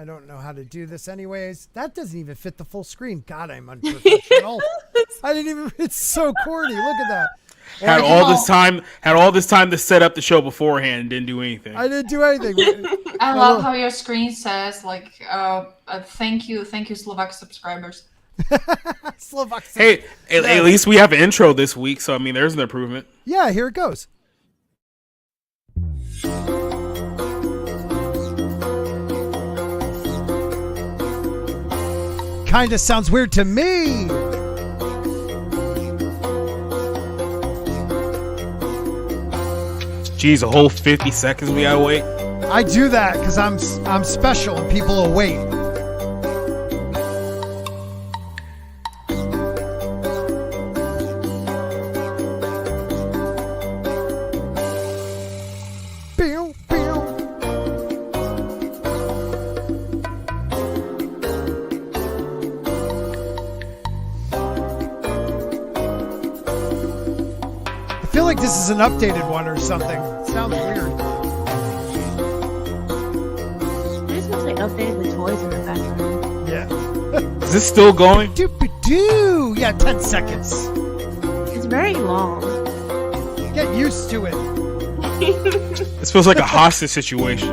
I don't know how to do this anyways. That doesn't even fit the full screen. God, I'm unprofessional. I didn't even, it's so corny. Look at that. Had all this time to set up the show beforehand and didn't do anything. I didn't do anything. I love how your screen says like, thank you Slovak subscribers. Slovak. Hey, at least we have an intro this week, so I mean, there's an improvement. Yeah, here it goes. Kinda sounds weird to me. Geez, a whole 50 seconds we gotta wait. I do that because I'm special and people will wait. Pew, pew. I feel like this is an updated one or something. It sounds weird. This looks like updated the toys in the background. Yeah. Is this still going? Doop-a-doo. Yeah, 10 seconds. It's very long. Get used to it. This feels like a hostage situation.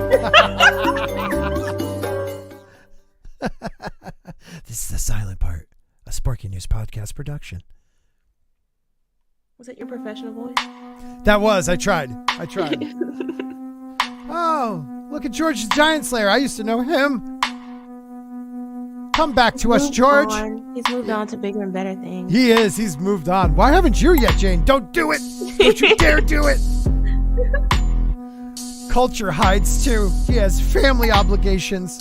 This is the silent part. A Sparky News podcast production. Was it your professional voice? That was. I tried. Oh, look at George the Giant Slayer. I used to know him. Come back to us, George. He's moved on to bigger and better things. He is. He's moved on. Why haven't you yet, Jane? Don't do it. Don't you dare do it. Culture hides too. He has family obligations.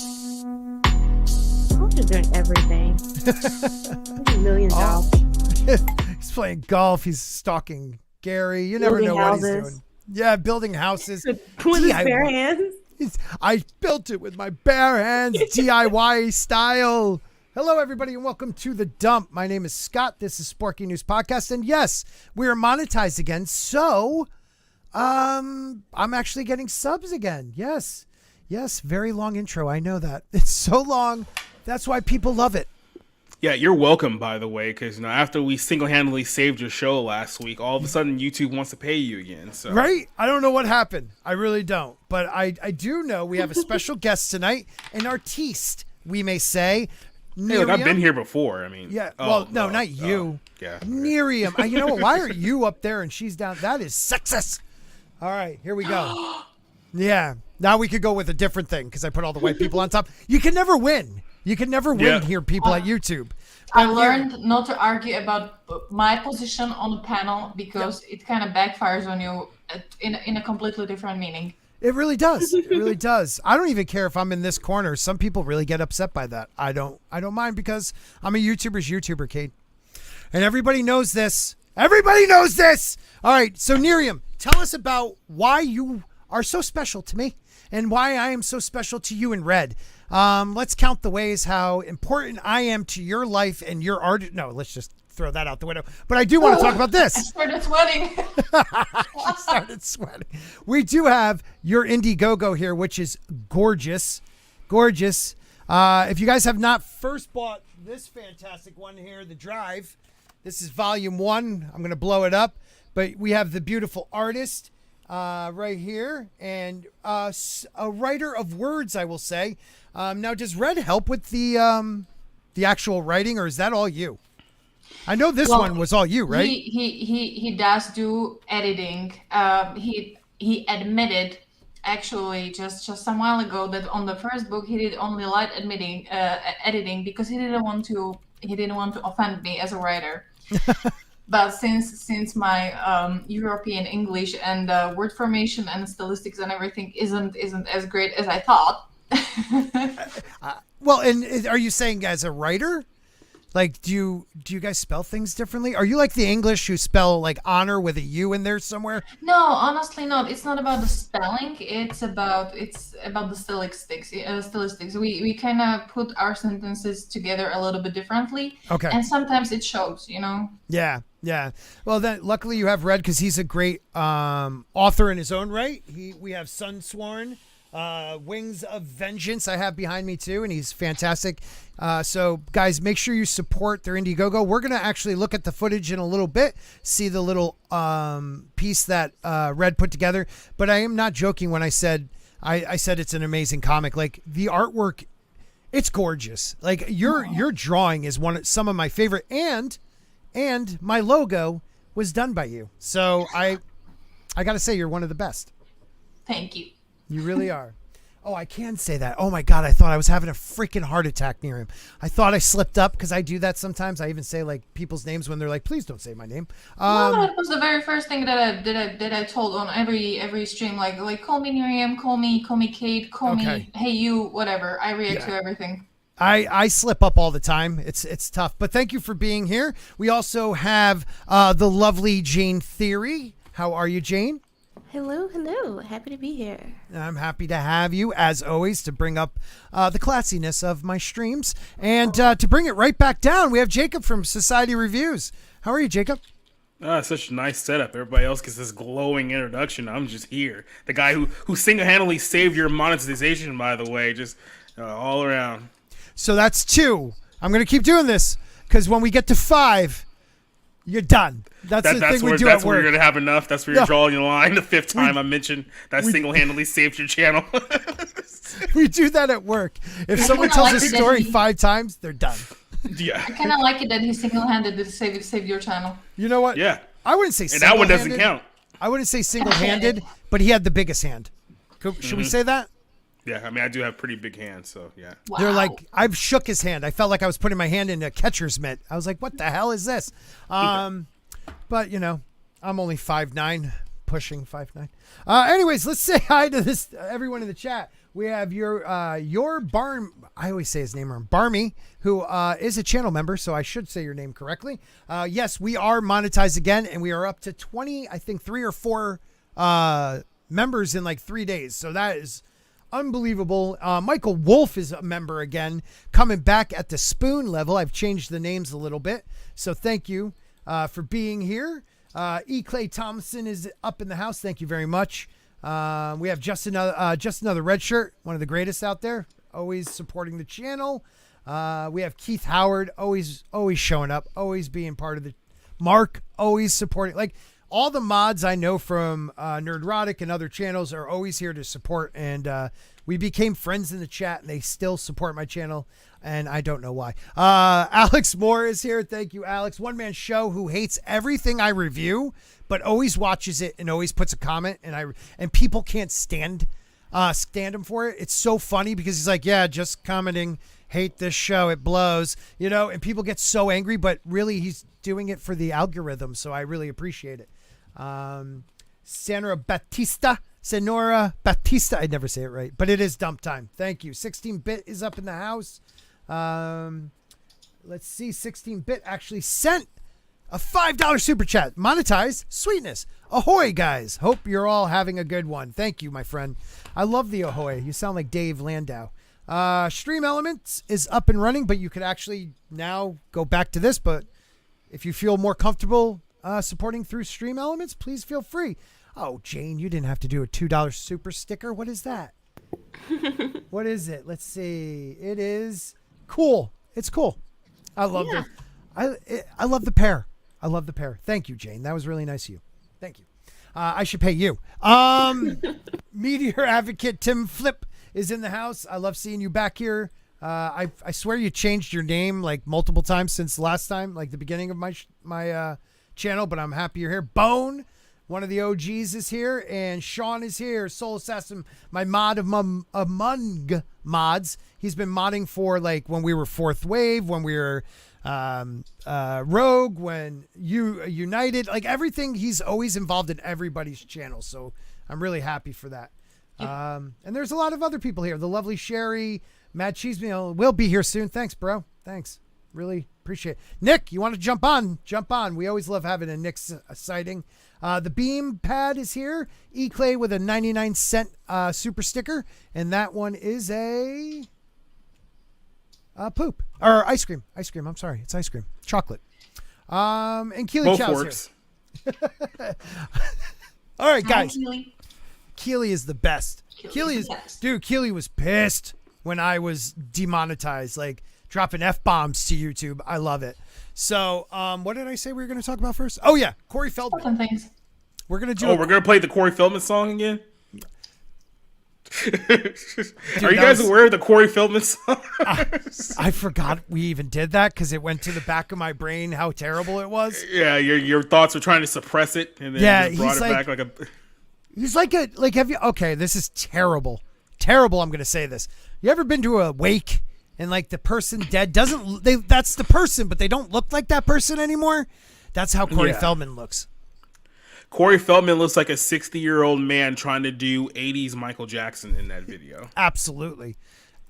Culture's doing everything. There's a million jobs. He's playing golf. He's stalking Gary. You never Building know houses. what he's doing. Yeah, building houses. With his bare hands. I built it with my bare hands, DIY style. Hello, everybody, and welcome to The Dump. My name is Scott. This is Sparky News Podcast, and yes, we are monetized again, so I'm actually getting subs again. Yes, very long intro. I know that. It's so long. That's why people love it. Yeah, you're welcome, by the way, because after we single-handedly saved your show last week, all of a sudden YouTube wants to pay you again. So. Right? I don't know what happened. I really don't. But I do know we have a special guest tonight, an artiste, we may say. Hey, look, I've been here before. I mean, yeah. Well, not you. Yeah. NyRiam. You know what? Why are you up there and she's down? That is sexist. All right, here we go. Yeah. Now we could go with a different thing because I put all the white people on top. You can never win. You can never win here, people at YouTube. I learned not to argue about my position on the panel because it kind of backfires on you in a completely different meaning. It really does. It really does. I don't even care if I'm in this corner. Some people really get upset by that. I don't mind because I'm a YouTuber, Kate. And everybody knows this. Everybody knows this. All right. So NyRiam, tell us about why you are so special to me and why I am so special to you in red. Let's count the ways how important I am to your life and your art. No, let's just throw that out the window. But I do want to talk about this. I started sweating. She started sweating. We do have your IndieGoGo here, which is gorgeous. Gorgeous. If you guys have not first bought this fantastic one here, the Drive, this is volume 1. I'm going to blow it up. But we have the beautiful artist right here and a writer of words, I will say. Now, does Red help with the actual writing, or is that all you? I know this one was all you, right? He does do editing. He admitted actually just some while ago that on the first book he did only light editing because he didn't want to offend me as a writer. But since my European English and word formation and stylistics and everything isn't as great as I thought. Well, and are you saying as a writer? Like, do you guys spell things differently? Are you like the English who spell like honor with a U in there somewhere? No, honestly not. It's not about the spelling. It's about the stylistics. We kind of put our sentences together a little bit differently. Okay. And sometimes it shows, Yeah. Well, then luckily you have Red because he's a great author in his own right. We have Sunsworn. Wings of Vengeance I have behind me too, and he's fantastic. So guys, make sure you support their IndieGoGo. We're gonna actually look at the footage in a little bit, see the little piece that Red put together. But I am not joking when I said it's an amazing comic. Like the artwork, it's gorgeous. Like your drawing is some of my favorite, and my logo was done by you. So I gotta say you're one of the best. Thank you. You really are. Oh, I can say that. Oh my God, I thought I was having a freaking heart attack near him. I thought I slipped up because I do that sometimes. I even say like people's names when they're like, "Please don't say my name." No, that was the very first thing that I told on every stream. Like call me NyRiam, call me Kate, call me hey you, whatever. I react to everything. I slip up all the time. It's tough. But thank you for being here. We also have the lovely Jane Theory. How are you, Jane? Hello, hello. Happy to be here. I'm happy to have you, as always, to bring up the classiness of my streams. And to bring it right back down, we have Jacob from Society Reviews. How are you, Jacob? Such a nice setup. Everybody else gets this glowing introduction. I'm just here. The guy who single-handedly saved your monetization, by the way, just all around. So that's 2. I'm going to keep doing this, because when we get to 5... you're done. That's the thing we do at work. That's where you're going to have enough. That's where you're drawing the line. The 5th time I mentioned that single-handedly saved your channel. We do that at work. If someone tells a story 5 times, they're done. Yeah. I kind of like it that he single-handed saved your channel. You know what? Yeah. I wouldn't say single-handed. And that one doesn't count. I wouldn't say single-handed, but he had the biggest hand. Should we say that? Yeah, I mean, I do have pretty big hands, so yeah. Wow. They're like, I've shook his hand. I felt like I was putting my hand in a catcher's mitt. I was like, what the hell is this? But, you know, I'm only 5'9", pushing 5'9". Anyways, let's say hi to everyone in the chat. We have your Barm. I always say his name wrong. Barmy, who is a channel member, so I should say your name correctly. Yes, we are monetized again, and we are up to 20, I think 3 or 4 members in like 3 days. So that is unbelievable. Michael Wolf is a member again, coming back at the spoon level. I've changed the names a little bit, so thank you for being here. E. Clay Thompson is up in the house. Thank you very much. We have just another red shirt, one of the greatest out there, always supporting the channel. We have Keith Howard, always showing up, always being part of the Mark, always supporting. Like all the mods I know from Nerdrotic and other channels are always here to support, and we became friends in the chat, and they still support my channel, and I don't know why. Alex Moore is here. Thank you, Alex. One-man show who hates everything I review, but always watches it and always puts a comment, and people can't stand him for it. It's so funny because he's like, yeah, just commenting, hate this show, it blows, you know, and people get so angry, but really he's doing it for the algorithm, so I really appreciate it. Senora Batista, I'd never say it right, but it is dump time. Thank you. 16-bit is up in the house. Let's see, 16-bit actually sent a $5 super chat. Monetized, sweetness. Ahoy, guys. Hope you're all having a good one. Thank you, my friend. I love the ahoy. You sound like Dave Landau. Stream Elements is up and running, but you could actually now go back to this, but if you feel more comfortable supporting through Stream Elements, please feel free. Oh, Jane, you didn't have to do a $2 super sticker. What is that? What is it? Let's see. It is cool. It's cool. I love I love the pair. I love the pair. Thank you, Jane. That was really nice of you. Thank you. I should pay you. Meteor Advocate Tim Flip is in the house. I love seeing you back here. I swear you changed your name like multiple times since last time, like the beginning of my channel, but I'm happy you're here. Bone, one of the OGs, is here, and Sean is here. Soul Assassin, my mod among mods. He's been modding for like when we were Fourth Wave, when we were Rogue, when United, like everything. He's always involved in everybody's channel, so I'm really happy for that. And there's a lot of other people here. The lovely Sherry, Mad Cheese Meal will be here soon. Thanks, bro. Thanks. Really appreciate it. Nick, you want to jump on? Jump on. We always love having a Nick sighting. The Beam Pad is here. E-Clay with a 99-cent super sticker. And that one is a poop. Or ice cream. Ice cream. I'm sorry. It's ice cream. Chocolate. And Keely Chow's here. All right, guys. Keely. Keely is the best. Keely is is, the best. dude. Keely was pissed when I was demonetized, like dropping f-bombs to YouTube. I love it. So, what did I say we were going to talk about first? Oh yeah, Corey Feldman. Stuff and things. We're gonna do. We're gonna play the Corey Feldman song again. Are you guys was- aware of the Corey Feldman song? I forgot we even did that because it went to the back of my brain how terrible it was. Yeah, your thoughts were trying to suppress it, and then just brought he's it back like a. He's like have you? Okay, this is terrible. Terrible. I'm gonna say this. You ever been to a wake and like the person dead that's the person, but they don't look like that person anymore? That's how Corey Yeah. Feldman looks. Corey Feldman looks like a 60-year-old man trying to do 80s Michael Jackson in that video. Absolutely.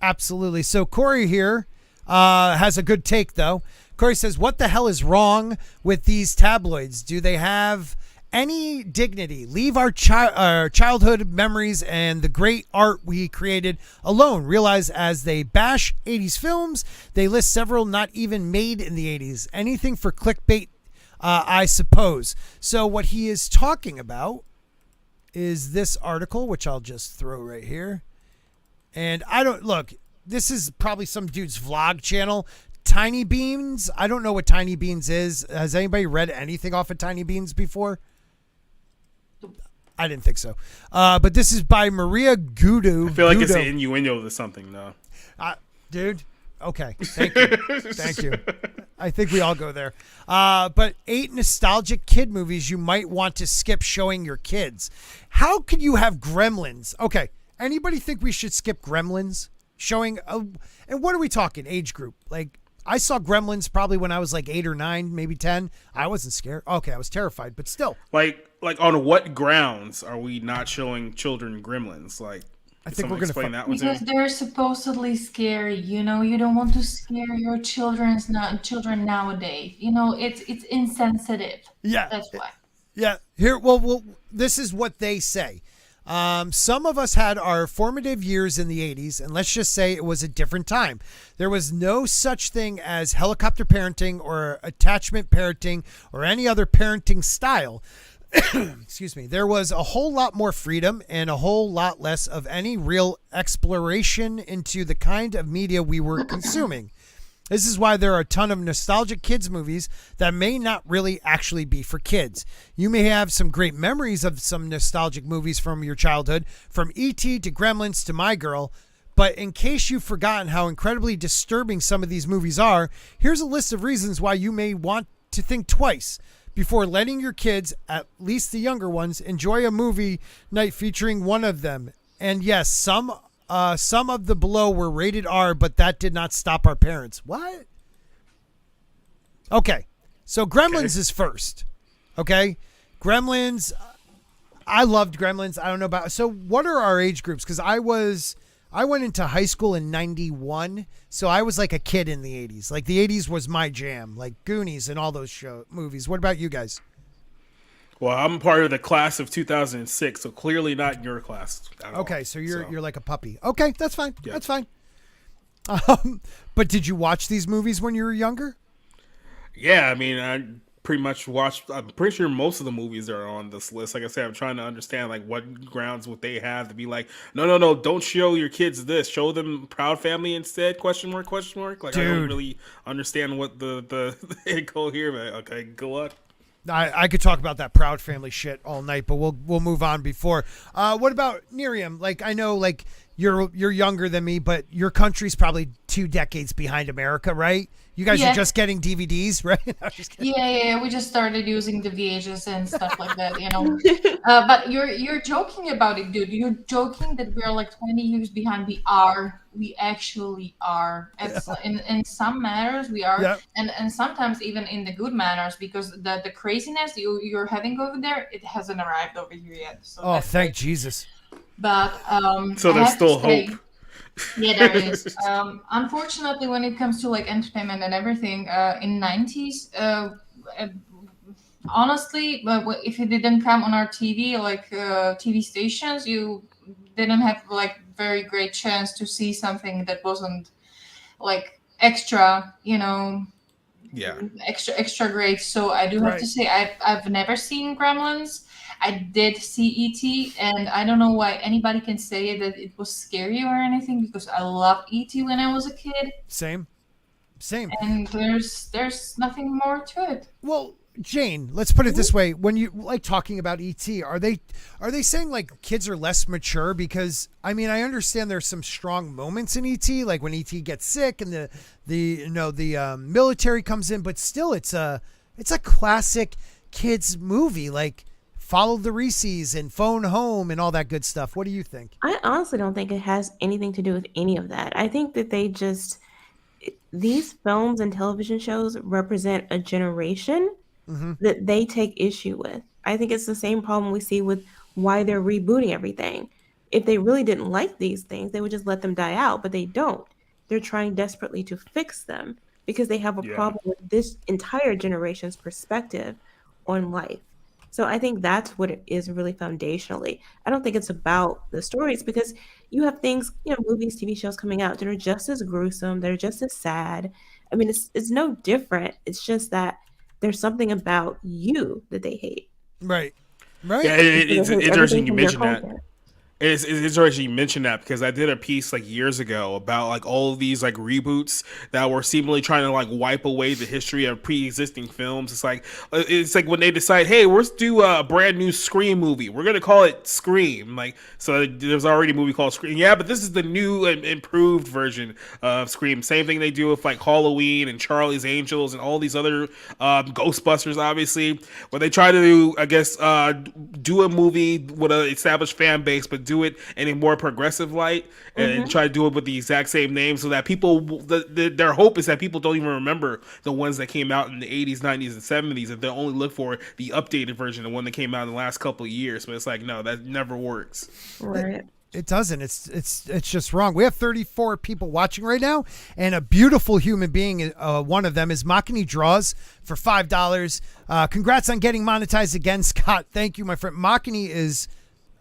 Absolutely. So Corey here has a good take, though. Corey says, what the hell is wrong with these tabloids? Do they have any dignity? Leave our childhood memories and the great art we created alone. Realize as they bash 80s films, they list several not even made in the 80s. Anything for clickbait, I suppose. So what he is talking about is this article, which I'll just throw right here. And I don't look, this is probably some dude's vlog channel. Tiny Beans. I don't know what Tiny Beans is. Has anybody read anything off of Tiny Beans before? I didn't think so. But this is by Maria Gudu. I feel like it's an innuendo to something, though. Dude. Okay. Thank you. Thank you. I think we all go there. But 8 nostalgic kid movies you might want to skip showing your kids. How could you have Gremlins? Okay. Anybody think we should skip Gremlins showing? And what are we talking age group? Like, I saw Gremlins probably when I was like 8 or 9, maybe 10. I wasn't scared. Okay. I was terrified, but still. Like on what grounds are we not showing children Gremlins? Like, I think we're going to explain that one to Because me. they're supposedly scary, you know. You don't want to scare your children nowadays. You know, it's insensitive. Yeah. That's why. Yeah. Here, well, this is what they say. Some of us had our formative years in the 80s, and let's just say it was a different time. There was no such thing as helicopter parenting or attachment parenting or any other parenting style. Excuse me. There was a whole lot more freedom and a whole lot less of any real exploration into the kind of media we were consuming. This is why there are a ton of nostalgic kids movies that may not really actually be for kids. You may have some great memories of some nostalgic movies from your childhood, from E.T. to Gremlins to My Girl, but in case you've forgotten how incredibly disturbing some of these movies are, here's a list of reasons why you may want to think twice before letting your kids, at least the younger ones, enjoy a movie night featuring one of them. And yes, some of the below were rated R, but that did not stop our parents. What? Okay. So Gremlins is first. Okay. Gremlins. I loved Gremlins. I don't know about. So what are our age groups? Because I went into high school in 91. So I was like a kid in the 80s. Like the 80s was my jam, like Goonies and all those movies. What about you guys? Well, I'm part of the class of 2006, so clearly not in your class at all. Okay, so you're like a puppy. Okay, that's fine. Yeah. That's fine. But did you watch these movies when you were younger? Yeah, I mean, I pretty much watched. I'm pretty sure most of the movies that are on this list. Like I said, I'm trying to understand like what grounds would they have to be like, no, don't show your kids this. Show them Proud Family instead? Question mark? Like, I don't Dude. really understand what the goal here. But okay, good luck. I could talk about that Proud Family shit all night, but we'll move on before. What about NyRiam? Like, I know like you're younger than me, but your country's probably 2 decades behind America, right? You guys Yeah. are just getting DVDs, right? I'm just kidding. Yeah, we just started using the VHS and stuff like that, you know. But you're joking about it, dude. You're joking that we're like 20 years behind. We actually are. It's, in some matters we are, Yeah. and sometimes even in the good manners, because the craziness you're having over there, it hasn't arrived over here yet. So Oh, that's thank great. Jesus. But So I there's have to still say- hope. Yeah, there is. Unfortunately, when it comes to like entertainment and everything, in 90s, honestly, if it didn't come on our TV, like TV stations, you didn't have like very great chance to see something that wasn't like extra, you know, Yeah. extra great. So I do have to Right. say I've never seen Gremlins. I did see E.T. and I don't know why anybody can say that it was scary or anything because I loved E.T. when I was a kid, Same. and there's nothing more to it. Well, Jane, let's put it this way: when you like talking about ET, are they saying like kids are less mature? Because I mean, I understand there's some strong moments in ET, like when ET gets sick and the military comes in, but still, it's a classic kids movie, like Follow the Reese's and Phone Home and all that good stuff. What do you think? I honestly don't think it has anything to do with any of that. I think that these films and television shows represent a generation that they take issue with. I think it's the same problem we see with why they're rebooting everything. If they really didn't like these things, they would just let them die out, but they don't. They're trying desperately to fix them because they have a problem with this entire generation's perspective on life. So I think that's what it is really foundationally. I don't think it's about the stories because you have things, movies, TV shows coming out that are just as gruesome, they're just as sad. I mean, it's no different. It's just that there's something about you that they hate. Right. Yeah, it's interesting you mentioned that. It's interesting you mentioned that because I did a piece like years ago about like all of these like reboots that were seemingly trying to like wipe away the history of pre-existing films. It's like when they decide, hey, let's do a brand new Scream movie. We're gonna call it Scream. Like, so there's already a movie called Scream. Yeah, but this is the new and improved version of Scream. Same thing they do with like Halloween and Charlie's Angels and all these other Ghostbusters, obviously, where they try to, I guess, do a movie with an established fan base, but do it in a more progressive light and try to do it with the exact same name so that people, their hope is that people don't even remember the ones that came out in the 80s, 90s, and 70s, and they'll only look for the updated version, the one that came out in the last couple of years. But it's like, no, that never works. Right. It doesn't. It's just wrong. We have 34 people watching right now, and a beautiful human being. One of them is Makini Draws for $5. Congrats on getting monetized again, Scott. Thank you, my friend. Makini is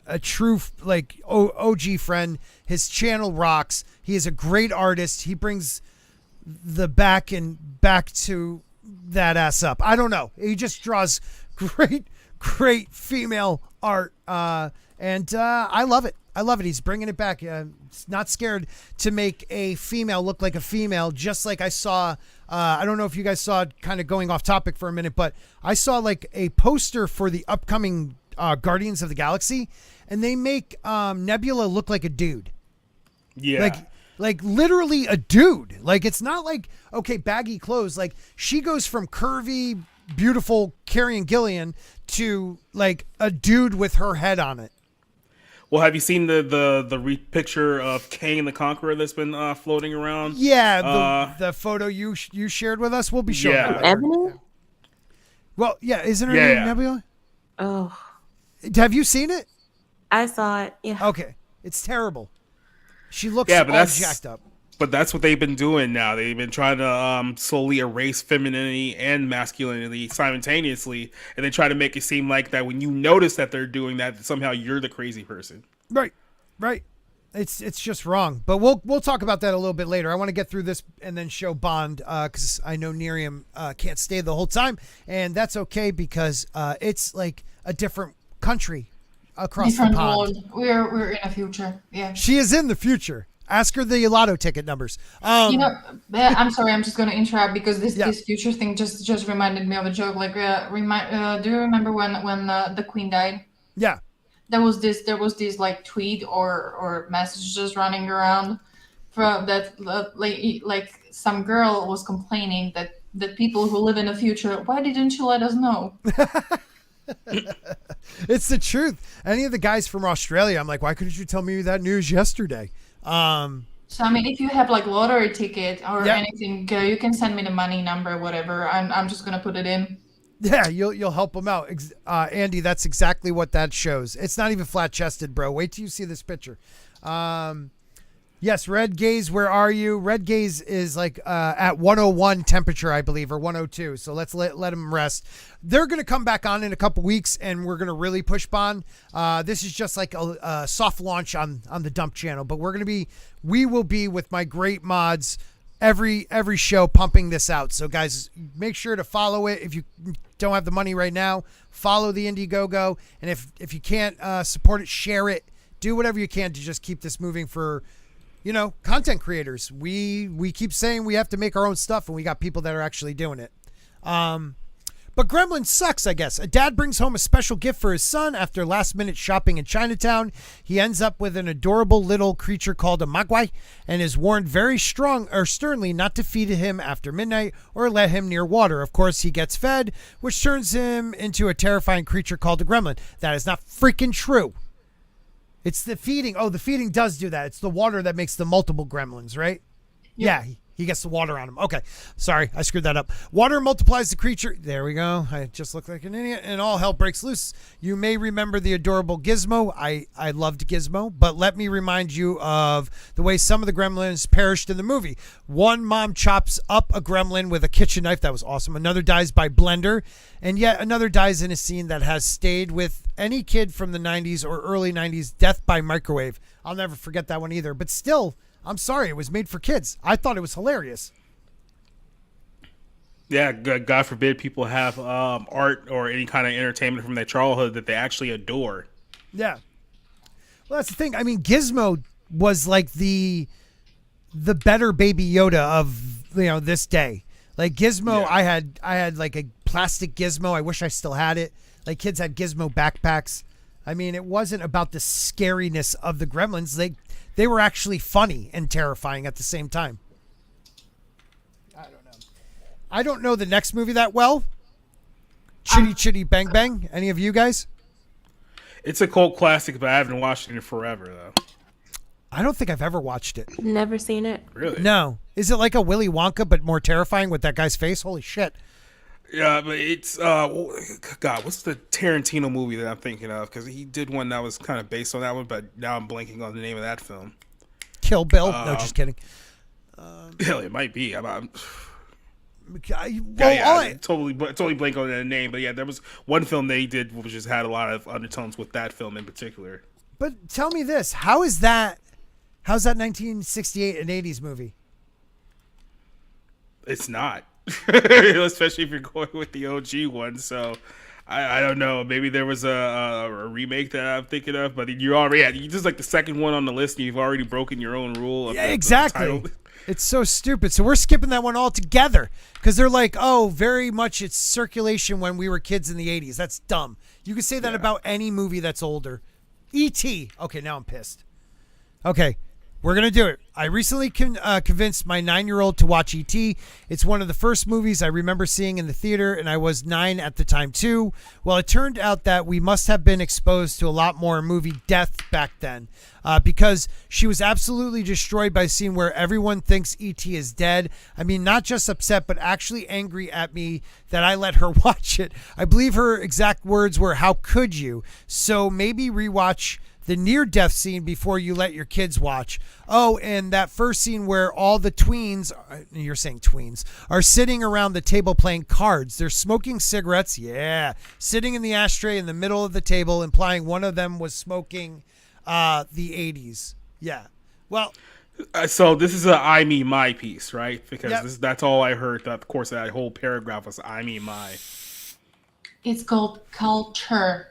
a true like OG friend. His channel rocks. He is a great artist. He brings the back to that ass up. I don't know. He just draws great female art, and I love it. I love it. He's bringing it back. Not scared to make a female look like a female. Just like I saw. I don't know if you guys saw, kind of going off topic for a minute, but I saw like a poster for the upcoming Guardians of the Galaxy, and they make Nebula look like a dude. Yeah. Like literally a dude. Like, it's not like, okay, baggy clothes. Like, she goes from curvy, beautiful Carrion Gillian to like a dude with her head on it. Well, have you seen the picture of Kang the Conqueror that's been floating around? Yeah, the photo you shared with us. We'll be showing it. Ebony? Well, yeah, isn't her name Nebula? Oh, Have you seen it? I saw it. Yeah. Okay, it's terrible. She looks all jacked up. But that's what they've been doing now. They've been trying to slowly erase femininity and masculinity simultaneously, and they try to make it seem like that when you notice that they're doing that, somehow you're the crazy person. Right. It's just wrong. But we'll talk about that a little bit later. I want to get through this and then show Bond because I know NyRiam can't stay the whole time, and that's okay because it's like a different country across Different the pond. world. We're in a future. Yeah. She is in the future. Ask her the lotto ticket numbers. I'm sorry, I'm just going to interrupt because this future thing just reminded me of a joke. Like, do you remember when the Queen died? Yeah. There was this like tweet or messages running around from that like some girl was complaining that people who live in the future, why didn't you let us know? It's the truth. Any of the guys from Australia, I'm like, why couldn't you tell me that news yesterday? So I mean, if you have like lottery ticket or anything, you can send me the money number, whatever. I'm just gonna put it in. Yeah, you'll help them out, Andy. That's exactly what that shows. It's not even flat chested, bro. Wait till you see this picture. Yes, Red Gaze, where are you? Red Gaze is like at 101 temperature, I believe, or 102. So let's let them rest. They're going to come back on in a couple weeks, and we're going to really push Bond. This is just like a soft launch on the Dump channel, but we will be with my great mods every show pumping this out. So guys, make sure to follow it. If you don't have the money right now, follow the Indiegogo. And if you can't support it, share it. Do whatever you can to just keep this moving for, content creators. We keep saying we have to make our own stuff, and we got people that are actually doing it. But Gremlins sucks, I guess. A dad brings home a special gift for his son after last-minute shopping in Chinatown. He ends up with an adorable little creature called a magwai and is warned very sternly not to feed him after midnight or let him near water. Of course, he gets fed, which turns him into a terrifying creature called a gremlin. That is not freaking true. It's the feeding. Oh, the feeding does do that. It's the water that makes the multiple gremlins, right? Yeah. He gets the water on him. Okay. Sorry, I screwed that up. Water multiplies the creature. There we go. I just look like an idiot. And all hell breaks loose. You may remember the adorable Gizmo. I loved Gizmo. But let me remind you of the way some of the gremlins perished in the movie. One mom chops up a gremlin with a kitchen knife. That was awesome. Another dies by blender. And yet another dies in a scene that has stayed with any kid from the 90s or early 90s. Death by microwave. I'll never forget that one either. But still... I'm sorry, it was made for kids. I thought it was hilarious. Yeah, God forbid people have art or any kind of entertainment from their childhood that they actually adore. Yeah. Well, that's the thing. I mean, Gizmo was like the better Baby Yoda of this day. Like Gizmo, yeah. I had like a plastic Gizmo. I wish I still had it. Like kids had Gizmo backpacks. I mean, it wasn't about the scariness of the gremlins. They were actually funny and terrifying at the same time. I don't know the next movie that well. Chitty Chitty Bang Bang. Any of you guys? It's a cult classic, but I haven't watched it in forever, though. I don't think I've ever watched it. Never seen it. Really? No. Is it like a Willy Wonka, but more terrifying with that guy's face? Holy shit. Yeah, but it's God, what's the Tarantino movie that I'm thinking of? Because he did one that was kind of based on that one, but now I'm blanking on the name of that film. Kill Bill? No, just kidding. Hell, it might be. Totally blank on the name, but yeah, there was one film that he did which just had a lot of undertones with that film in particular. But tell me this: how's that 1968 and 80s movie? It's not. Especially if you're going with the OG one. So I don't know. Maybe there was a remake that I'm thinking of, but you just like the second one on the list, and you've already broken your own rule. Of exactly. It's so stupid. So we're skipping that one altogether because they're like, oh, very much it's circulation when we were kids in the 80s. That's dumb. You can say that about any movie that's older. E.T. Okay, now I'm pissed. Okay. We're going to do it. I recently convinced my 9-year-old to watch E.T. It's one of the first movies I remember seeing in the theater, and I was 9 at the time, too. Well, it turned out that we must have been exposed to a lot more movie death back then because she was absolutely destroyed by the scene where everyone thinks E.T. is dead. I mean, not just upset, but actually angry at me that I let her watch it. I believe her exact words were, "How could you?" So maybe rewatch the near-death scene before you let your kids watch. Oh, and that first scene where all the tweens, you're saying tweens, are sitting around the table playing cards. They're smoking cigarettes, sitting in the ashtray in the middle of the table, implying one of them was smoking the 80s. Yeah. Well... so this is a I, me, my piece, right? Because that's all I heard. Of course, that whole paragraph was I, me, my. It's called culture.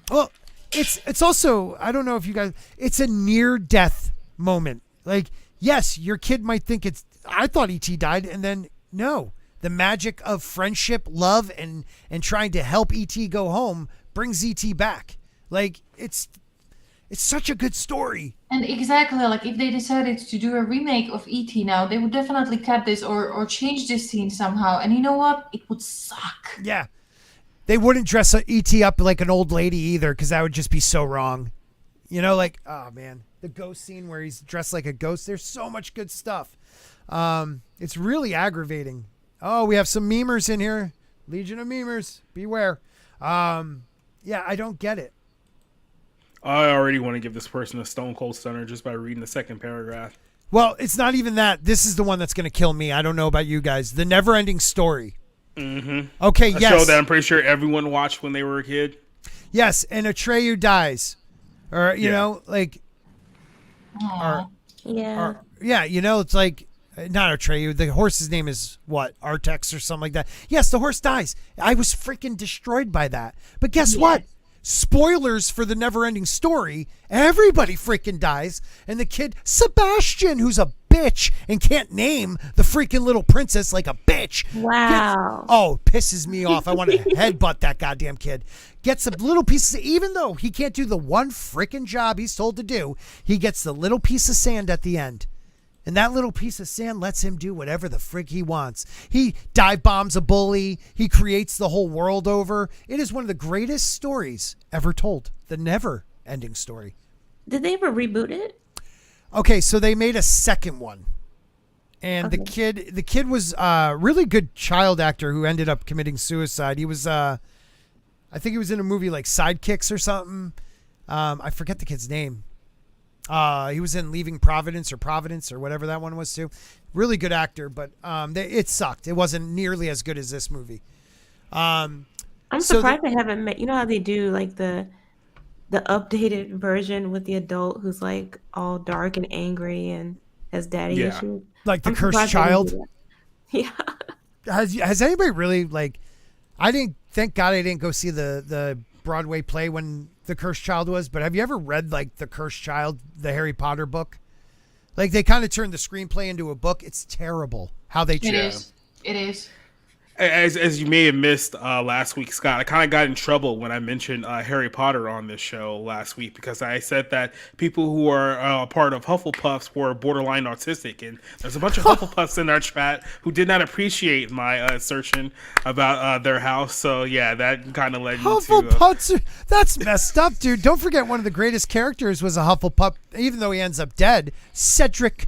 Well... It's also, I don't know if you guys, it's a near-death moment. Like, yes, your kid might think I thought E.T. died, and then, no. The magic of friendship, love, and trying to help E.T. go home brings E.T. back. Like, it's such a good story. And exactly, like, if they decided to do a remake of E.T. now, they would definitely cut this or change this scene somehow. And you know what? It would suck. Yeah. They wouldn't dress E.T. up like an old lady either, because that would just be so wrong. Like, oh man, the ghost scene where he's dressed like a ghost. There's so much good stuff. It's really aggravating. Oh, we have some memers in here. Legion of memers. Beware. I don't get it. I already want to give this person a stone cold stunner just by reading the second paragraph. Well, it's not even that. This is the one that's going to kill me. I don't know about you guys. The Never-Ending Story. Mm-hmm. Okay, a yes. show that I'm pretty sure everyone watched when they were a kid. Yes, and Atreyu dies. Or, you know, like... Yeah. It's like... not Atreyu. The horse's name is what? Artex or something like that. Yes, the horse dies. I was freaking destroyed by that. But guess what? Spoilers for the never-ending story. Everybody freaking dies. And the kid, Sebastian, who's a bitch and can't name the freaking little princess like a bitch. Wow. Pisses me off. I want to headbutt that goddamn kid. Gets a little piece of, even though he can't do the one freaking job he's told to do, he gets the little piece of sand at the end. And that little piece of sand lets him do whatever the frig he wants. He dive bombs a bully. He creates the whole world over. It is one of the greatest stories ever told. The never ending story. Did they ever reboot it? Okay, so they made a second one. And the kid was a really good child actor who ended up committing suicide. He was, I think he was in a movie like Sidekicks or something. I forget the kid's name. He was in Leaving Providence or whatever that one was too. Really good actor, but it sucked. It wasn't nearly as good as this movie. I'm surprised they haven't met. You know how they do like the updated version with the adult who's like all dark and angry and has daddy issues. Like the Cursed Child. Yeah. Has anybody really like? Thank God I didn't go see the Broadway play when the Cursed Child was. But have you ever read like the Cursed Child, the Harry Potter book? Like they kind of turned the screenplay into a book. It's terrible how they changed. It is. As you may have missed last week, Scott, I kind of got in trouble when I mentioned Harry Potter on this show last week because I said that people who are a part of Hufflepuffs were borderline autistic, and there's a bunch of Hufflepuffs in our chat who did not appreciate my assertion about their house. So yeah, that kind of led me to Hufflepuffs. That's messed up, dude. Don't forget one of the greatest characters was a Hufflepuff, even though he ends up dead. Cedric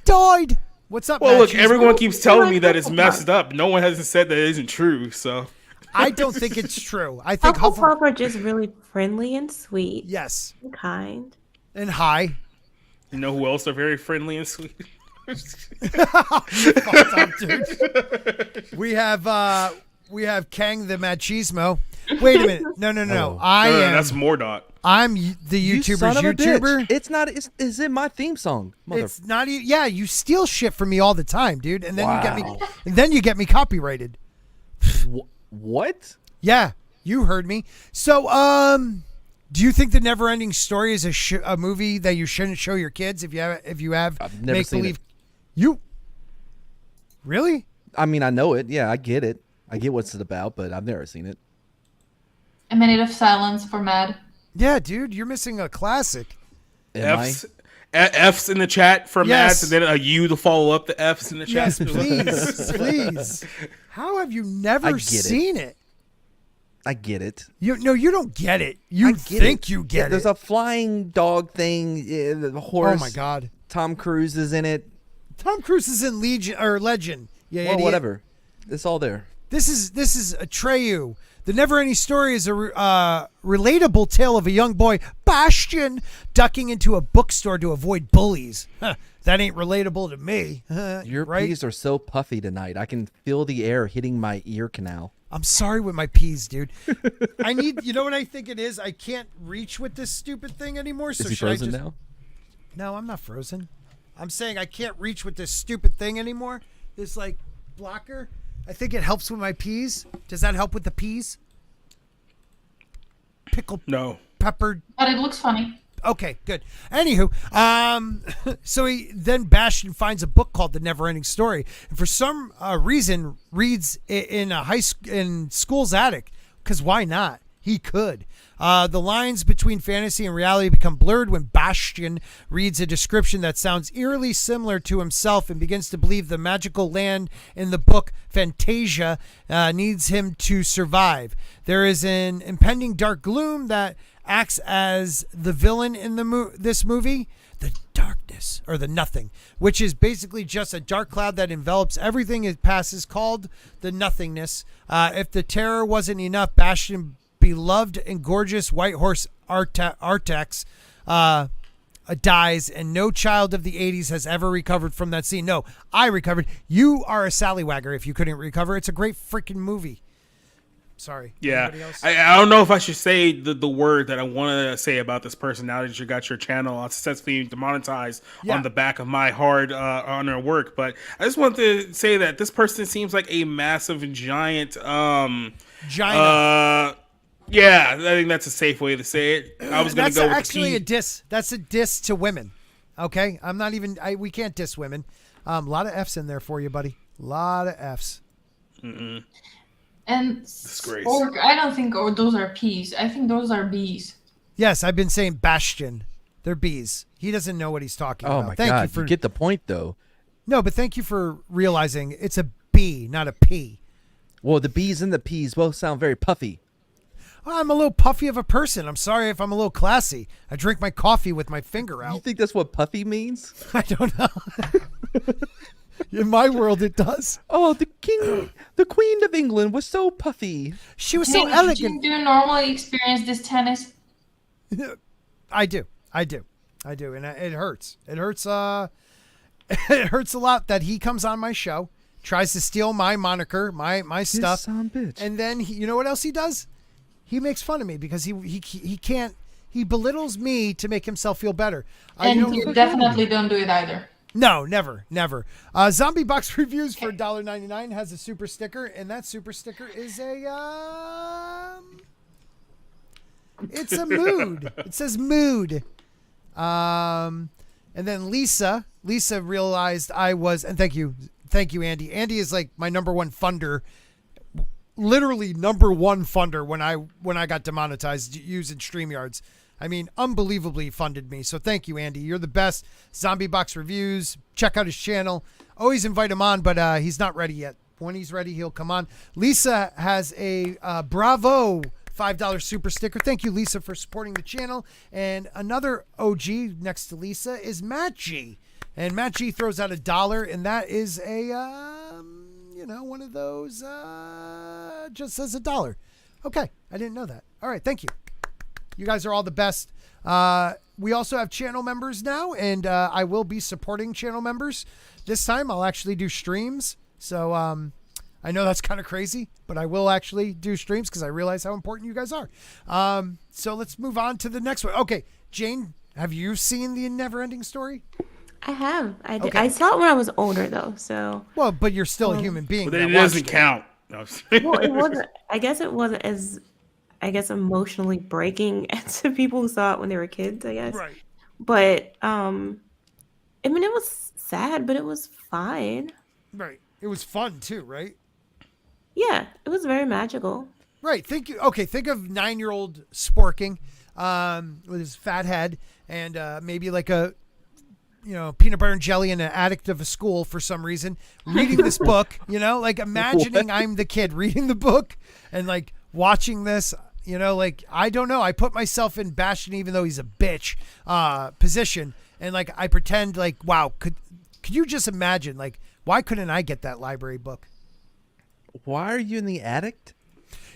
died. What's up, Well, look, Matthews? everyone keeps telling me that it's messed up. No one hasn't said that it isn't true, so. I don't think it's true. I think Hufflepuff are just really friendly and sweet. Yes. And kind. And high. You know who else are very friendly and sweet? Fucked up, dude. We have Kang the Machismo. Wait a minute. No. No, that's Mordot. I'm the YouTuber's You son of a YouTuber. bitch. It's not. It's in my theme song. It's not. Yeah, you steal shit from me all the time, dude, and then you get me copyrighted. What? Yeah, you heard me. So, do you think the Neverending Story is a movie that you shouldn't show your kids if you have I've never seen it. You really? I mean, I know it. Yeah, I get it. I get what's it about, but I've never seen it. A minute of silence for Mad. Yeah, dude, you're missing a classic. F's in the chat from Yes. Mads, and then a U to follow up the F's in the chat. Yes, please. How have you never seen it? I get it. You don't get it. You think you get it. There's a flying dog thing. The horse. Oh my God. Tom Cruise is in it. Tom Cruise is in Legend. Yeah, Well, whatever. It's all there. This is Atreyu. The Neverending Story is a relatable tale of a young boy, Bastian, ducking into a bookstore to avoid bullies. Huh, that ain't relatable to me. Your peas are so puffy tonight. I can feel the air hitting my ear canal. I'm sorry with my peas, dude. You know what I think it is? I can't reach with this stupid thing anymore. So Is he frozen now? No, I'm not frozen. I'm saying I can't reach with this stupid thing anymore. This like blocker. I think it helps with my peas. Does that help with the peas? Pickled peppered. But it looks funny. Okay, good. Anywho, so then Bastian finds a book called The Neverending Story, and for some reason reads it in school's attic. Because why not? He could. The lines between fantasy and reality become blurred when Bastian reads a description that sounds eerily similar to himself and begins to believe the magical land in the book Fantasia needs him to survive. There is an impending dark gloom that acts as the villain in this movie, the darkness or the nothing, which is basically just a dark cloud that envelops everything it passes, called the nothingness. If the terror wasn't enough, Bastian beloved and gorgeous white horse Artax dies, and no child of the 80s has ever recovered from that scene. No, I recovered. You are a sallywagger if you couldn't recover. It's a great freaking movie. Sorry. Yeah, Anybody else? I don't know if I should say the word that I want to say about this person now that you got your channel successfully demonetized Yeah. on the back of my hard honor work. But I just want to say that this person seems like a massive giant. Gina. Yeah, I think that's a safe way to say it. I was going to That's go with actually the a diss. That's a diss to women. Okay, I'm not even. We can't diss women. A lot of F's in there for you, buddy. A lot of F's. And Disgrace. Orc, I don't think those are P's. I think those are B's. Yes, I've been saying Bastion. They're B's. He doesn't know what he's talking Oh about. my Thank god, you for get the point though. no, but thank you for realizing it's a B, not a P. Well, the B's and the P's both sound very puffy. I'm a little puffy of a person. I'm sorry if I'm a little classy. I drink my coffee with my finger You out. think that's what puffy means? I don't know. In my world, it does. Oh, the Queen of England was so puffy. She was so Do elegant. you normally experience this tennis? I do, and it hurts. It hurts. It hurts a lot that he comes on my show, tries to steal my moniker, my stuff, son of a bitch. and then you know what else he does? He makes fun of me because he can't. He belittles me to make himself feel better. And you definitely don't do it either. No, never. Zombie Box Reviews for $1.99 has a super sticker, and that super sticker is it's a mood. It says mood. And then Lisa realized I was, and thank you, Andy. Andy is like my number one funder, literally number one funder when I got demonetized using StreamYards. I mean, unbelievably funded me. So thank you, Andy. You're the best. Zombie Box Reviews. Check out his channel. Always invite him on, but he's not ready yet. When he's ready, he'll come on. Lisa has a Bravo $5 super sticker. Thank you, Lisa, for supporting the channel. And another OG next to Lisa is Matt G. And Matt G throws out $1, and that is a, one of those, just says $1. Okay, I didn't know that. All right, thank you. You guys are all the best. We also have channel members now, and I will be supporting channel members. This time I'll actually do streams. So I know that's kind of crazy, but I will actually do streams because I realize how important you guys are. So let's move on to the next one. Okay, Jane, have you seen the Neverending Story? I have. I did. Okay. I saw it when I was older, though. So Well, but you're still a human being. But that it doesn't watched it. count. No. well, it wasn't. I guess it wasn't as, emotionally breaking as to people who saw it when they were kids. I guess. Right. But I mean, it was sad, but it was fine. Right. It was fun too, right? Yeah, it was very magical. Right. Think of 9-year-old Sporking with his fat head and maybe like a peanut butter and jelly and an addict of a school for some reason reading this book, like imagining I'm the kid reading the book and like watching this, like I don't know. I put myself in Bastion, even though he's a bitch, position. And like, I pretend like, wow, could you just imagine, like, why couldn't I get that library book? Why are you in the attic?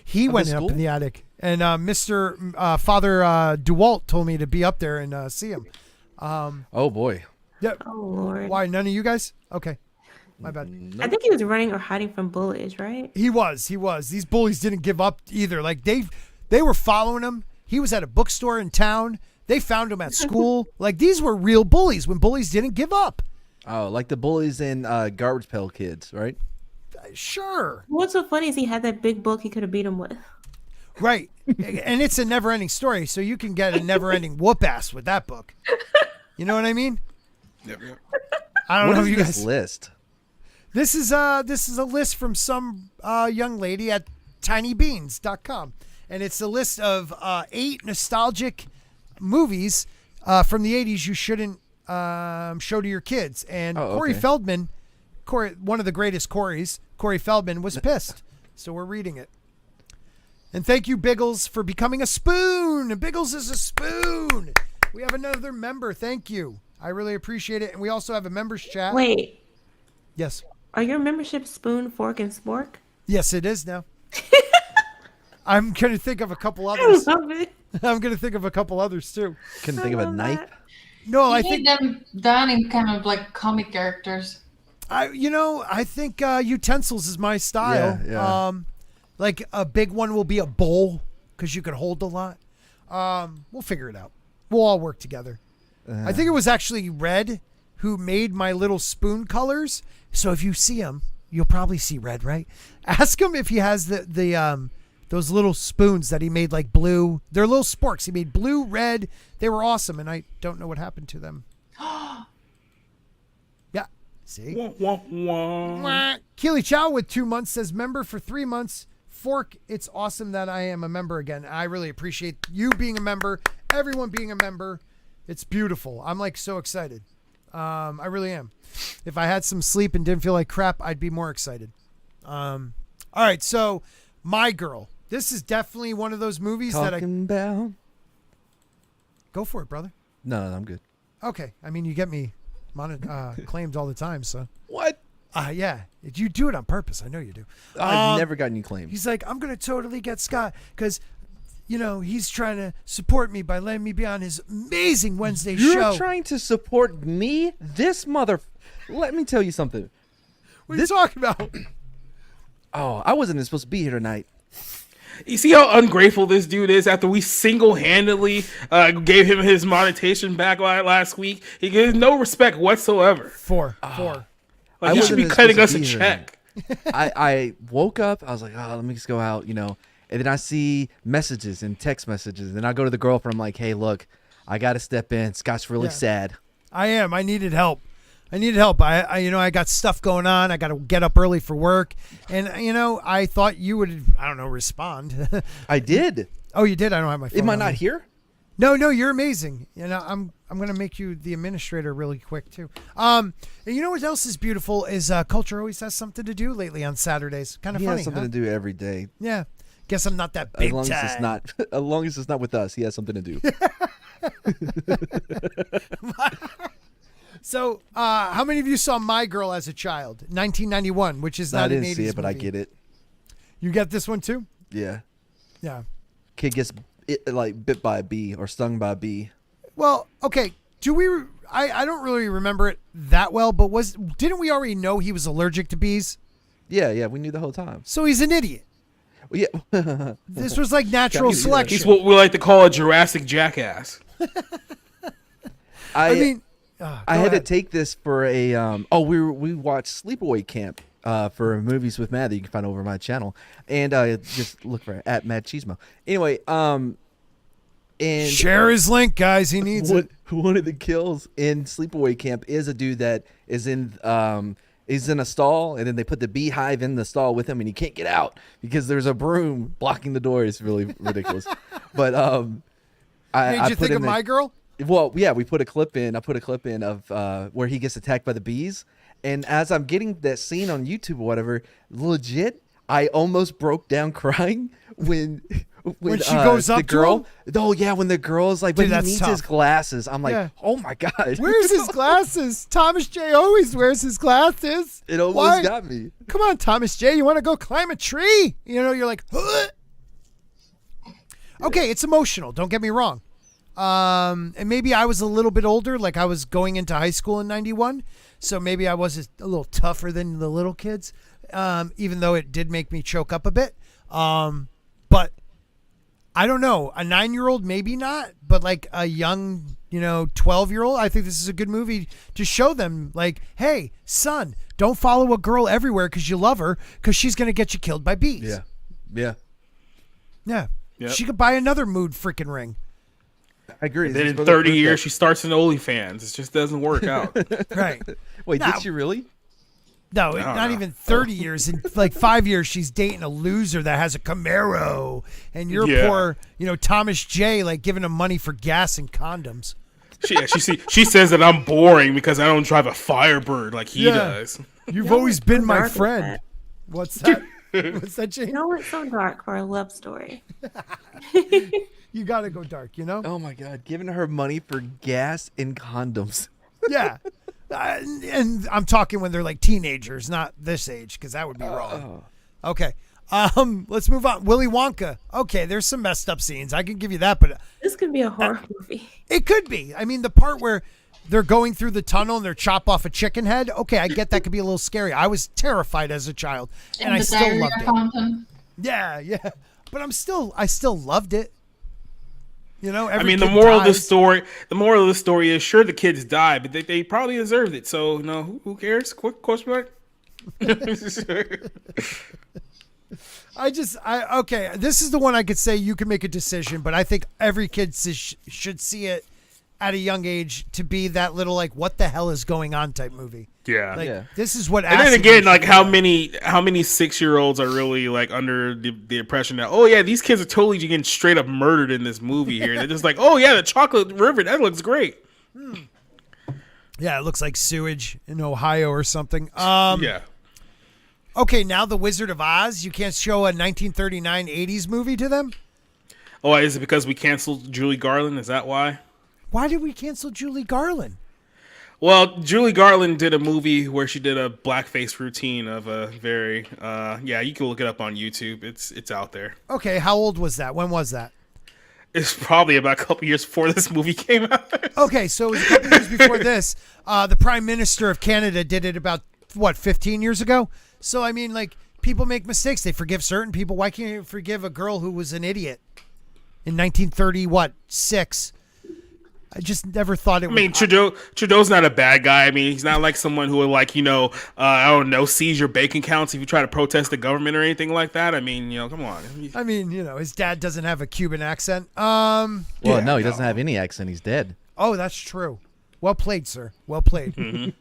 He Of went the up school? in the attic, and Mr. Father DeWalt told me to be up there and see him. Oh boy. Yeah. Oh Lord. Why? None of you guys? Okay. My bad. I think he was running or hiding from bullies, right? He was. These bullies didn't give up either. Like they were following him. He was at a bookstore in town. They found him at school. Like these were real bullies when bullies didn't give up. Oh, like the bullies in Garbage Pail Kids, right? Sure. What's so funny is he had that big book he could have beat him with. Right. And it's a never ending story. So you can get a never ending whoop ass with that book. You know what I mean? Yep, yep. I don't What know is if you this guys. list? This is a list from some young lady at tinybeans.com. And it's a list of 8 nostalgic movies from the 80s you shouldn't show to your kids. And Oh, Corey okay. Feldman, one of the greatest Corys, Corey Feldman, was pissed. So we're reading it. And thank you, Biggles, for becoming a spoon. Biggles is a spoon. We have another member. Thank you. I really appreciate it. And we also have a members chat. Wait, Yes. are your membership Spoon, Fork, and Spork? Yes, it is now. I'm going to think of a couple I others. love it. I'm going to think of a couple others too. Couldn't think of a love knife. that. No, I I think think them done in kind of like comic characters. I think utensils is my style. Yeah, yeah. Like a big one will be a bowl because you could hold a lot. We'll figure it out. We'll all work together. I think it was actually Red who made my little spoon colors. So if you see him, you'll probably see Red, right? Ask him if he has the those little spoons that he made like blue. They're little sporks. He made blue, red. They were awesome, and I don't know what happened to them. Yeah. See? Wah, wah, wah. Keely Chow with 2 months says member for 3 months. Fork, it's awesome that I am a member again. I really appreciate you being a member, everyone being a member. It's beautiful. I'm like so excited. I really am. If I had some sleep and didn't feel like crap, I'd be more excited. All right, so My Girl. This is definitely one of those movies Talking about. Go for it, brother. No, I'm good. Okay. I mean, you get me claimed all the time, so. What? Yeah. You do it on purpose. I know you do. I've never gotten you claimed. He's like, I'm going to totally get Scott because, he's trying to support me by letting me be on his amazing Wednesday show. You're trying to support me? This mother... Let me tell you something. What are you talking about? Oh, I wasn't even supposed to be here tonight. You see how ungrateful this dude is after we single-handedly gave him his monetization back last week? He gives no respect whatsoever. Four. Like, he should be cutting us a check. I woke up. I was like, let me just go out, And then I see messages and text messages. And I go to the girlfriend. I'm like, hey, look, I got to step in. Scott's really sad. I am. I needed help. I got stuff going on. I got to get up early for work. And, I thought you would, respond. I did. Oh, you did? I don't have my phone. Am I on not me. here? No, you're amazing. I'm going to make you the administrator really quick, too. And you know what else is beautiful is Culture always has something to do lately on Saturdays. Kind of He funny, has something to do every day. Yeah. Guess I'm not that big As long as it's not with us, he has something to do. So, how many of you saw My Girl as a child? 1991, which is not I didn't an 80s see it, but movie. I get it. You get this one too? Yeah. Yeah. Kid gets bit by a bee or stung by a bee. Well, okay. I don't really remember it that well, but didn't we already know he was allergic to bees? Yeah, we knew the whole time. So he's an idiot. Well, yeah. This was like natural Yeah. selection. He's what we like to call a Jurassic jackass. I mean, I had to take this for a we watched Sleepaway Camp for movies with Matt that you can find over my channel, and just look for at Matt Cheesemo. Anyway, and share his link, guys. He needs it. One of the kills in Sleepaway Camp is a dude that is in he's in a stall, and then they put the beehive in the stall with him, and he can't get out because there's a broom blocking the door. It's really ridiculous. But Made you think of My Girl? Well, yeah, we put a clip in. I put a clip in of where he gets attacked by the bees. And as I'm getting that scene on YouTube or whatever, legit, I almost broke down crying when she goes up the to girl. him? Oh yeah, when the girl's like, Dude, but he that's needs tough. his glasses. I'm like, Yeah. oh my god, Where's his glasses? Thomas J always wears his glasses. It almost Why? got me. Come on, Thomas J. You want to go climb a tree? You're like, huh? Okay, it's emotional. Don't get me wrong. And maybe I was a little bit older, like I was going into high school in 91. So maybe I was a little tougher than the little kids, even though it did make me choke up a bit. But I don't know, a 9-year-old, maybe not, but like a young, 12-year-old, I think this is a good movie to show them like, hey, son, don't follow a girl everywhere because you love her because she's going to get you killed by bees. Yeah. Yeah. Yep. She could buy another mood freaking ring. I agree. And then in 30 years, she starts in OnlyFans. It just doesn't work out. Right. Wait, Nah. did she really? No, not even 30 years. In like 5 years, she's dating a loser that has a Camaro. And you're Yeah. poor, Thomas J, like giving him money for gas and condoms. She says that I'm boring because I don't drive a Firebird like he does. You've always been my dark is friend. that? What's that? What's that, Jane? No, it's so dark for a love story. You got to go dark, Oh my god, giving her money for gas and condoms. Yeah. And I'm talking when they're like teenagers, not this age, because that would be wrong. Okay. Let's move on. Willy Wonka. Okay, there's some messed up scenes. I can give you that, but This could be a horror movie. it could be. I mean, the part where they're going through the tunnel and they're chop off a chicken head. Okay, I get that could be a little scary. I was terrified as a child, and I the still diarrhea loved it. fountain. Yeah, yeah. But I still loved it. You know, I every mean, the kid moral of the dies. story is sure the kids died, but they probably deserved it. So, who cares? Quick question mark. Okay, this is the one I could say you can make a decision, but I think every kid should see it at a young age to be that little like what the hell is going on type movie. Yeah. Like this is what. And then acid again, should like be how many 6-year-olds are really like under the impression that, oh yeah, these kids are totally getting straight up murdered in this movie here. And they're just like, oh yeah, the chocolate river, that looks great. Yeah, it looks like sewage in Ohio or something. Yeah. Okay, now The Wizard of Oz. You can't show a 1939 80s movie to them? Oh, is it because we canceled Julie Garland? Is that why? Why did we cancel Julie Garland? Well, Julie Garland did a movie where she did a blackface routine of a very, you can look it up on YouTube. It's out there. Okay, how old was that? When was that? It's probably about a couple years before this movie came out. Okay, so it was a couple years before this. The Prime Minister of Canada did it about, 15 years ago? So, I mean, like, people make mistakes. They forgive certain people. Why can't you forgive a girl who was an idiot in 1936? I just never thought it I mean, Trudeau's not a bad guy. I mean, he's not like someone who would like, I don't know, seize your bank accounts if you try to protest the government or anything like that. I mean, come on. I mean, his dad doesn't have a Cuban accent. Well, no, he doesn't have any accent. He's dead. Oh, that's true. Well played, sir. Well played.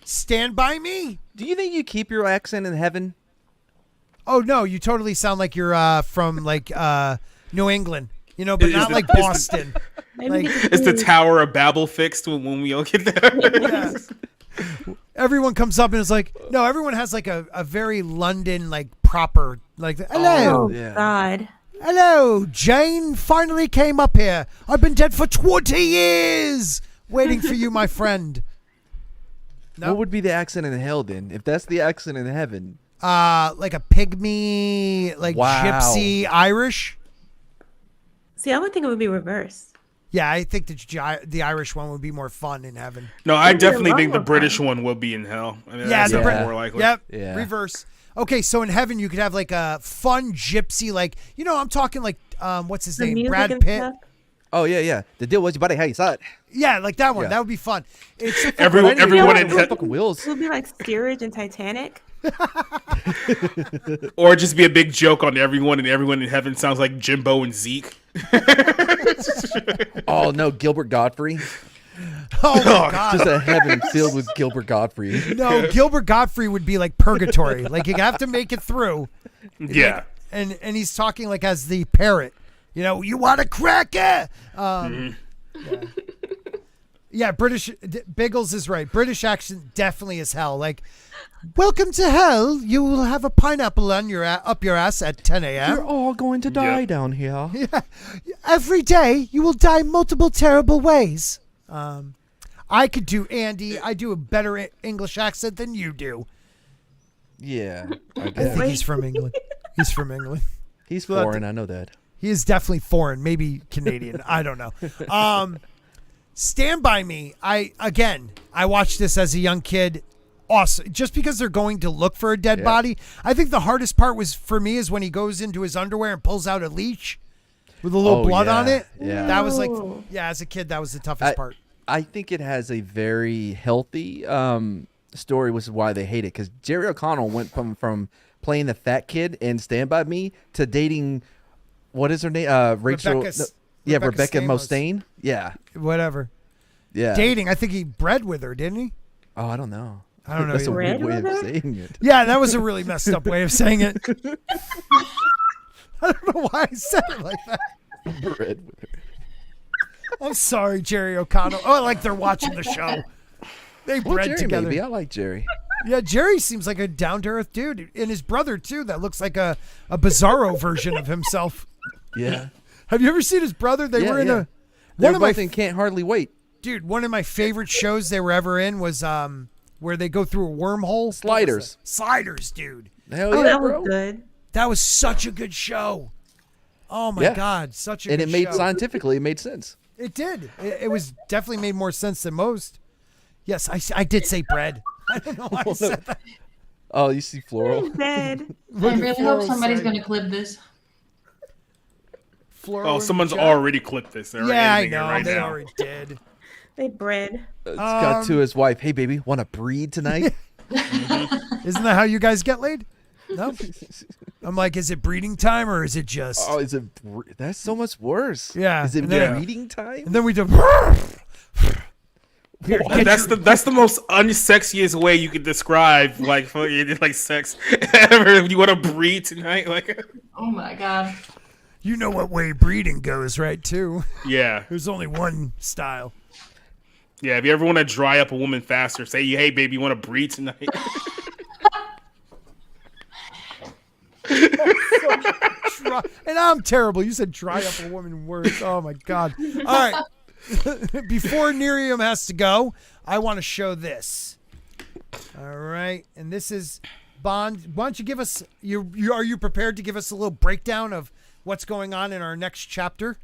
Stand by me. Do you think you keep your accent in heaven? Oh no, you totally sound like you're from like New England, but not like Boston. Is the Tower of Babel fixed when we all get there? Yeah. Everyone comes up and is like, no, everyone has like a very London like proper like hello. Oh Yeah. God. Hello, Jane finally came up here. I've been dead for 20 years waiting for you, my friend. No? What would be the accent in hell then? If that's the accent in heaven. Like a pygmy, like Wow. gypsy Irish. See, I would think it would be reversed. Yeah, I think the Irish one would be more fun in heaven. No, I It'd be a definitely lot think the more British fun. one will be in hell. I mean, Yeah, that's more likely. Yep. Yeah. Reverse. Okay, so in heaven you could have like a fun gypsy, like I'm talking like what's his The name, music Brad and Pitt. stuff. Oh yeah. The deal was, buddy, how you saw it? Yeah, like that one. Yeah. That would be fun. It's so Everyone fun. in Fucking wheels. It would be like steerage and Titanic. or just be a big joke on everyone, and everyone in heaven sounds like Jimbo and Zeke. Oh no, Gilbert Godfrey. Oh my god. Just a heaven filled with Gilbert Godfrey. No, Gilbert Godfrey would be like purgatory. Like you have to make it through. Yeah. And he's talking like as the parrot. You want a cracker? Yeah, British Biggles is right. British accent definitely is hell. Like, welcome to hell. You will have a pineapple on up your ass at 10 a.m. You're all going to die Yep. down here. Every day you will die multiple terrible ways. I could do Andy. I do a better English accent than you do. Yeah. I I guess. think he's from England. He's from England. He's foreign, I know that. He is definitely foreign, maybe Canadian. I don't know. Stand By Me. I watched this as a young kid. Awesome. Just because they're going to look for a dead body. I think the hardest part was for me is when he goes into his underwear and pulls out a leech with a little blood on it. Yeah. That was like, Ooh. as a kid, that was the toughest part. I think it has a very healthy story, which is why they hate it. Because Jerry O'Connell went from playing the fat kid in Stand By Me to dating, what is her name? Rachel. Rebecca Stamos. Mustaine. Yeah. Whatever. Yeah. Dating. I think he bred with her, didn't he? Oh, I don't know. I don't know. That's a either. weird way of Red saying it. Yeah, that was a really messed up way of saying it. I don't know why I said it like that. Bread with her. I'm sorry, Jerry O'Connell. Oh, like they're watching the show. They Well, bred Jerry, together. maybe. I like Jerry. Yeah, Jerry seems like a down-to-earth dude. And his brother, too, that looks like a Bizarro version of himself. Yeah. Have you ever seen his brother? They were in yeah. a... They're One of my both in Can't Hardly Wait. Dude, one of my favorite shows they were ever in was where they go through a wormhole. Sliders. Sliders, dude. Hell Oh, yeah, that bro. was good. That was such a good show. Oh, my Yeah. God. Such a And good it made show. scientifically, it made sense. It did. It was definitely made more sense than most. Yes, I did say bread. I don't know why I said that. Oh, you see floral. Dead. I really hope Floral somebody's side. gonna clip this. Floral Oh, in someone's chat. already clipped this. They're Yeah, I editing it know. right They now. already did. They bred. It's got to his wife. Hey, baby, want to breed tonight? Isn't that how you guys get laid? No. I'm like, is it breeding time or is it just? Oh, is it? That's so much worse. Yeah, Is it and then- breeding time? And then we do. Here, get That's your- the most unsexiest way you could describe like sex ever. You want to breed tonight? Like, Oh my god. You know what way breeding goes, right? Too. yeah, There's only one style. yeah. If you ever want to dry up a woman faster, say, "Hey, baby, you want to breed tonight?" And I'm terrible. You said dry up a woman worse. Oh my god. All right. Before NyRiam has to go, I want to show this. All right, and this is Bond. Why don't you give us? Are you prepared to give us a little breakdown of what's going on in our next chapter?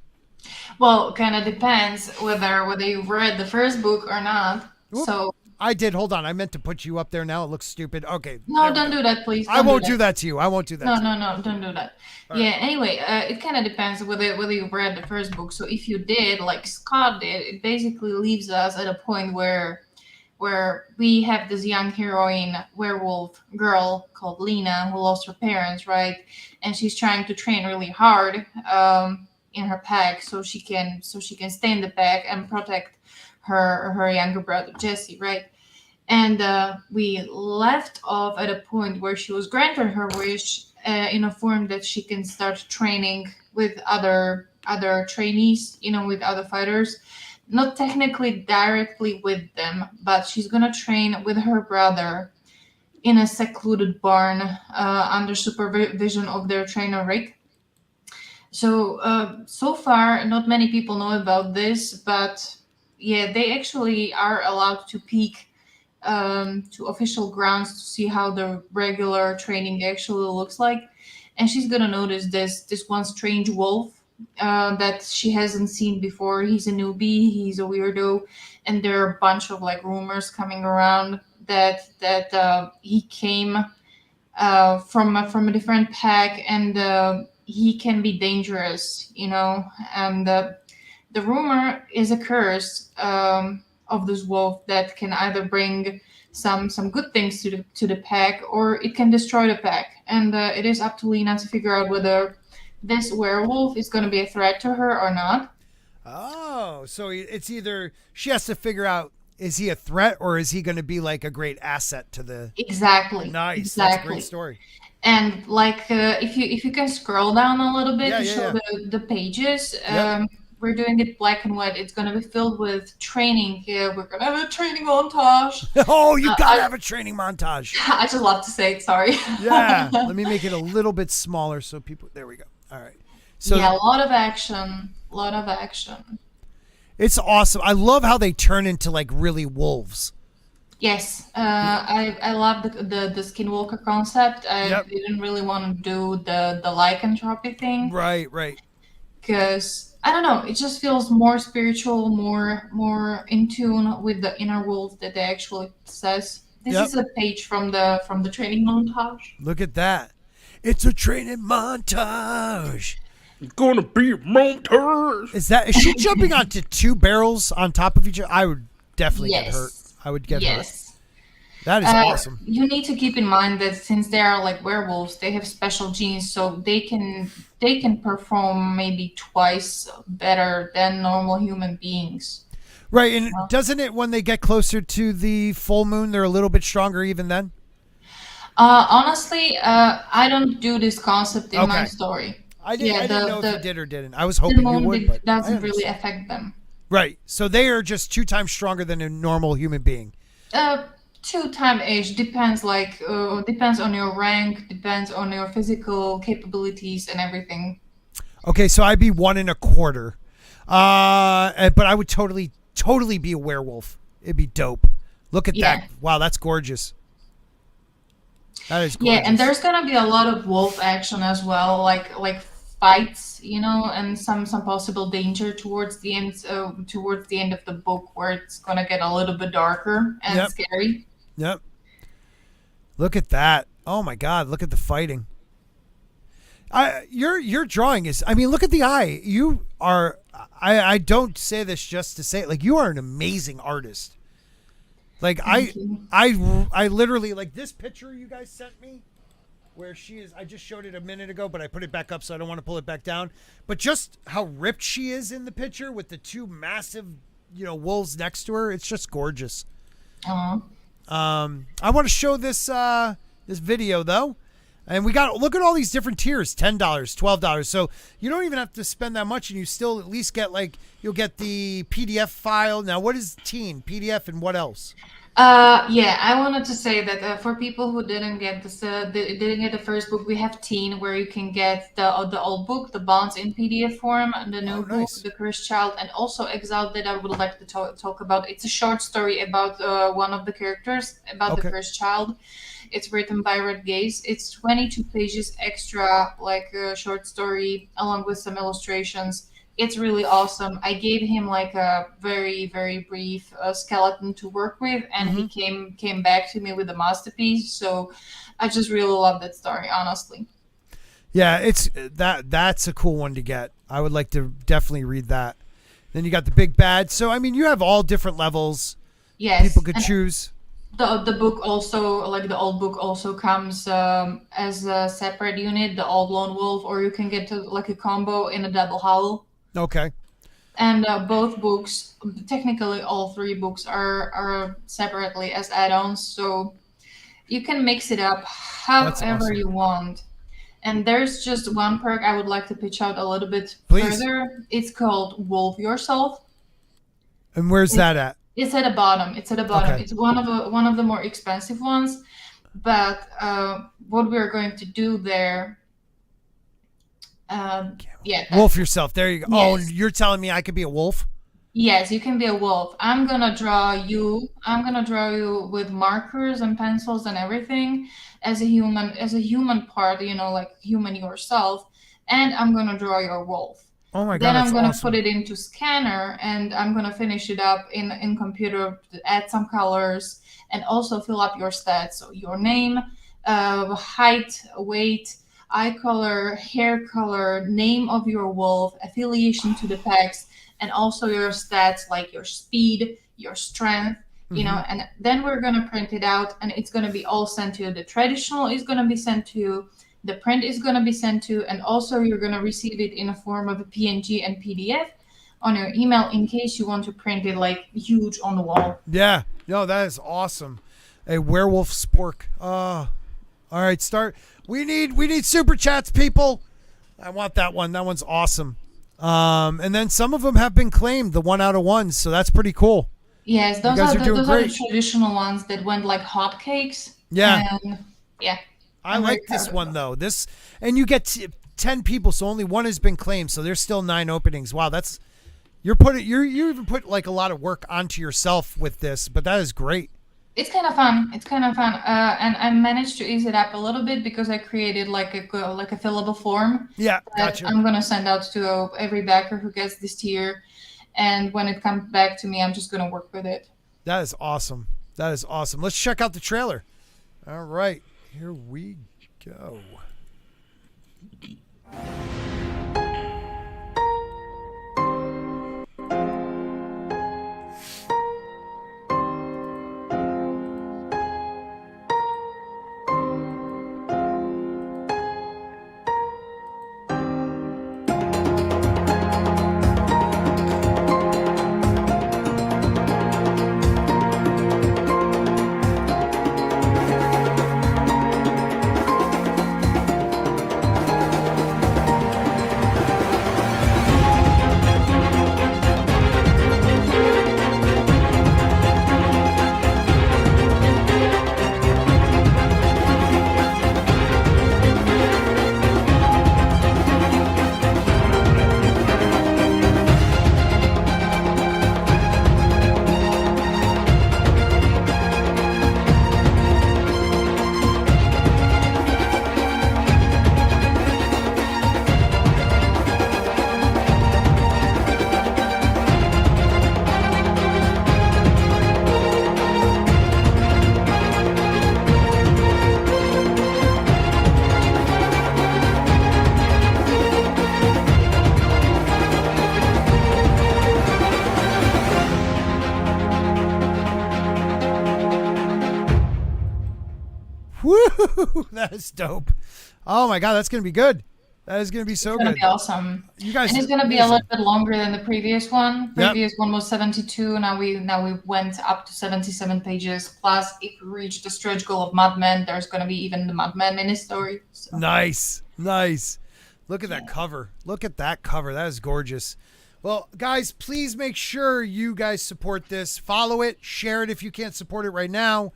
Well, kind of depends whether you've read the first book or not. Whoop. So I did. Hold on. I meant to put you up there. Now it looks stupid. Okay. no, there we don't go. do that, please. I won't do that to you. I won't do that. No, to you. no, no, don't do that. Yeah. Anyway, it kind of depends whether you read the first book. So if you did, like Scott did, it basically leaves us at a point where we have this young heroine werewolf girl called Lena who lost her parents, right? And she's trying to train really hard in her pack so she can stay in the pack and protect her younger brother Jesse, right? And we left off at a point where she was granted her wish in a form that she can start training with other trainees, with other fighters. Not technically directly with them, but she's gonna train with her brother in a secluded barn under supervision of their trainer Rick. So far, not many people know about this, but yeah, they actually are allowed to peek to official grounds to see how the regular training actually looks like. And she's gonna notice this one strange wolf that she hasn't seen before. He's a newbie, he's a weirdo, and there are a bunch of like rumors coming around that he came from a different pack, and he can be dangerous, and the rumor is a curse of this wolf that can either bring some good things to the pack, or it can destroy the pack. And it is up to Lena to figure out whether this werewolf is going to be a threat to her or not. Oh, so it's either she has to figure out, is he a threat or is he going to be like a great asset to the? Exactly. Nice. Exactly. That's a great story. And like if you can scroll down a little bit Yeah, to yeah, show yeah. the pages. Yep. We're doing it black and white. It's going to be filled with training here. We're going to have a training montage. Oh, you gotta have a training montage. I just love to say it. Sorry. Yeah. Let me make it a little bit smaller so people. There we go. All right. So yeah, a lot of action. A lot of action. it's awesome. I love how they turn into like really wolves. Yes, I love the skinwalker concept. I Yep. didn't really want to do the lycanthropy thing Right. because I don't know. It just feels more spiritual, more in tune with the inner wolf that they actually possess. This Yep. is a page from the training montage. Look at that. It's a training montage. Gonna be a montage. Is she jumping onto two barrels on top of each other? I would definitely get Yes. hurt. I would get hurt. Yes. That is awesome. You need to keep in mind that since they are like werewolves, they have special genes, so they can perform maybe twice better than normal human beings. Right, and doesn't it when they get closer to the full moon, they're a little bit stronger even then? Honestly, I don't do this concept in my Okay. story. I didn't know if you did or didn't. I was The hoping you moon would, but I doesn't really understand. affect them. Right, so they are just 2 times stronger than a normal human being. 2 time age depends depends on your rank, depends on your physical capabilities and everything. Okay, so I'd be 1 1/4. But I would totally be a werewolf. It'd be dope. Look at Yeah. that. Wow, that's gorgeous. That is gorgeous. Yeah, and there's gonna be a lot of wolf action as well, like fights, and some possible danger towards the end of the book, where it's gonna get a little bit darker and Yep. scary. Yep. Look at that. Oh my God. Look at the fighting. Your drawing is, I mean, look at the eye. You are, I don't say this just to say it. Like, you are an amazing artist. Like, I literally, like, this picture you guys sent me where she is, I just showed it a minute ago, but I put it back up, so I don't want to pull it back down. But just how ripped she is in the picture with the two massive, wolves next to her. It's just gorgeous. Uh-huh. I want to show this this video though, and look at all these different tiers: $10, $12. So you don't even have to spend that much, and you still at least get you'll get the PDF file. Now, what is teen PDF, and what else? Yeah, I wanted to say that for people who didn't get this, didn't get the first book, we have Teen, where you can get the old book, the Bonds in PDF form, and the new book, The Cursed Child, and also Exiled, that I would like to talk about. It's a short story about one of the characters, about the Cursed Child. It's written by Red Gaze. It's 22 pages extra, like a short story, along with some illustrations. It's really awesome. I gave him like a very, very brief skeleton to work with, and he came back to me with a masterpiece. So I just really love that story, honestly. Yeah, that's a cool one to get. I would like to definitely read that. Then you got the Big Bad. So I mean, you have all different levels. Yes, people could choose. The book also, like the old book, also comes as a separate unit, the Old Lone Wolf, or you can get like a combo in a double howl. Okay. And both books, technically all three books, are separately as add-ons, so you can mix it up however you want. And there's just one perk I would like to pitch out a little bit further. It's called Wolf Yourself. And where's that at? It's at the bottom. Okay. It's one of the more expensive ones, but what we're going to do there. Wolf yourself. There you go. Yes. Oh, you're telling me I could be a wolf? Yes, you can be a wolf. I'm gonna draw you with markers and pencils and everything as a human part, like human yourself, and I'm gonna draw your wolf. Oh my God, Then I'm gonna awesome. put it into scanner, and I'm gonna finish it up in computer, add some colors, and also fill up your stats. So your name, height, weight, eye color, hair color, name of your wolf, affiliation to the packs, and also your stats like your speed, your strength, and then we're going to print it out, and it's going to be all sent to you. The traditional is going to be sent to you, the print is going to be sent to you, and also you're going to receive it in a form of a PNG and PDF on your email in case you want to print it like huge on the wall. Yeah. No, that is awesome. A werewolf spork. All right, start. We need super chats, people. I want that one. That one's awesome. And then some of them have been claimed, the 1 out of 1s, so that's pretty cool. Yes, those are the traditional ones that went like hotcakes. Yeah. And, yeah. I like this one though. And you get 10 people, so only one has been claimed, so there's still 9 openings. Wow, you even put like a lot of work onto yourself with this, but that is great. It's kind of fun. And I managed to ease it up a little bit because I created like a fillable form. Yeah, gotcha. I'm gonna send out to every backer who gets this tier, and when it comes back to me, I'm just gonna work with it. That is awesome. Let's check out the trailer. All right, here we go. Woo! That is dope. Oh my god, that's gonna be good. That is gonna be so It's gonna good. be awesome. You guys, And it's gonna be a little bit longer than the previous one. Yep. Previous one was 72. Now we went up to 77 pages. Plus, if we reach the stretch goal of Mad Men, there's gonna be even the Mad Men mini story. So. Nice. Look at that cover. Look at that cover. That is gorgeous. Well, guys, please make sure you guys support this. Follow it. Share it if you can't support it right now.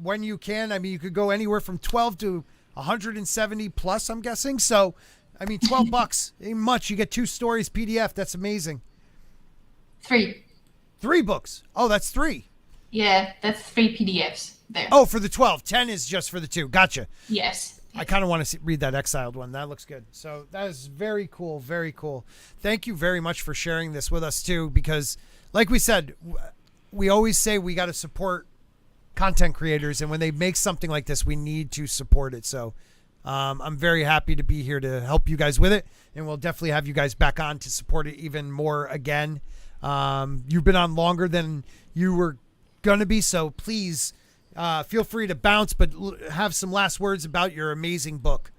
When you can. I mean, you could go anywhere from 12 to 170 plus, I'm guessing. So, I mean, $12 ain't much. You get 2 stories PDF. That's amazing. 3. 3 books. Oh, that's 3. Yeah, that's 3 PDFs there. Oh, for the 12. 10 is just for the 2. Gotcha. Yes. I kind of want to read that Exiled one. That looks good. So that is very cool. Very cool. Thank you very much for sharing this with us too, because like we said, we always say we got to support content creators, and when they make something like this, we need to support it. So I'm very happy to be here to help you guys with it, and we'll definitely have you guys back on to support it even more again. You've been on longer than you were going to be, so please feel free to bounce, but have some last words about your amazing book.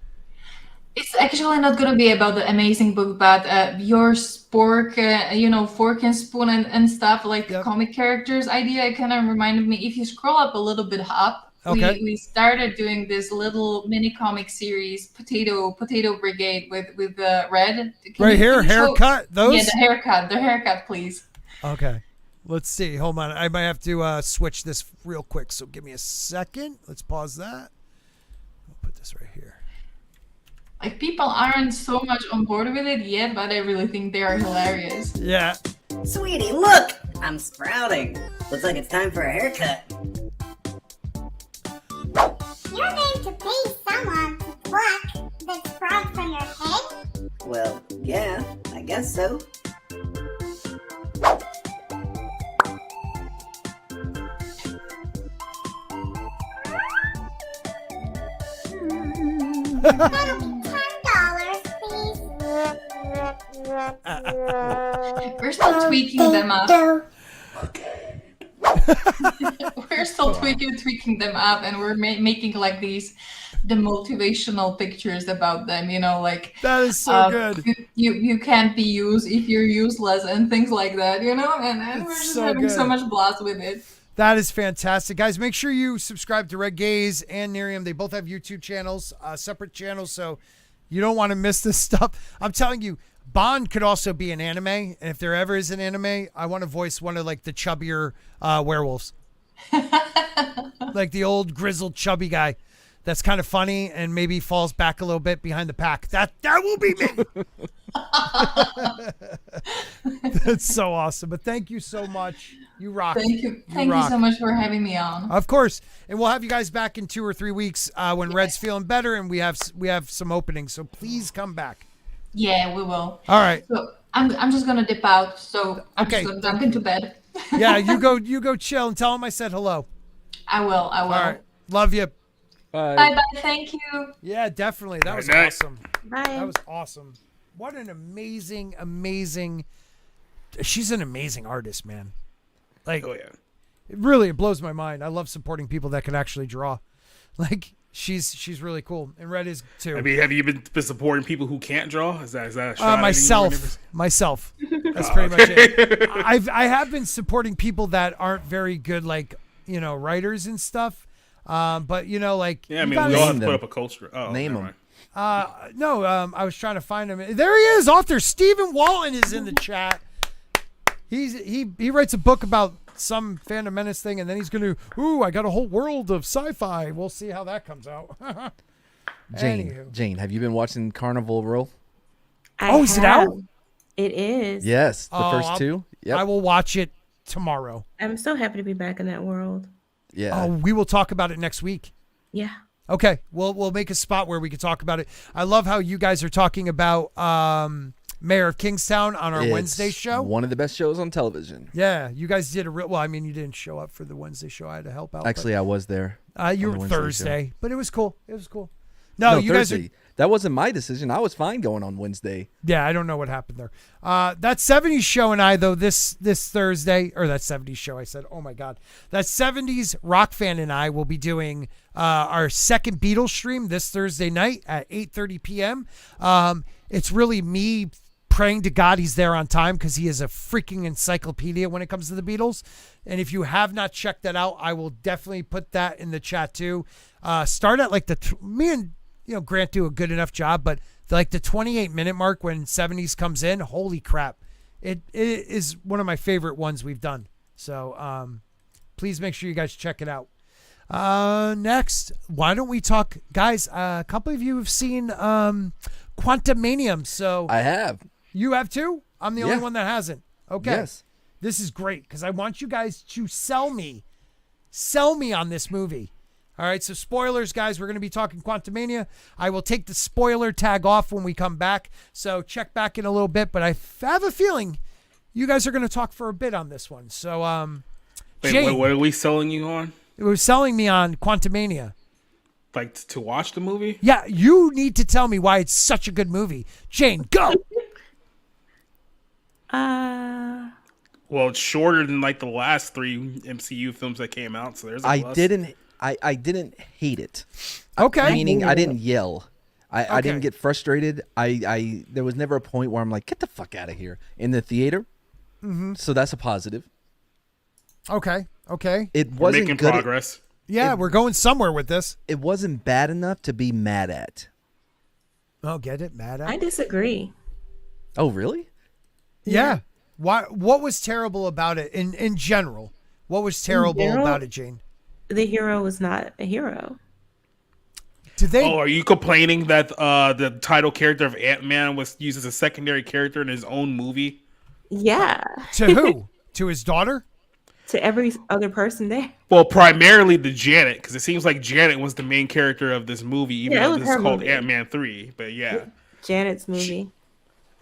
It's actually not going to be about the amazing book, but your spork, fork and spoon and stuff, like comic characters idea. It kind of reminded me, if you scroll up a little bit up, we started doing this little mini comic series, Potato Brigade with the red. Right here, haircut, those? Yeah, the haircut, please. Okay. Let's see. Hold on. I might have to switch this real quick, so give me a second. Let's pause that. I'll put this right here. Like, people aren't so much on board with it yet, but I really think they are hilarious. Yeah. Sweetie, look! I'm sprouting. Looks like it's time for a haircut. You're going to pay someone to pluck the sprout from your head? Well, yeah, I guess so. That'll be $10, please. We're still tweaking them up. We're still tweaking them up, and we're making like the motivational pictures about them, like that is so good. You can't be used if you're useless and things like that, and we're just having so much blast with it. That is fantastic. Guys, make sure you subscribe to Red Gaze and NyRiam. They both have YouTube channels, separate channels, so you don't want to miss this stuff. I'm telling you, Bond could also be an anime, and if there ever is an anime, I want to voice one of like the chubbier werewolves. Like the old grizzled chubby guy that's kind of funny and maybe falls back a little bit behind the pack. That will be me. That's so awesome. But thank you so much. You rock. Thank you so much for having me on. Of course. And we'll have you guys back in 2 or 3 weeks when Red's feeling better and we have some openings. So please come back. Yeah, we will. All right. So I'm just gonna dip out. So I'm just gonna jump into bed. Yeah, you go chill and tell him I said hello. I will. All right. Love you. Bye. Thank you. Yeah, definitely. That was Night. awesome. Bye. That was awesome. What an amazing. She's an amazing artist, man. Like, Oh yeah. it blows my mind. I love supporting people that can actually draw. Like, she's really cool, and Red is too. I mean, have you been supporting people who can't draw? Is that a shot myself. That's pretty much it. I have been supporting people that aren't very good, like, writers and stuff. But like, yeah, I mean, we all have to put up a culture. Oh, Name never them. mind. No, I was trying to find him. There he is, author Stephen Walton is in the chat. He writes a book about some Phantom Menace thing, and then he's gonna. I got a whole world of sci-fi. We'll see how that comes out. Jane, have you been watching Carnival Row? Is it out? It is. Yes, the first 2. Yep. I will watch it tomorrow. I'm so happy to be back in that world. Yeah. Oh, we will talk about it next week. Yeah. Okay, we'll make a spot where we can talk about it. I love how you guys are talking about Mayor of Kingstown on our Wednesday show. One of the best shows on television. Yeah, you guys did a real. Well, I mean, you didn't show up for the Wednesday show. I had to help out. Actually, I was there. You on were the Wednesday Thursday, show. but it was cool. It was cool. No, you guys Thursday. are. That wasn't my decision. I was fine going on Wednesday. Yeah, I don't know what happened there. That 70s show and I, though, this Thursday, or that 70s show, I said, oh my God. That 70s rock fan and I will be doing our second Beatles stream this Thursday night at 8:30 p.m. It's really me praying to God he's there on time because he is a freaking encyclopedia when it comes to the Beatles. And if you have not checked that out, I will definitely put that in the chat too. Start at like me and Grant do a good enough job, but like the 28-minute mark when 70s comes in, holy crap. It is one of my favorite ones we've done. So please make sure you guys check it out. Next, why don't we talk, guys, a couple of you have seen Quantumanium. So I have. you have too? I'm the only Yeah. one that hasn't. Okay. Yes. This is great because I want you guys to sell me on this movie. All right, so spoilers, guys. We're going to be talking Quantumania. I will take the spoiler tag off when we come back, so check back in a little bit. But I have a feeling you guys are going to talk for a bit on this one. So, Wait, Jane, what are we selling you on? it was selling me on Quantumania. Like to watch the movie? Yeah, you need to tell me why it's such a good movie. Jane, go. Well, it's shorter than like the last 3 MCU films that came out, so there's a I plus. didn't hate it. Okay. Meaning I didn't yell. I Okay. didn't get frustrated. There was never a point where I'm like, get the fuck out of here in the theater. Mm-hmm. So that's a positive. Okay. It We're wasn't making good. progress. Yeah, we're going somewhere with this. It wasn't bad enough to be mad at. Oh, get it? Mad I at? disagree. Oh, really? Yeah. Why? What was terrible about it in general? What was terrible general? about it, Jane? The hero was not a hero. Did they? Oh, are you complaining that the title character of Ant-Man was used as a secondary character in his own movie? Yeah. To who? To his daughter? To every other person there. Well, primarily to Janet, because it seems like Janet was the main character of this movie, even Yeah, it though was this is her called movie. Ant-Man 3. But yeah. Janet's movie.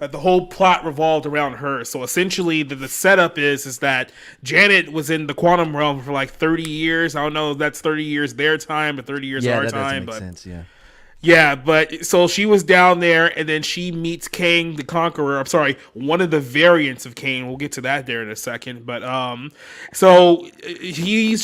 The whole plot revolved around her. So essentially, the setup is that Janet was in the quantum realm for like 30 years. I don't know if that's 30 years their time, but 30 years Yeah, our that doesn't time. make But sense. Yeah. yeah, but so she was down there, and then she meets Kang the Conqueror. I'm sorry, one of the variants of Kang. We'll get to that there in a second. But so he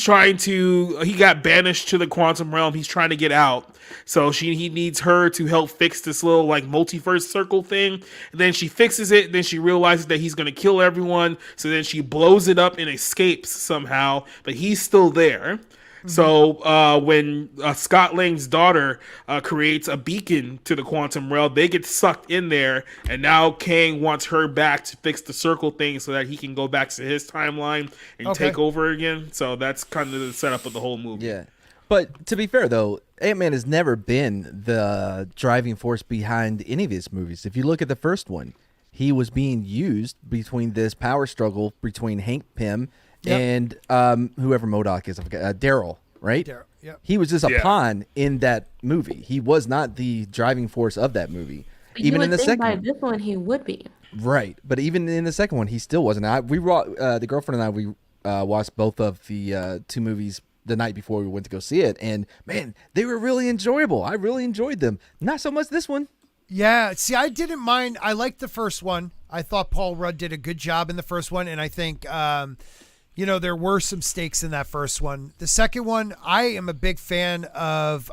got banished to the quantum realm. He's trying to get out. So he needs her to help fix this little like multiverse circle thing. And then she fixes it, and then she realizes that he's gonna kill everyone. So then she blows it up and escapes somehow, but he's still there. So when Scott Lang's daughter creates a beacon to the quantum realm, they get sucked in there, and now Kang wants her back to fix the circle thing so that he can go back to his timeline and Okay. take over again. So that's kind of the setup of the whole movie. Yeah. But to be fair, though, Ant-Man has never been the driving force behind any of his movies. If you look at the first one, he was being used between this power struggle between Hank Pym Yep. and whoever MODOK is, Daryl, right? Daryl, yep. He was just a Yeah. pawn in that movie. He was not the driving force of that movie. You Even would in the think second by one. this one he would be. Right, but even in the second one, he still wasn't. The girlfriend and I, we watched both of the 2 movies the night before we went to go see it, and man, they were really enjoyable. I really enjoyed them. Not so much this one. Yeah. See, I didn't mind. I liked the first one. I thought Paul Rudd did a good job in the first one, and I think there were some stakes in that first one. The second one, I am a big fan of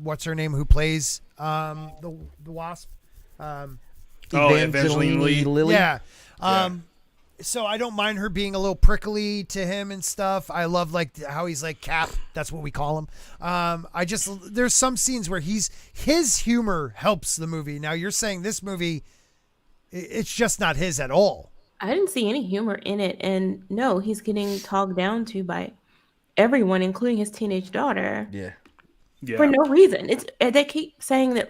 what's her name who plays the Wasp. Evangeline Lilly. Yeah. So I don't mind her being a little prickly to him and stuff. I love like how he's like Cap. That's what we call him. There's some scenes where his humor helps the movie. Now you're saying this movie, it's just not his at all. I didn't see any humor in it, and no, he's getting talked down to by everyone, including his teenage daughter, Yeah. Yeah. for no reason. They keep saying that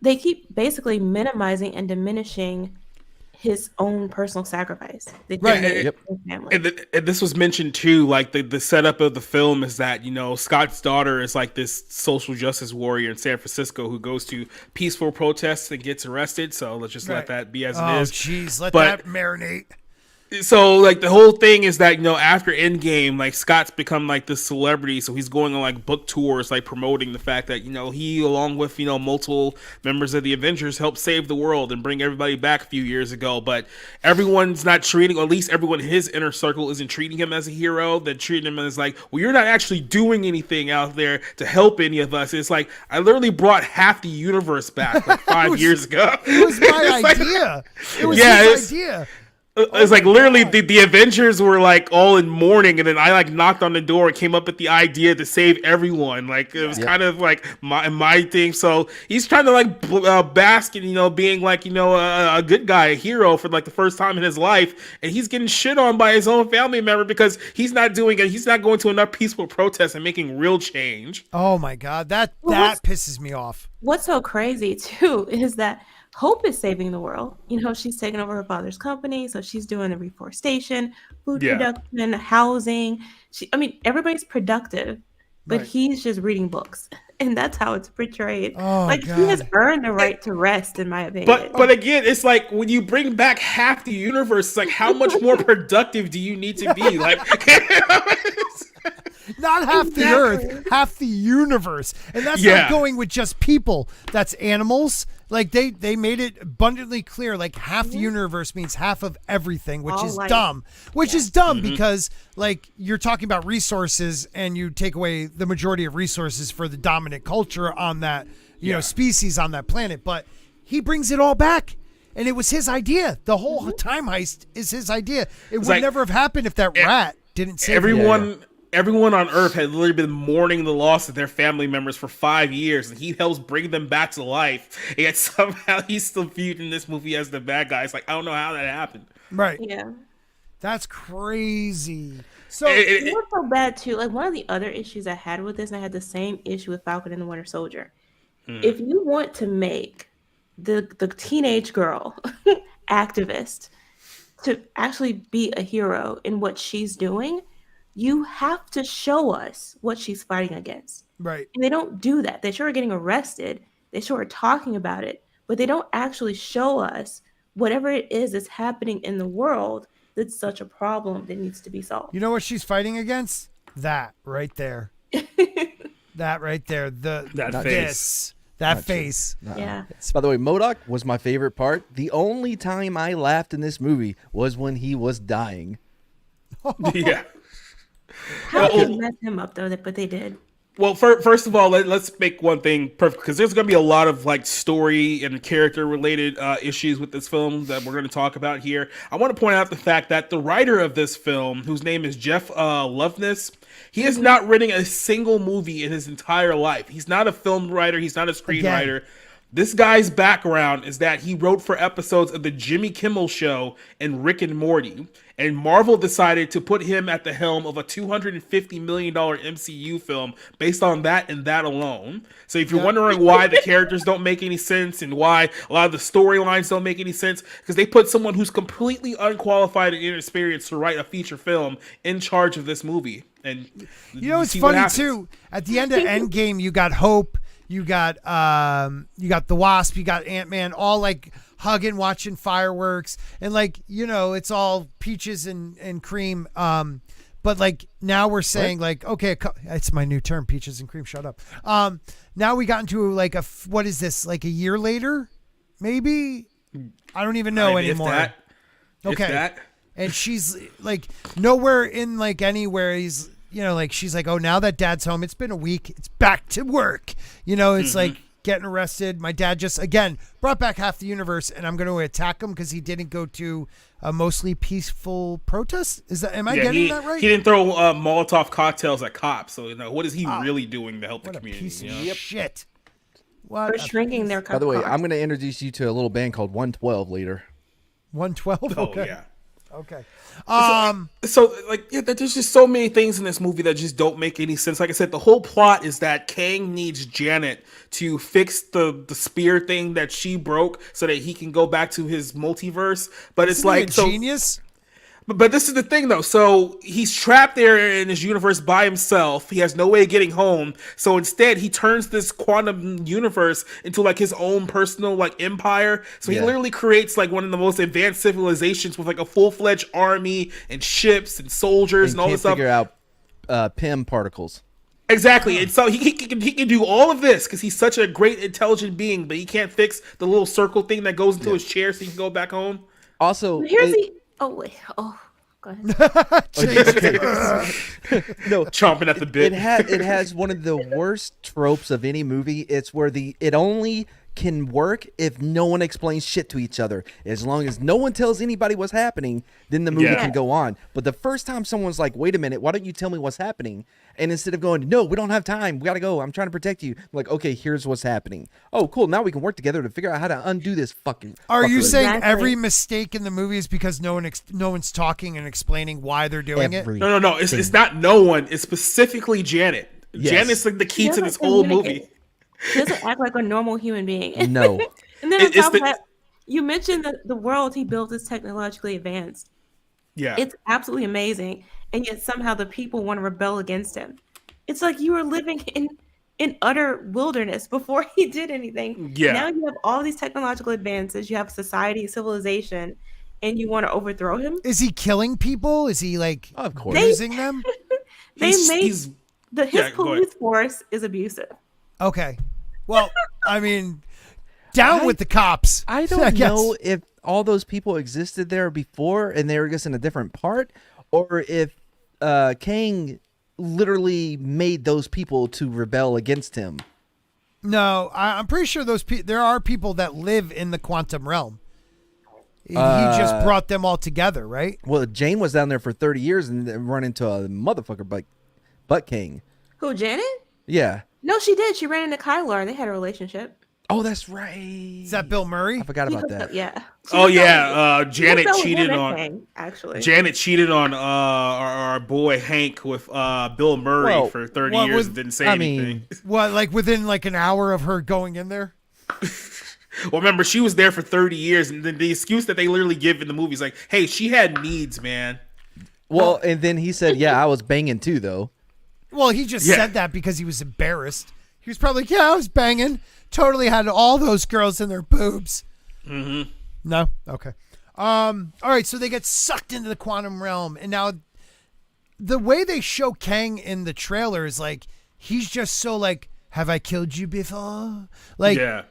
they keep basically minimizing and diminishing his own personal sacrifice. that he Right. made Yep. for his family. And this was mentioned too, like the setup of the film is that, Scott's daughter is like this social justice warrior in San Francisco who goes to peaceful protests and gets arrested. So let's just let Right. that be as it Oh, is. jeez. Let But- that marinate. So like the whole thing is that, you know, after Endgame, like Scott's become like this celebrity, so he's going on like book tours, like promoting the fact that, you know, he, along with, you know, multiple members of the Avengers, helped save the world and bring everybody back a few years ago. But everyone's not treating, or at least everyone in his inner circle isn't treating him as a hero. They're treating him as like, well, you're not actually doing anything out there to help any of us. It's like, I literally brought half the universe back like 5 years ago. It was my idea. It was his idea. It's like literally the Avengers were like all in mourning, and then I like knocked on the door and came up with the idea to save everyone. Like it was kind of like my thing. So he's trying to like bask in, you know, being like, you know, a good guy, a hero for like the first time in his life, and he's getting shit on by his own family member because he's not doing it. He's not going to enough peaceful protests and making real change. Oh my God, that pisses me off. What's so crazy too is that Hope is saving the world. You know, she's taking over her father's company, so she's doing the reforestation, food production, housing. Everybody's productive, but he's just reading books, and that's how it's portrayed. Oh, like God. he has earned the right to rest, in my opinion. But again, it's like when you bring back half the universe, it's like how much more productive do you need to be? Like. Not half the earth, half the universe. And that's not going with just people. That's animals. Like they made it abundantly clear, like half the universe means half of everything, which All is life. dumb. Which is dumb because like you're talking about resources and you take away the majority of resources for the dominant culture on that, you know, species on that planet. But he brings it all back. And it was his idea. The whole time heist is his idea. It would never have happened if that rat didn't save Everyone on Earth had literally been mourning the loss of their family members for 5 years, and he helps bring them back to life. And yet somehow he's still viewed in this movie as the bad guy. It's like, I don't know how that happened. Right. Yeah. That's crazy. So It was so bad too. Like one of the other issues I had with this, and I had the same issue with Falcon and the Winter Soldier. If you want to make the teenage girl activist to actually be a hero in what she's doing, you have to show us what she's fighting against. right. And they don't do that. They sure are getting arrested. They sure are talking about it, but they don't actually show us whatever it is that's happening in the world that's such a problem that needs to be solved. You know what she's fighting against? That right there. That right there. That face. Yeah. By the way, MODOK was my favorite part. The only time I laughed in this movie was when he was dying. Yeah. How did they mess him up though? But they did. Well, first of all, let's make one thing perfect, because there's going to be a lot of like story and character related issues with this film that we're going to talk about here. I want to point out the fact that the writer of this film, whose name is Jeff Loveness, he has not written a single movie in his entire life. He's not a film writer. He's not a screenwriter. Again. This guy's background is that he wrote for episodes of the Jimmy Kimmel Show and Rick and Morty. And Marvel decided to put him at the helm of a $250 million MCU film based on that and that alone. So if you're wondering why the characters don't make any sense and why a lot of the storylines don't make any sense, because they put someone who's completely unqualified and inexperienced to write a feature film in charge of this movie. And You know, it's funny too. At the end of Endgame, you got Hope, you got the Wasp, you got Ant-Man, all like hugging, watching fireworks, and like, you know, it's all peaches and cream. But like now we're saying like, okay, it's my new term, peaches and cream. Shut up. Now we got into like what is this? Like a year later, maybe? I don't even know anymore. Okay. And she's like nowhere in like anywhere. He's, you know, like she's like, oh, now that dad's home, it's been a week, it's back to work. You know, it's like getting arrested. My dad just again brought back half the universe, and I'm going to attack him because he didn't go to a mostly peaceful protest. Am I getting that right? He didn't throw Molotov cocktails at cops. So, you know, what is he really doing to help the community? Piece of shit. What? Or shrinking their By the way, I'm going to introduce you to a little band called 112 later. 112. Oh Okay. yeah. Okay. So like, yeah, there's just so many things in this movie that just don't make any sense. Like I said, the whole plot is that Kang needs Janet to fix the spear thing that she broke so that he can go back to his multiverse. But it's like genius. But this is the thing, though. So he's trapped there in his universe by himself. He has no way of getting home. So instead, he turns this quantum universe into like his own personal like empire. So he Yeah. literally creates like one of the most advanced civilizations with like a full-fledged army and ships and soldiers and all can't this stuff. figure out PIM particles. Exactly, and so he can do all of this because he's such a great intelligent being, but he can't fix the little circle thing that goes into his chair so he can go back home. Also, Here's it- the. Oh wait. Oh, go ahead. no, Chomping at the bit. it has one of the worst tropes of any movie. It's where it only can work if no one explains shit to each other. As long as no one tells anybody what's happening, then the movie Yeah. can go on. But the first time someone's like, wait a minute, why don't you tell me what's happening? And instead of going, no, we don't have time, we gotta go, I'm trying to protect you. I'm like, okay, here's what's happening. Oh, cool, now we can work together to figure out how to undo this fucking Are you fuckery. saying Exactly. every mistake in the movie is because no one's talking and explaining why they're doing it? No. It's not no one. It's specifically Janet. Yes. Janet's like the key to doesn't this whole communicate. movie. He doesn't act like a normal human being. No. And then on It's top of the- that, you mentioned that the world he built is technologically advanced. Yeah. It's absolutely amazing, and yet somehow the people want to rebel against him. It's like you were living in utter wilderness before he did anything. Yeah. Now you have all these technological advances. You have society, civilization, and you want to overthrow him. Is he killing people? Is he like Of course. abusing them? They He's- made he's- his yeah, go ahead. police force is abusive. Okay. Well, I mean, down with the cops. I don't guess. know if all those people existed there before and they were just in a different part, or if Kang literally made those people to rebel against him. No, I'm pretty sure there are people that live in the quantum realm. He just brought them all together, right? Well, Jane was down there for 30 years and then run into a motherfucker butt King. Who, Janet? Yeah. No, she did. She ran into Kylo and they had a relationship. Oh, that's right. Is that Bill Murray? I forgot about that. Yeah. Oh yeah. Janet She cheated fell with on. Kang, actually. Janet cheated on our boy Hank with Bill Murray Well, for 30 what years was- and didn't say I anything. mean, What, like within like an hour of her going in there? Well, remember, she was there for 30 years, and then the excuse that they literally give in the movie is like, hey, she had needs, man. well, and then he said, yeah, I was banging too, though. Well, he just Yeah. said that because he was embarrassed. He was probably like, yeah, I was banging. Totally had all those girls in their boobs. Mm-hmm. No? Okay. All right, so they get sucked into the quantum realm. And now the way they show Kang in the trailer is like, he's just so like, have I killed you before? Like, Yeah.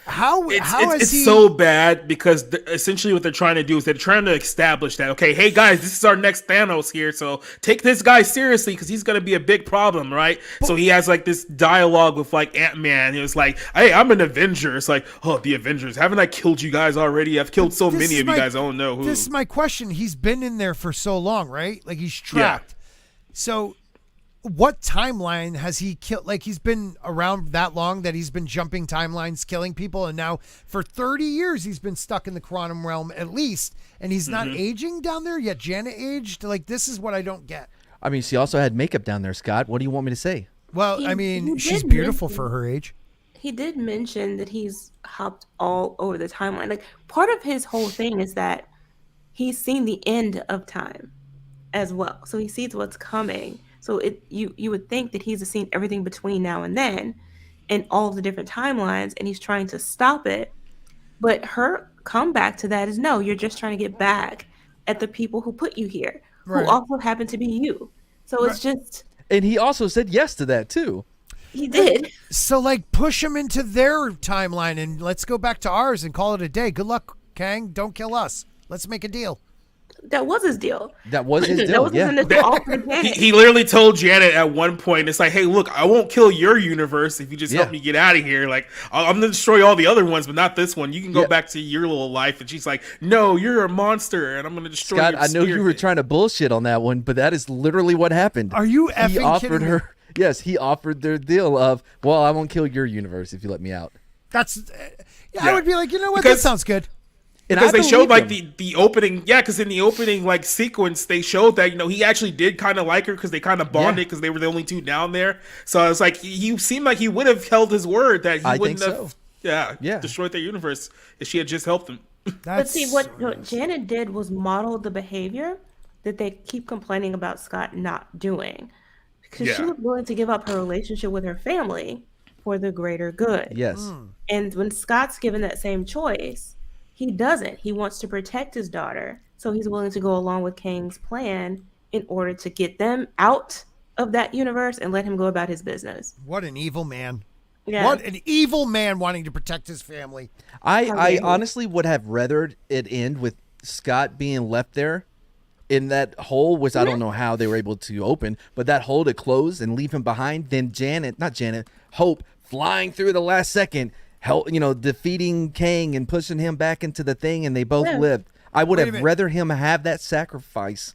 how It's is he... so bad because essentially what they're trying to do is they're trying to establish that, okay, hey guys, this is our next Thanos here, so take this guy seriously because he's going to be a big problem, right? So he has like this dialogue with like Ant-Man. He was like, hey, I'm an Avenger. It's like, oh, the Avengers, haven't I killed you guys already? I've killed so This many is of you my- guys, I don't know who. This is my question. He's been in there for so long, right? Like he's trapped. So what timeline has he killed? Like he's been around that long that he's been jumping timelines, killing people. And now for 30 years, he's been stuck in the quantum realm at least. And he's not aging down there yet. Janet aged. Like, this is what I don't get. I mean, she also had makeup down there, Scott. What do you want me to say? Well, I mean, he she's did beautiful mention- for her age. He did mention that he's hopped all over the timeline. Like part of his whole thing is that he's seen the end of time as well. So he sees what's coming. So you would think that he's seen everything between now and then and all of the different timelines and he's trying to stop it. But her comeback to that is no, you're just trying to get back at the people who put you here, Right. who also happen to be you. So it's just And he also said yes to that, too. he did. So, like, push him into their timeline and let's go back to ours and call it a day. Good luck, Kang. Don't kill us. Let's make a deal. That was his deal. That was his That deal, was yeah. his initial offer to Janet. He literally told Janet at one point, it's like, hey, look, I won't kill your universe if you just help Yeah. me get out of here. Like, I'm going to destroy all the other ones, but not this one. You can go Yeah. back to your little life. And she's like, no, you're a monster, and I'm going to destroy Scott, your I know you spirit." were trying to bullshit on that one, but that is literally what happened. Are you He effing offered kidding me? her. Yes, he offered their deal of, well, I won't kill your universe if you let me out. That's... I Yeah. would be like, you know what? Because- that sounds good. And Because I they showed like believed him. the opening, because in the opening like sequence they showed that he actually did kind of like her because they kind of bonded because they were the only two down there. So it's like he seemed like he would have held his word that he I wouldn't think have, so. yeah, Yeah. destroyed their universe if she had just helped him. But see, what Janet did was model the behavior that they keep complaining about Scott not doing. Because she Yeah. was willing to give up her relationship with her family for the greater good. Yes. And when Scott's given that same choice, he doesn't. He wants to protect his daughter. So he's willing to go along with Kang's plan in order to get them out of that universe and let him go about his business. What an evil man. Yeah. What an evil man wanting to protect his family. I honestly would have rather it end with Scott being left there in that hole, which I don't know how they were able to open, but that hole to close and leave him behind, then Hope flying through the last second, defeating Kang and pushing him back into the thing, and they both lived. I would have rather him have that sacrifice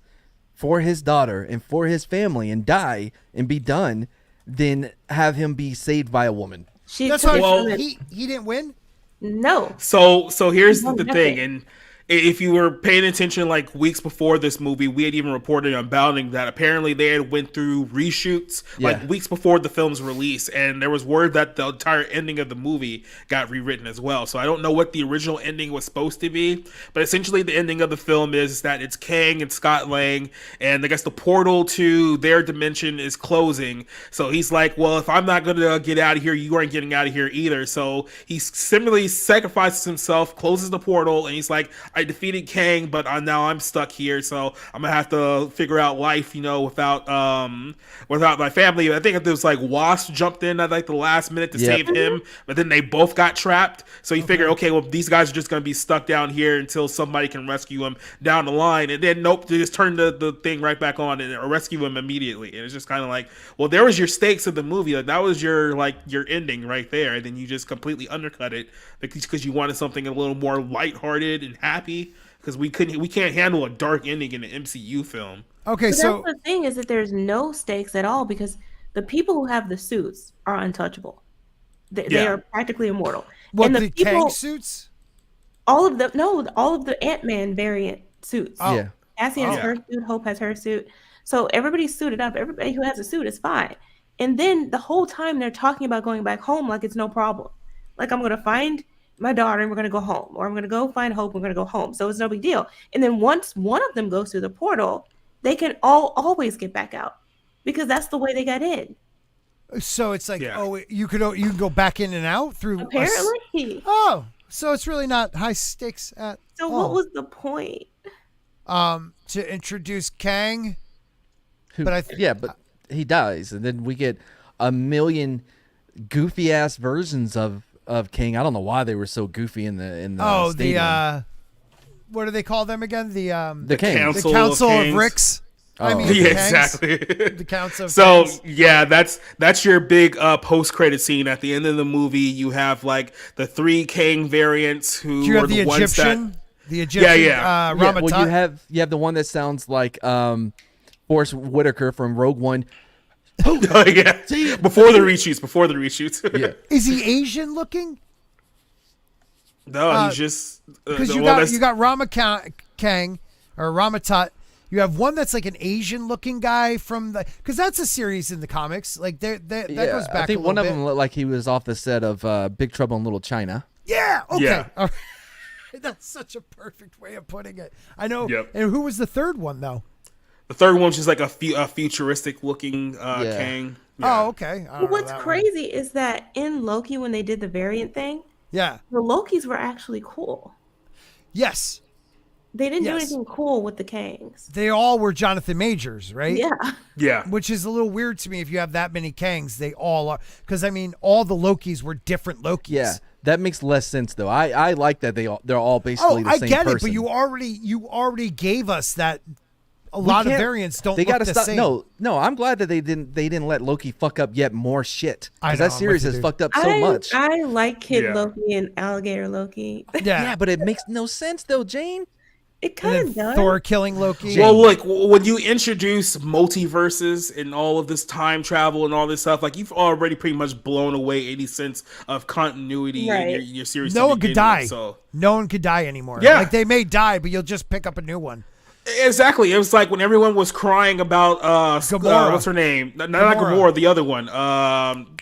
for his daughter and for his family and die and be done than have him be saved by a woman. That's why he didn't win. No. So here's No, the nothing. thing, and if you were paying attention, like weeks before this movie, we had even reported on Bounding that apparently they had went through reshoots like weeks before the film's release, and there was word that the entire ending of the movie got rewritten as well. So I don't know what the original ending was supposed to be, but essentially the ending of the film is that it's Kang and Scott Lang, and I guess the portal to their dimension is closing. So he's like, well, if I'm not going to get out of here, you aren't getting out of here either. So he similarly sacrifices himself, closes the portal, and he's like, I defeated Kang, but now I'm stuck here, so I'm gonna have to figure out life, without my family. I think there's like Wasp jumped in at like the last minute to save him, but then they both got trapped. So he figured, okay, well these guys are just gonna be stuck down here until somebody can rescue them down the line. And then nope, they just turn the thing right back on and rescue him immediately. And it's just kind of like, well, there was your stakes of the movie. Like that was your ending right there, and then you just completely undercut it because you wanted something a little more lighthearted and happy. Because we can't handle a dark ending in an MCU film. Okay, But so that's the thing is that there's no stakes at all because the people who have the suits are untouchable. They are practically immortal. what, and the Kang suits? all of the Ant-Man variant suits. Oh. Yeah. Cassie has her suit, Hope has her suit. So everybody's suited up. Everybody who has a suit is fine. And then the whole time they're talking about going back home like it's no problem. Like I'm gonna find my daughter and we're going to go home, or I'm going to go find Hope and we're going to go home. So it's no big deal. And then once one of them goes through the portal, they can always get back out because that's the way they got in. So it's like, you can go back in and out through Apparently. So it's really not high stakes at So all. what was the point? To introduce Kang. But he dies, and then we get a million goofy ass versions of King. I don't know why they were so goofy in the stadium. What do they call them again? The King. Council, the Council of Kings. Ricks. Oh. the Yeah, Kangs. exactly. The Council of So Kings. yeah, that's your big post-credit scene at the end of the movie. You have like the 3 Kang variants who Do you were have the ones Egyptian? that. The Egyptian. Yeah. Ramatat. Well, you have the one that sounds like Forrest Whitaker from Rogue One. Oh yeah. Before the reshoots. Yeah. Is he Asian looking? No, he's just Because you got Kang or Ramatat. You have one that's like an Asian looking guy from because that's a series in the comics. Like that goes back. I think a one of little them looked like he was off the set of Big Trouble in Little China. Yeah. Okay. Yeah. All right. That's such a perfect way of putting it. I know. Yep. And who was the third one though? The third one's just like a futuristic looking Kang. Yeah. Oh, okay. I don't know What's that one. crazy is that in Loki, when they did the variant thing, Yeah. the Lokis were actually cool. Yes. They didn't do Yes. anything cool with the Kangs. They all were Jonathan Majors, right? Yeah. Yeah. Which is a little weird to me if you have that many Kangs. They all are. Because, I mean, all the Lokis were different Lokis. Yeah, that makes less sense though. I like that they're all basically the I same get person. it, but you already gave us that a lot of variants don't They look gotta the stop. same. No, I'm glad that they didn't let Loki fuck up yet more shit. I Because know, that I'm series with you, has dude. fucked up so much. I like Kid Yeah. Loki and Alligator Loki. Yeah. But it makes no sense though, Jane. It And kind then of does. Thor killing Loki. Well, like when you introduce multiverses and all of this time travel and all this stuff, like you've already pretty much blown away any sense of continuity in Right. your series. no to one could begin die. with, so. No one could die anymore. Yeah. Like they may die, but you'll just pick up a new one. Exactly. It was like when everyone was crying about Gamora. what's her name? Not Gamora. Gamora, the other one.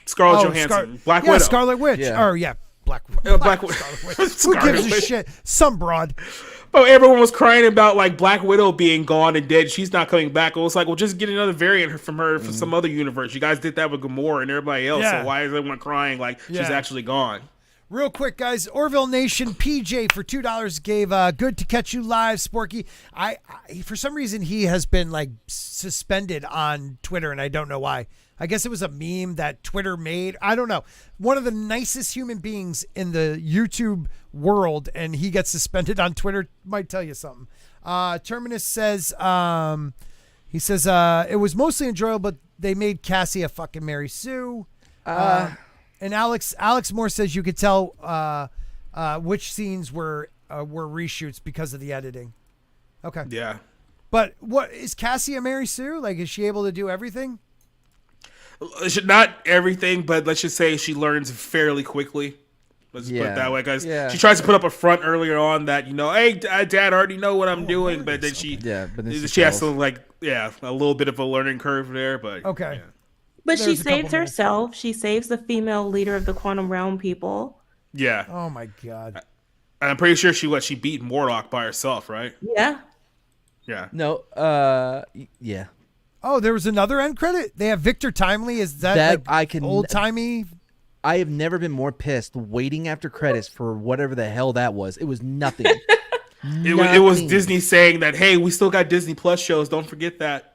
Scarlett Johansson, Black Widow. Scarlet Witch. Yeah. Or yeah. Black Scarlet Witch. Who Scarlet gives a Witch. shit? Some broad. Oh, everyone was crying about like Black Widow being gone and dead. She's not coming back. It was like, well, just get another variant from her from some other universe. You guys did that with Gamora and everybody else. Yeah. So why is everyone crying like she's Yeah. actually gone? Real quick, guys. Orville Nation PJ for $2 gave good to catch you live, Sporky. I for some reason he has been like suspended on Twitter, and I don't know why. I guess it was a meme that Twitter made. I don't know. One of the nicest human beings in the YouTube world, and he gets suspended on Twitter. Might tell you something. Terminus says, he says, it was mostly enjoyable, but they made Cassie a fucking Mary Sue. And Alex Moore says you could tell which scenes were reshoots because of the editing. Okay. Yeah. But what is Cassie a Mary Sue? Like, is she able to do everything? Not everything, but let's just say she learns fairly quickly. Let's just put it that way, guys. Yeah. She tries to put up a front earlier on that, hey, Dad, I already know what I'm doing, but then she has to a little bit of a learning curve there, but okay. Yeah. But There's she a couple saves herself. She saves the female leader of the quantum realm people. Yeah. Oh my God. And I'm pretty sure she beat Morlock by herself, right? Yeah. Yeah. No. Yeah. Oh, there was another end credit. They have Victor Timely. Is that That like I can- old timey? I have never been more pissed waiting after credits for whatever the hell that was. It was nothing. It was Disney saying that, hey, we still got Disney Plus shows. Don't forget that.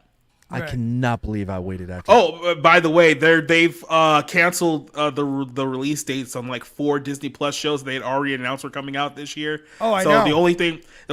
I cannot believe I waited after. Oh, by the way, they've canceled the release dates on like 4 Disney Plus shows they had already announced were coming out this year. Oh, I so know. the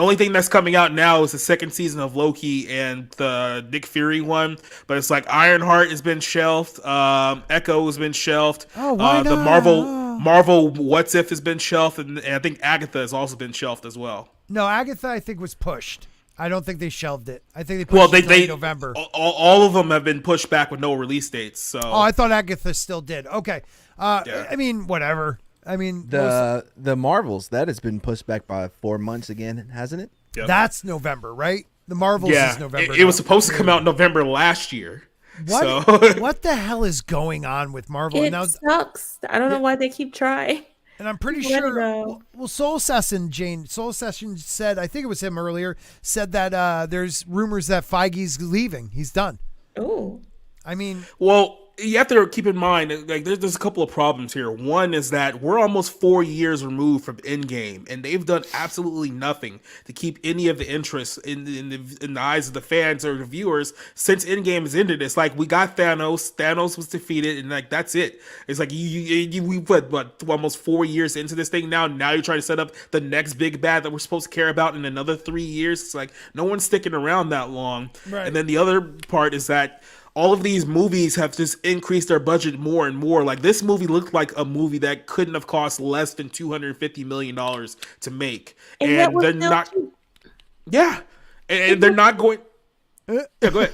only thing that's coming out now is the second season of Loki and the Nick Fury one. But it's like Ironheart has been shelved, Echo has been shelved. Oh, why the not? Marvel What's If has been shelved, and I think Agatha has also been shelved as well. No, Agatha I think was pushed. I don't think they shelved it. I think they pushed it until November. All of them have been pushed back with no release dates. So I thought Agatha still did. Okay. Yeah. I mean, whatever. I mean, The Marvels, that has been pushed back by 4 months again, hasn't it? Yep. that's November, right? The Marvels is November. It was now. supposed to come out November last year. What? So What the hell is going on with Marvel? It sucks. I don't know why they keep trying. And I'm pretty Let it sure. go. Well, Soul Session said, I think it was him earlier, said that there's rumors that Feige's leaving. He's done. Oh. I mean, well, you have to keep in mind, like, there's a couple of problems here. One is that we're almost 4 years removed from Endgame, and they've done absolutely nothing to keep any of the interest in the eyes of the fans or the viewers since Endgame has ended. It's like we got Thanos. Thanos was defeated, and like that's it. It's like we put almost 4 years into this thing now. Now you're trying to set up the next big bad that we're supposed to care about in another 3 years. It's like no one's sticking around that long. Right. And then the other part is that all of these movies have just increased their budget more and more. Like this movie looked like a movie that couldn't have cost less than $250 million to make. And that was they're still not. cheap. Yeah. And they're not going. Yeah, go ahead.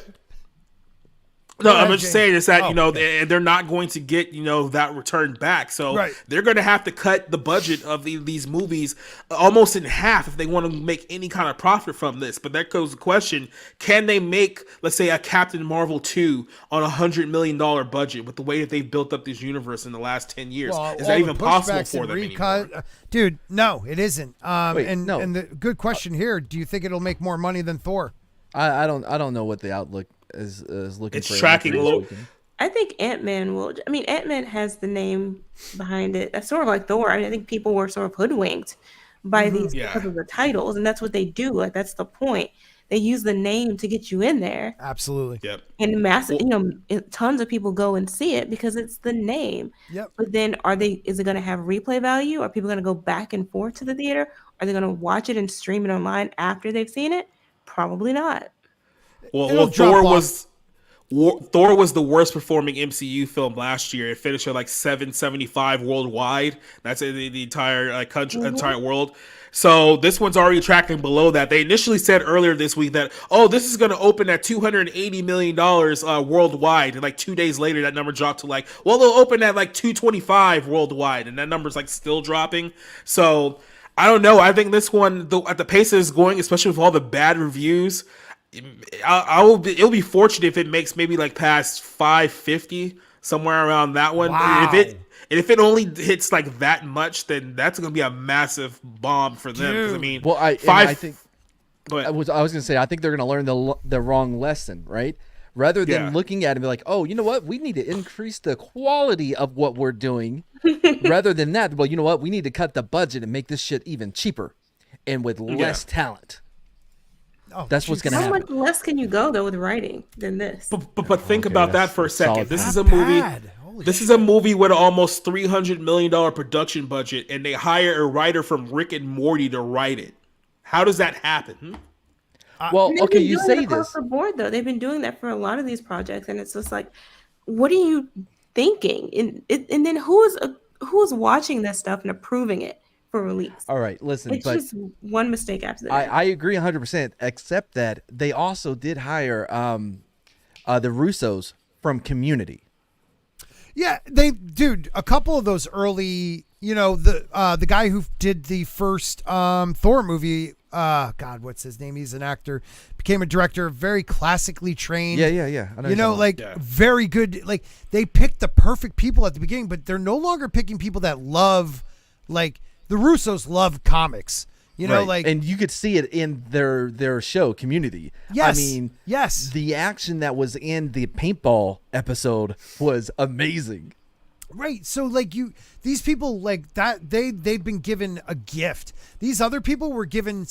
No, Go ahead, I'm just James. saying is that, okay. and they're not going to get, that return back. So Right. they're going to have to cut the budget of these movies almost in half if they want to make any kind of profit from this. But that goes the question, can they make, let's say, a Captain Marvel 2 on $100 million budget with the way that they've built up this universe in the last 10 years? Well, Is all that the even possible pushbacks for and them recut- anymore? Dude, no, it isn't. Wait, and no. and the good question here, do you think it'll make more money than Thor? I don't know what the outlook is looking It's for. tracking next low. weekend. I think Ant-Man will. I mean, Ant-Man has the name behind it. That's sort of like Thor. I mean, I think people were sort of hoodwinked by these Yeah. because of the titles, and that's what they do. Like that's the point. They use the name to get you in there, Absolutely. Yep. and massive. Tons of people go and see it because it's the name. Yep. But then, is it going to have replay value? Are people going to go back and forth to the theater? Are they going to watch it and stream it online after they've seen it? Probably not. It'll drop off. Thor was the worst performing MCU film last year. It finished at like 775 worldwide. That's in the entire country, entire world. So this one's already tracking below that. They initially said earlier this week that, this is going to open at $280 million worldwide. And like 2 days later, that number dropped to they'll open at like 225 worldwide. And that number's like still dropping. So I don't know. I think this one, at the pace it's going, especially with all the bad reviews, it'll be fortunate if it makes maybe like past 550, somewhere around that one. Wow. And if it only hits like that much, then that's going to be a massive bomb for them. 'Cause, I mean, Well, I think Go ahead. I was going to say I think they're going to learn the wrong lesson, right? Rather than Yeah. looking at it and be like, oh, you know what? We need to increase the quality of what we're doing. Rather than that, well, you know what? We need to cut the budget and make this shit even cheaper and with less talent. Oh, That's what's going to How happen. much less can you go though with writing than this? But think about that that's for a solid second. This point. is a Not movie. bad. Holy This is a movie with an almost $300 million production budget, and they hire a writer from Rick and Morty to write it. How does that happen? Well, They've okay, been you doing say it across this. the board though. They've been doing that for a lot of these projects, and it's just like, what are you thinking? And then who's watching this stuff and approving it for release? All right, listen, It's but just one mistake after the next. I agree 100%, except that they also did hire the Russos from Community. Yeah, dude, a couple of those early, the guy who did the first Thor movie, God, what's his name? He's an actor, became a director, very classically trained. Yeah. I know Very good. Like, they picked the perfect people at the beginning, but they're no longer picking people that love, like, the Russos love comics. Right. And you could see it in their show Community. Yes. I mean, yes. the action that was in the paintball episode was amazing. Right. So these people like that, they've been given a gift. These other people were given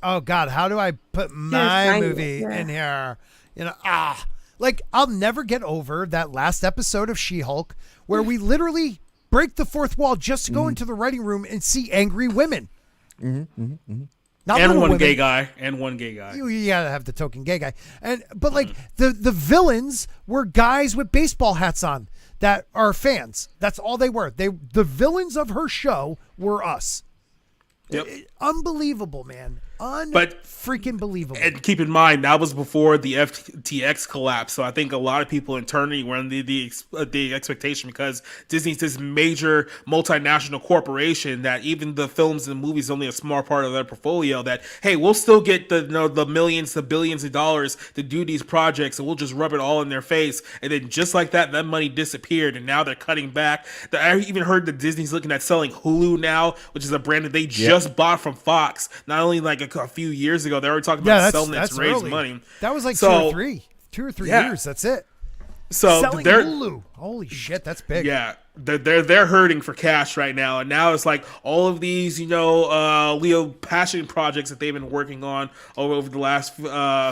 oh God, how do I put my movie in here? I'll never get over that last episode of She-Hulk where we literally break the fourth wall just to go into the writing room and see angry women. Not And little one women. gay guy. And one gay guy. You gotta have the token gay guy. But the villains were guys with baseball hats on that are fans. That's all they were. The villains of her show were us. Yep. Unbelievable, man. Freaking believable. And keep in mind, that was before the FTX collapse. So I think a lot of people internally were under the expectation, because Disney's this major multinational corporation that even the films and movies only a small part of their portfolio, that, hey, we'll still get the millions, the billions of dollars to do these projects, and we'll just rub it all in their face. And then just like that money disappeared, and now they're cutting back. I even heard that Disney's looking at selling Hulu now, which is a brand that they just bought from Fox. Not only like a few years ago, they were talking about selling it to raise early. money. That was like So- 2 or 3 years. That's it. So Selling they're Hulu. Holy shit, that's big. yeah, they're hurting for cash right now, and now it's like all of these Leo passion projects that they've been working on over the last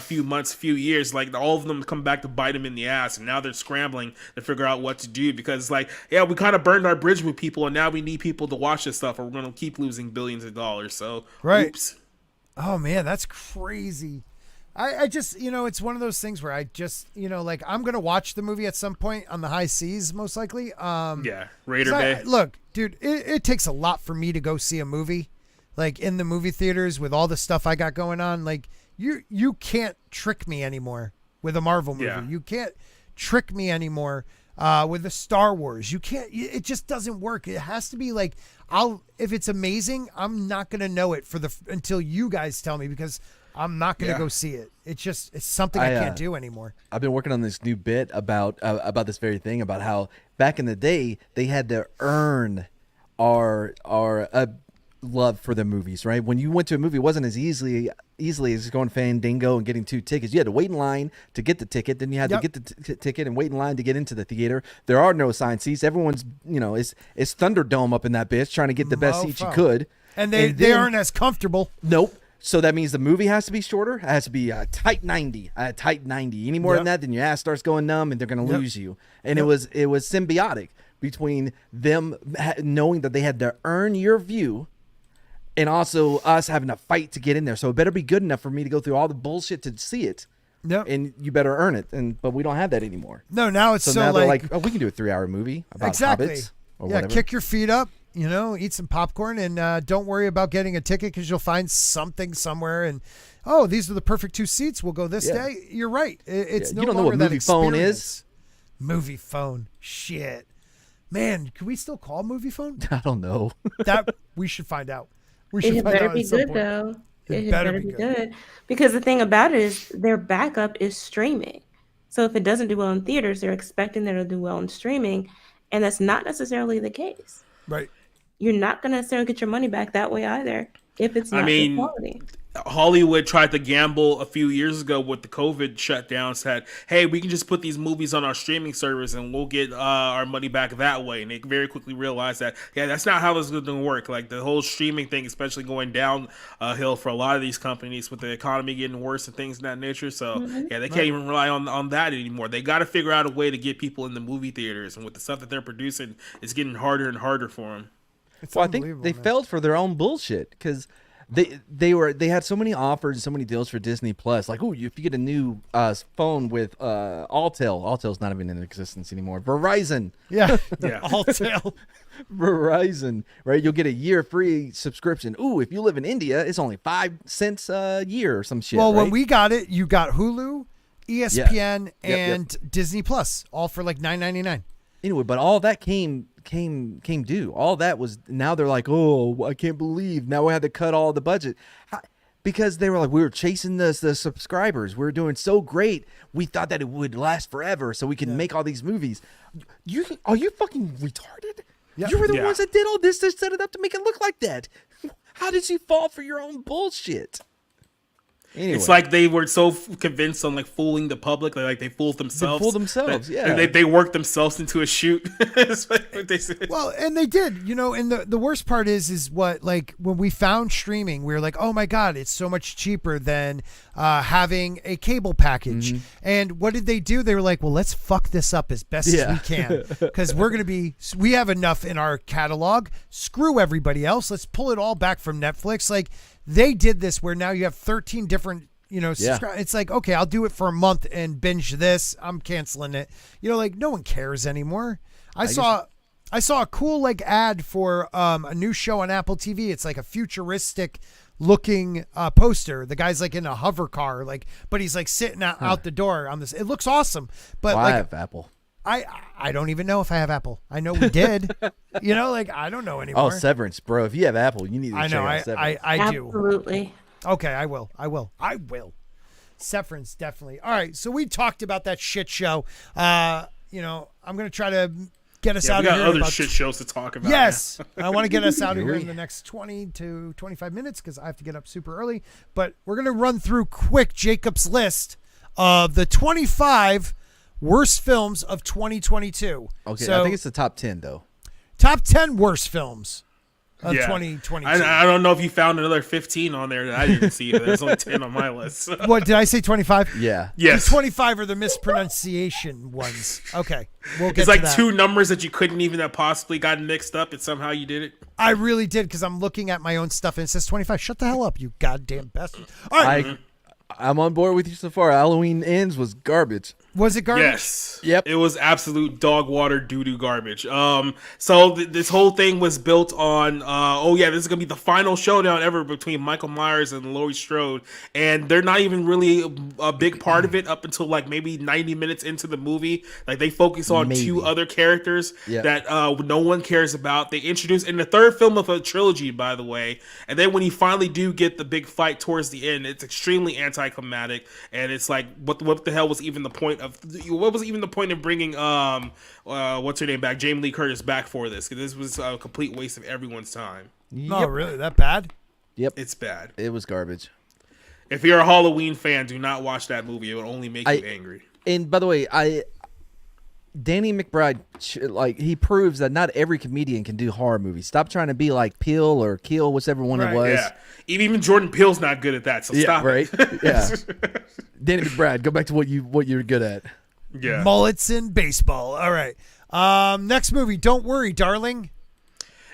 few months, few years, like all of them come back to bite them in the ass, and now they're scrambling to figure out what to do, because it's like, yeah, we kind of burned our bridge with people, and now we need people to watch this stuff, or we're gonna keep losing billions of dollars. So Right. oops. Oh man, that's crazy. I just, it's one of those things where I just, I'm going to watch the movie at some point on the high seas, most likely. Yeah, Raider 'cause Day. Look, dude, it takes a lot for me to go see a movie, like in the movie theaters with all the stuff I got going on. Like you can't trick me anymore with a Marvel movie. Yeah. You can't trick me anymore with the Star Wars. You can't. It just doesn't work. It has to be like if it's amazing, I'm not gonna know it until you guys tell me, because I'm not gonna go see it. It's something I can't do anymore. I've been working on this new bit about this very thing, about how back in the day they had to earn our love for the movies, right? When you went to a movie, it wasn't as easily as going to Fandango and getting 2 tickets. You had to wait in line to get the ticket, then you had to get the ticket and wait in line to get into the theater. There are no assigned seats. Everyone's, it's Thunderdome up in that bitch trying to get the best seats you could. And they aren't as comfortable. Nope. So that means the movie has to be shorter. It has to be a tight 90. Any more than that, then your ass starts going numb and they're going to lose you. And it was symbiotic between them knowing that they had to earn your view, and also us having to fight to get in there. So it better be good enough for me to go through all the bullshit to see it. Yep. And you better earn it. But we don't have that anymore. No, now it's So now they're like, oh, we can do a 3-hour movie about hobbits or whatever. Kick your feet up, eat some popcorn, and don't worry about getting a ticket, because you'll find something somewhere. And these are the perfect 2 seats. We'll go this day. You're right. It's no you don't know longer what that movie phone experience. is. Movie phone. Shit. Man, can we still call movie phone? I don't know. That we should find out. We should It find better out be at some good point. though. It better be good. Because the thing about it is their backup is streaming. So if it doesn't do well in theaters, they're expecting that it'll do well in streaming. And that's not necessarily the case. Right. You're not going to necessarily get your money back that way either if it's not good quality. Hollywood tried to gamble a few years ago with the COVID shutdown. Said, "Hey, we can just put these movies on our streaming service and we'll get our money back that way." And they very quickly realized that, yeah, that's not how this is going to work. Like the whole streaming thing, especially going downhill for a lot of these companies with the economy getting worse and things of that nature. So yeah, they can't even rely on that anymore. They got to figure out a way to get people in the movie theaters, and with the stuff that they're producing, it's getting harder and harder for them. Well, I think they failed for their own bullshit because they had so many offers, so many deals for Disney Plus. Like, oh, if you get a new phone with Alltel's not even in existence anymore. Verizon, Yeah. Yeah. Alltel. Verizon, right? You'll get a year free subscription. Ooh, if you live in India, it's only 5 cents a year or some shit. Well, right? when we got it, you got Hulu, ESPN, Yep. and Disney Plus, all for like $9.99. Anyway, but all that came due. All that was, now they're like, oh, I can't believe now we had to cut all the budget. Because they were like, we were chasing the subscribers. We were doing so great. We thought that it would last forever so we could make all these movies. Are you fucking retarded? Yeah. You were the ones that did all this to set it up to make it look like that. How did you fall for your own bullshit? Anyway. It's like they were so convinced on like fooling the public, they fooled themselves. They fooled themselves, yeah. They worked themselves into a shoot. That's what they said. Well, and they did, and the worst part is what, like, when we found streaming, we were like, oh my God, it's so much cheaper than having a cable package. And what did they do? They were like, well, let's fuck this up as best as we can, because we have enough in our catalog. Screw everybody else. Let's pull it all back from Netflix. Like, they did this where now you have 13 different, it's like, okay, I'll do it for a month and binge this. I'm canceling it. Like, no one cares anymore. I saw a cool like ad for a new show on Apple TV. It's like a futuristic looking poster. The guy's like in a hover car, but he's like sitting out the door on this. It looks awesome. But I have Apple. I don't even know if I have Apple. I know we did. I don't know anymore. Oh, Severance, bro. If you have Apple, you need to check out Severance. I do. Absolutely. Okay, I will. Severance, definitely. All right, so we talked about that shit show. I'm going to try to get us out we of got here. other shit shows to talk about. Yes, I want to get us out of here in the next 20 to 25 minutes because I have to get up super early. But we're going to run through quick Jacob's list of the 25 worst films of 2022. Okay, so, I think it's the top 10, though. Top 10 worst films of 2022. I don't know if you found another 15 on there that I didn't see. There's only 10 on my list. What, did I say 25? Yeah. Yes. The 25 are the mispronunciation ones. Okay. We'll get It's like to that. two numbers that you couldn't even have possibly gotten mixed up, and somehow you did it. I really did because I'm looking at my own stuff and it says 25. Shut the hell up, you goddamn bastard. All right. I'm on board with you so far. Halloween Ends was garbage. Was it garbage? Yes. Yep. It was absolute dog water doo-doo garbage. So this whole thing was built on, this is going to be the final showdown ever between Michael Myers and Laurie Strode. And they're not even really a big part of it up until like maybe 90 minutes into the movie. Like they focus on two other characters that no one cares about. They introduce in the third film of a trilogy, by the way. And then when you finally do get the big fight towards the end, it's extremely anticlimactic. And it's like, what the hell was even the point of bringing what's her name back, Jamie Lee Curtis back for this? Because this was a complete waste of everyone's time. No, really? That bad? Yep. It's bad. It was garbage. If you're a Halloween fan, do not watch that movie. It will only make you angry. And by the way, Danny McBride, he proves that not every comedian can do horror movies. Stop trying to be like Peele or Keel, whichever one it was. Yeah. Even Jordan Peele's not good at that, so stop. Right? It. Yeah. Danny McBride, go back to what you're good at. Yeah. Mullets in baseball. All right. Next movie, Don't Worry, Darling.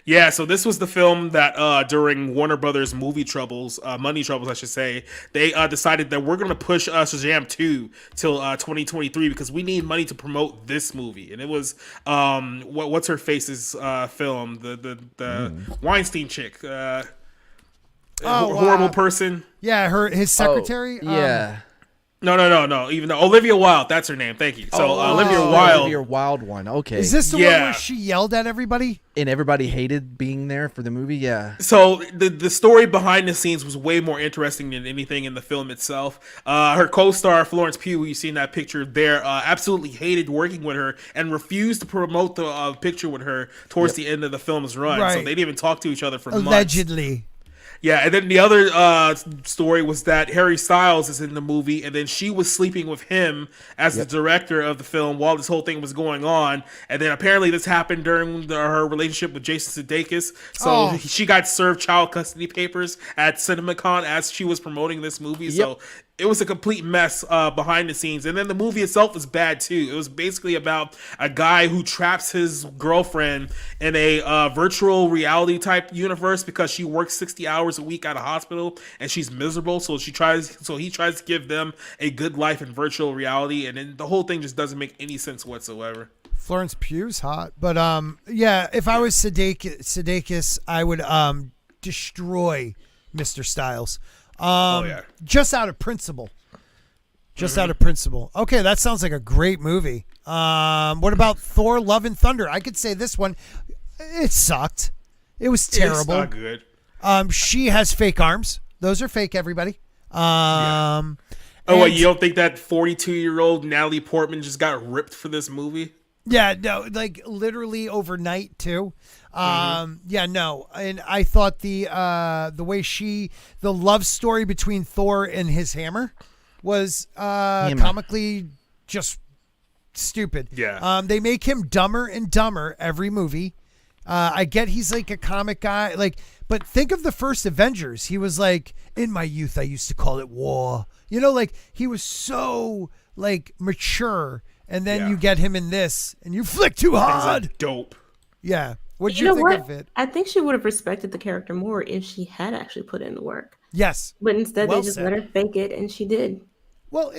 Yeah, so this was the film that during Warner Brothers money troubles, I should say, they decided that we're going to push Shazam 2 till 2023 because we need money to promote this movie. And it was what's her face's film, the Weinstein chick, horrible person. Yeah, his secretary. Yeah. No. Even though Olivia Wilde, that's her name. Thank you. So Olivia Wilde. Olivia Wilde one. Okay. Is this the one Yeah. where she yelled at everybody? And everybody hated being there for the movie? Yeah. So the story behind the scenes was way more interesting than anything in the film itself. Her co-star Florence Pugh, who you see in that picture there, absolutely hated working with her and refused to promote the picture with her towards the end of the film's run. So Right. they didn't even talk to each other for months. Allegedly. Yeah, and then the other story was that Harry Styles is in the movie, and then she was sleeping with him as the director of the film while this whole thing was going on. And then apparently this happened during her relationship with Jason Sudeikis. So she got served child custody papers at CinemaCon as she was promoting this movie. So it was a complete mess behind the scenes. And then the movie itself was bad too. It was basically about a guy who traps his girlfriend in a virtual reality type universe because she works 60 hours a week at a hospital and she's miserable. So he tries to give them a good life in virtual reality. And then the whole thing just doesn't make any sense whatsoever. Florence Pugh's hot. But yeah, if I was Sudeikis, I would destroy Mr. Styles. Just out of principle. Out of principle. Okay, that sounds like a great movie. What about Thor: Love and Thunder? I could say this one. It sucked. It was terrible. It's not good. She has fake arms. Those are fake, everybody. Oh, what, you don't think that 42-year-old Natalie Portman just got ripped for this movie? Yeah, no, like literally overnight too. Yeah, no, and I thought the way the love story between Thor and his hammer was comically just stupid. Yeah. They make him dumber and dumber every movie. I get he's like a comic guy, but think of the first Avengers. He was like, in my youth, I used to call it war. You know, like he was so like mature. And then you get him in this, and you flick too hard. Like dope. Yeah. What'd you think of it? I think she would have respected the character more if she had actually put in the work. Yes. But instead, Well they just said. let her fake it, and she did. Well,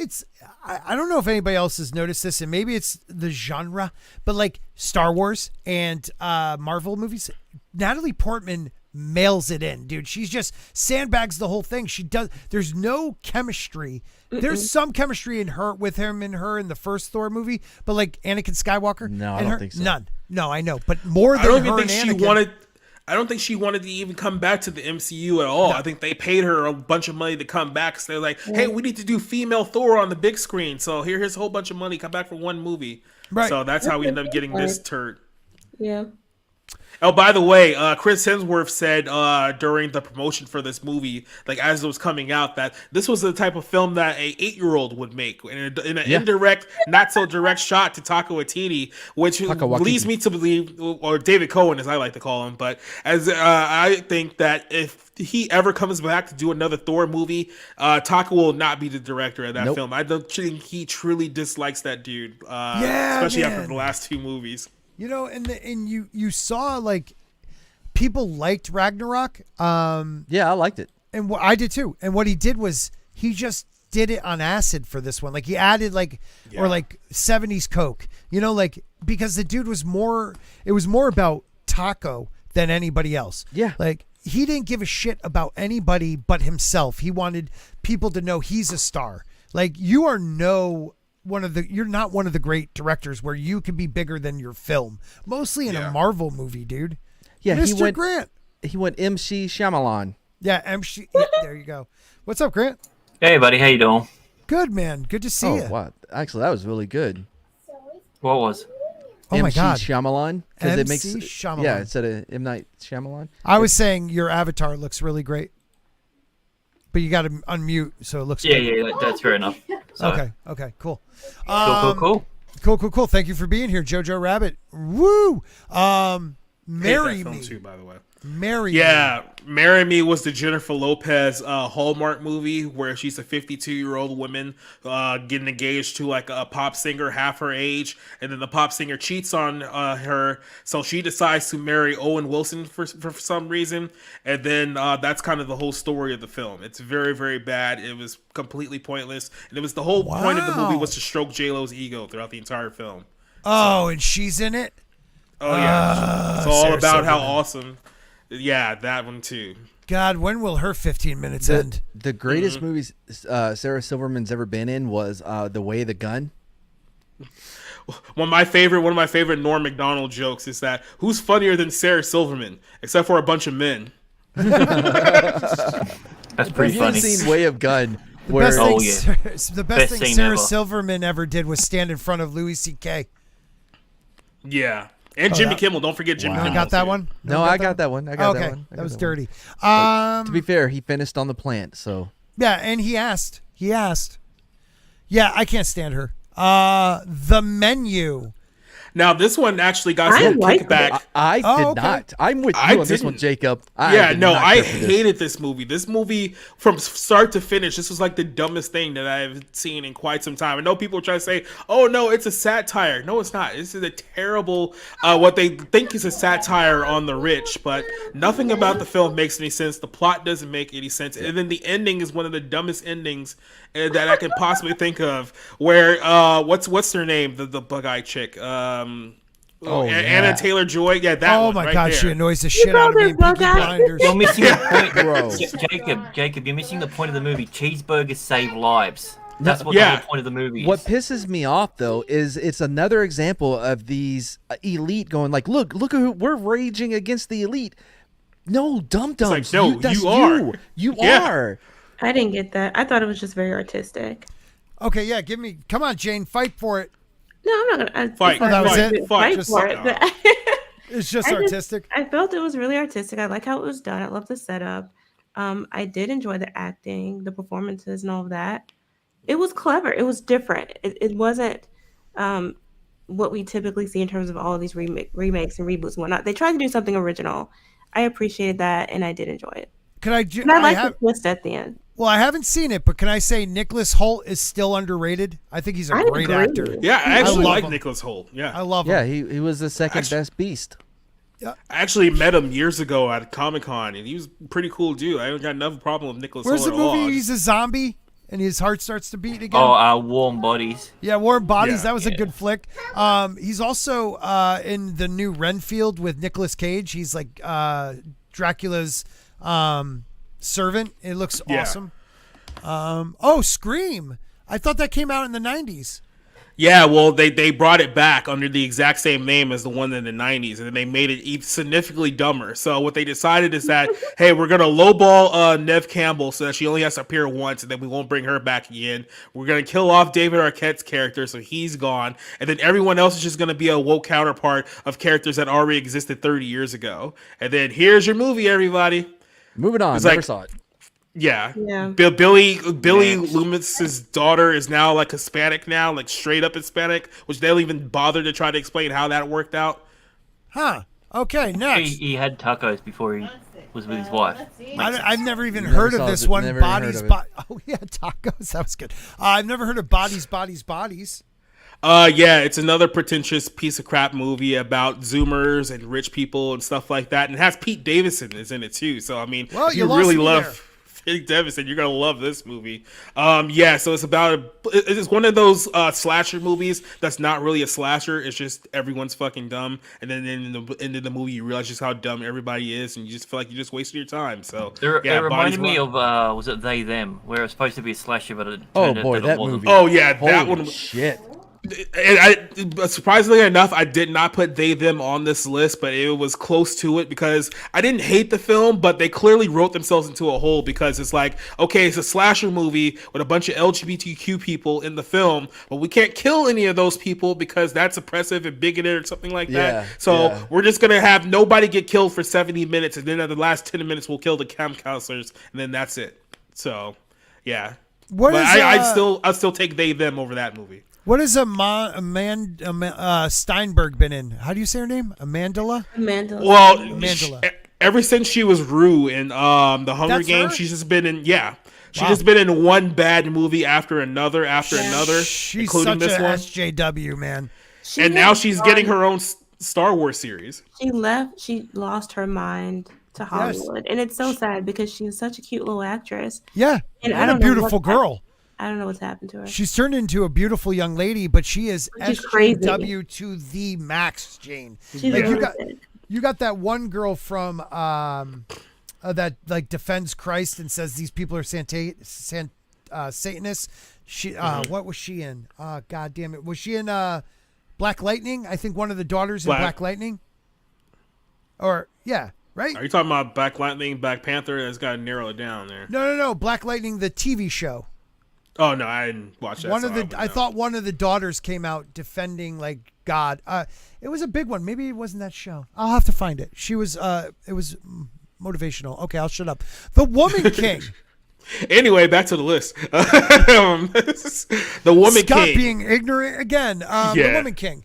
I don't know if anybody else has noticed this, and maybe it's the genre, but like Star Wars and Marvel movies, Natalie Portman mails it in, dude. She's just sandbags the whole thing. There's no chemistry. There's some chemistry in her with him and her in the first Thor movie, but like Anakin Skywalker, No, I and don't her, think so. none. No, I know, but more than I don't her even and think she Anakin. wanted. I don't think she wanted to even come back to the MCU at all. I think they paid her a bunch of money to come back. So they're like, "Hey, we need to do female Thor on the big screen. So here's a whole bunch of money. Come back for one movie." Right. So that's how we end up getting this turd. Yeah. Oh, by the way, Chris Hemsworth said during the promotion for this movie, like as it was coming out, that this was the type of film that a 8-year-old would make in an indirect, not so direct shot to Taika Waititi, which leads me to believe, or David Cohen as I like to call him, but as I think that if he ever comes back to do another Thor movie, Taika will not be the director of that film. I don't think he truly dislikes that dude, especially after the last 2 movies. You know, and you saw like people liked Ragnarok. Yeah, I liked it. And I did too. And what he did was he just did it on acid for this one. Like he added or like 70s Coke, you know, like because the dude was it was more about Taco than anybody else. Yeah. Like he didn't give a shit about anybody but himself. He wanted people to know he's a star. Like you are you're not one of the great directors where you can be bigger than your film. Mostly in a Marvel movie, dude. Yeah, Mr. Grant. He went MC Shyamalan. Yeah, MC. Yeah, there you go. What's up, Grant? Hey, buddy, how you doing? Good, man. Good to see you. Oh, wow. Actually, that was really good. What was? Oh my God. Shyamalan. Because it makes Shyamalan. Yeah, instead of M. Night Shyamalan. I was saying your avatar looks really great, but you got to unmute so it looks. Yeah, good. yeah, that's fair enough. So, Okay, cool. Cool. Cool. Thank you for being here, Jojo Rabbit. Woo! Marry film Me. too, by the way. Marry Me. Yeah, Marry Me was the Jennifer Lopez Hallmark movie where she's a 52-year-old woman getting engaged to like a pop singer half her age, and then the pop singer cheats on her, so she decides to marry Owen Wilson for some reason, and then that's kind of the whole story of the film. It's very, very bad. It was completely pointless, and it was the whole point of the movie was to stroke J-Lo's ego throughout the entire film. Oh, and she's in it? Oh, yeah. It's all Sarah about how Silverman. awesome. Yeah, that one too. God, when will her 15 minutes end? The greatest movies Sarah Silverman's ever been in was The Way of the Gun. One of my favorite Norm Macdonald jokes is that who's funnier than Sarah Silverman, except for a bunch of men. That's pretty You've funny. seen Way of Gun. The Where, best Oh, thing, yeah. the best Best thing scene Sarah ever. Silverman ever did was stand in front of Louis C.K. Yeah. And Jimmy Kimmel. Don't forget Jimmy No Kimmel. one got that one? No, I got that one. I got Okay, that one. I that got was one. dirty. To be fair, he finished on the plant, so Yeah, and he asked. Yeah, I can't stand her. The Menu. Now, this one actually got I some like kickback. I did okay. not. I'm with you I on this one, didn't. Jacob. I care for this. hated this movie. This movie, from start to finish, this was like the dumbest thing that I've seen in quite some time. I know people try to say, "Oh no, it's a satire." No, it's not. This is a terrible, what they think is a satire on the rich, but nothing about the film makes any sense. The plot doesn't make any sense, and then the ending is one of the dumbest endings that I can possibly think of. Where what's her name? The bug-eyed chick. Anna Taylor-Joy. Yeah, that Oh one my right God, there. she annoys the shit out of called me. her in Peaky Bug-Eyed? Blinders. You're missing the point, Bro. Jacob, you're missing the point of the movie. Cheeseburgers save lives. That's what Yeah. the whole point of the movie is. What pisses me off though is it's another example of these elite going like, look who we're raging against the elite. No, dum-dums. It's like, no, that's you are. You Yeah. are. I didn't get that. I thought it was just very artistic. Okay, yeah, come on, Jane, fight for it. No, I'm not gonna Fight. Oh, that was it? Fight. Fight for it. But It's just I just- artistic. I felt it was really artistic. I like how it was done. I love the setup. I did enjoy the acting, the performances, and all of that. It was clever. It was different. It wasn't what we typically see in terms of all of these remakes and reboots and whatnot. They tried to do something original. I appreciated that, and I did enjoy it. Could I? And I like the twist at the end. Well, I haven't seen it, but can I say Nicholas Hoult is still underrated? I think he's a I great agree. actor. Yeah, I actually love like him. Nicholas Hoult. Yeah. I love Yeah, him. he was the second best beast. I actually met him years ago at Comic-Con, and he was a pretty cool dude. I don't got enough problem with Nicholas Where's Hoult the at all. movie? He's a zombie, and his heart starts to beat again. Warm Bodies. Yeah, Warm Bodies. Yeah. That was a good flick. He's also in the new Renfield with Nicolas Cage. He's like Dracula's servant. It looks Yeah. awesome. Scream. I thought that came out in the 90s. Yeah, well, they brought it back under the exact same name as the one in the 90s, and then they made it significantly dumber. So what they decided is that, hey, we're going to lowball Neve Campbell so that she only has to appear once, and then we won't bring her back again. We're going to kill off David Arquette's character, so he's gone. And then everyone else is just going to be a woke counterpart of characters that already existed 30 years ago. And then here's your movie, everybody. Moving on. It's Never like- saw it. Yeah. Yeah. Billy Loomis's daughter is now like Hispanic now, like straight up Hispanic, which they don't even bother to try to explain how that worked out. Huh. Okay, next. He had tacos before he was with his wife. I've never even Never heard of saw this it, one. never even Bodies. heard of it. Oh, yeah, tacos. That was good. I've never heard of Bodies. Yeah, it's another pretentious piece of crap movie about Zoomers and rich people and stuff like that, and it has Pete Davidson is in it too. So I mean, Well, if you you lost really me love Pete Davidson, you're gonna love this movie. Yeah, so it's about it's one of those slasher movies that's not really a slasher. It's just everyone's fucking dumb, and then in the end of the movie, you realize just how dumb everybody is, and you just feel like you just wasted your time. So It yeah, reminded me Bodies of was it They Them, where it was supposed to be a slasher, but it Oh turned out boy, that that it wasn't. movie. Oh yeah, that Holy one. shit. And surprisingly enough, I did not put them on this list, but it was close to it because I didn't hate the film, but they clearly wrote themselves into a hole because it's like, okay, it's a slasher movie with a bunch of LGBTQ people in the film, but we can't kill any of those people because that's oppressive and bigoted or something like Yeah, that. So yeah. we're just going to have nobody get killed for 70 minutes, and then at the last 10 minutes, we'll kill the camp counselors, and then that's it. So, yeah. What But is, I'd still take them over that movie. What has Steinberg been in? How do you say her name? Amandla? Amanda. Well, Mandela. ever since she was Rue in the Hunger That's Games, her? she's just been in She's Wow. just been in one bad movie after another, She's including such this a one. SJW, man. She And now has she's gone- getting her own Star Wars series. She left. She lost her mind to Hollywood, and it's so sad because she's such a cute little actress. Yeah. And I And a don't know beautiful what- girl. I don't know what's happened to her. She's turned into a beautiful young lady, but she is She's crazy. SJW to the max, Jane. She's Like, really you got good. you got that one girl from that like defends Christ and says these people are Satanists. She what was she in? God damn it. Was she in Black Lightning? I think one of the daughters in Black Lightning. Or yeah, right? Are you talking about Black Lightning, Black Panther? That's got to narrow it down there. No. Black Lightning, the TV show. Oh no, I didn't watch that. I thought one of the daughters came out defending like God. It was a big one. Maybe it wasn't that show. I'll have to find it. She was. It was motivational. Okay, I'll shut up. The Woman King. Anyway, back to the list. The Woman Scott King. being ignorant again. The Woman King.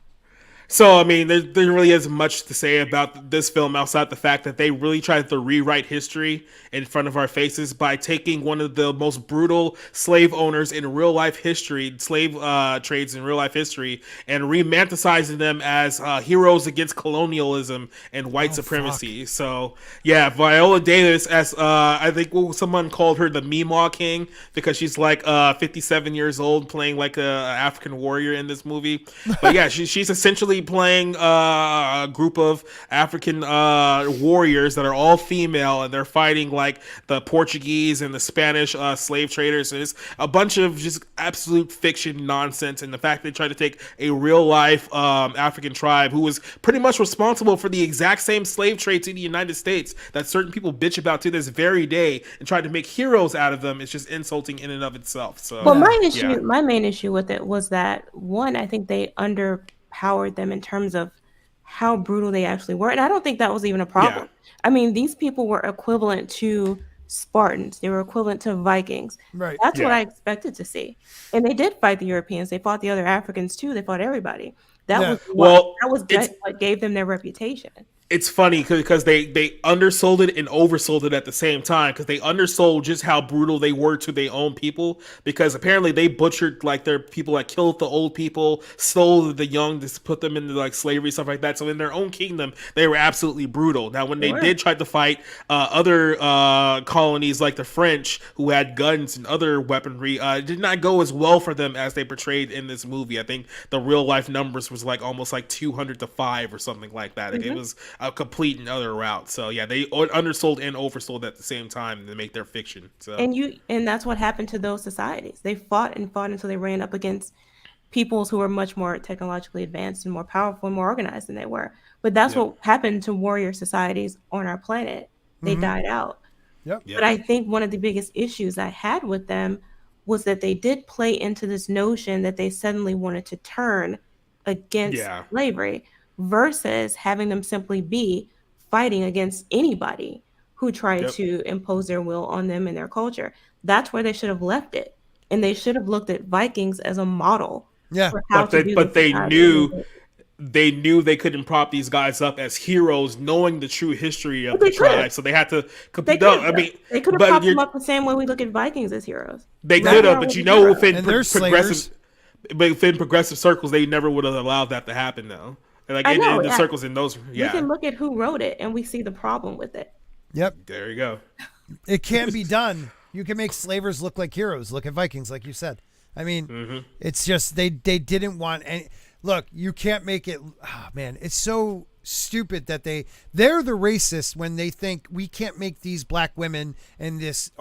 So, I mean, there really isn't much to say about this film outside the fact that they really tried to rewrite history in front of our faces by taking one of the most brutal slave owners in real life history, slave trades in real life history, and romanticizing them as heroes against colonialism and white supremacy. Fuck. So, yeah, Viola Davis, as I think someone called her the Meemaw King because she's like 57 years old playing like a African warrior in this movie. But yeah, she's essentially playing a group of African warriors that are all female, and they're fighting like the Portuguese and the Spanish slave traders. And it's a bunch of just absolute fiction nonsense, and the fact they tried to take a real life African tribe who was pretty much responsible for the exact same slave trades in the United States that certain people bitch about to this very day and tried to make heroes out of them. It's just insulting in and of itself. So, well, my main issue with it was that one, I think they underpowered them in terms of how brutal they actually were, and I don't think that was even a problem. I mean, these people were equivalent to Spartans. They were equivalent to Vikings. Right. That's what I expected to see. And they did fight the Europeans. They fought the other Africans too. They fought everybody. That was what gave them their reputation. It's funny because they undersold it and oversold it at the same time, because they undersold just how brutal they were to their own people, because apparently they butchered like their people, like killed the old people, stole the young to put them into like slavery, stuff like that. So in their own kingdom, they were absolutely brutal. Now, when they did try to fight other colonies like the French, who had guns and other weaponry, it did not go as well for them as they portrayed in this movie. I think the real life numbers was like almost like 200-5 or something like that. Like, it was a complete and utter route. So yeah, they undersold and oversold at the same time to make their fiction. So and that's what happened to those societies. They fought until they ran up against peoples who were much more technologically advanced and more powerful and more organized than they were. But that's what happened to warrior societies on our planet. They died out. But I think one of the biggest issues I had with them was that they did play into this notion that they suddenly wanted to turn against slavery, versus having them simply be fighting against anybody who tried to impose their will on them and their culture. That's where they should have left it. And they should have looked at Vikings as a model for how but they knew they couldn't prop these guys up as heroes, knowing the true history of the tribe. So they had to they could have propped them up the same way we look at Vikings as heroes. They could have, but within progressive circles, they never would have allowed that to happen though. Like in the circles in those, We can look at who wrote it, and we see the problem with it. Yep. There you go. It can be done. You can make slavers look like heroes. Look at Vikings, like you said. I mean, it's just they didn't want any. Look, you can't make it. Oh, man, it's so stupid that they're the racists when they think we can't make these black women and this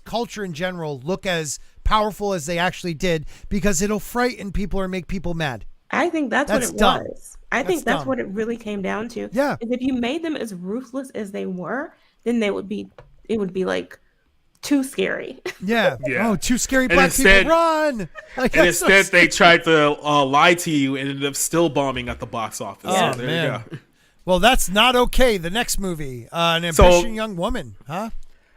culture in general look as powerful as they actually did, because it'll frighten people or make people mad. I think that's what it dumb. was. I think that's what it really came down to. Yeah. Is if you made them as ruthless as they were, then it would be like too scary. Yeah. Oh, too scary. Black people run. Like, and instead they tried to lie to you and ended up still bombing at the box office. Oh, so there man. you go. Well, that's not okay. The next movie, An Ambitious Young Woman, huh?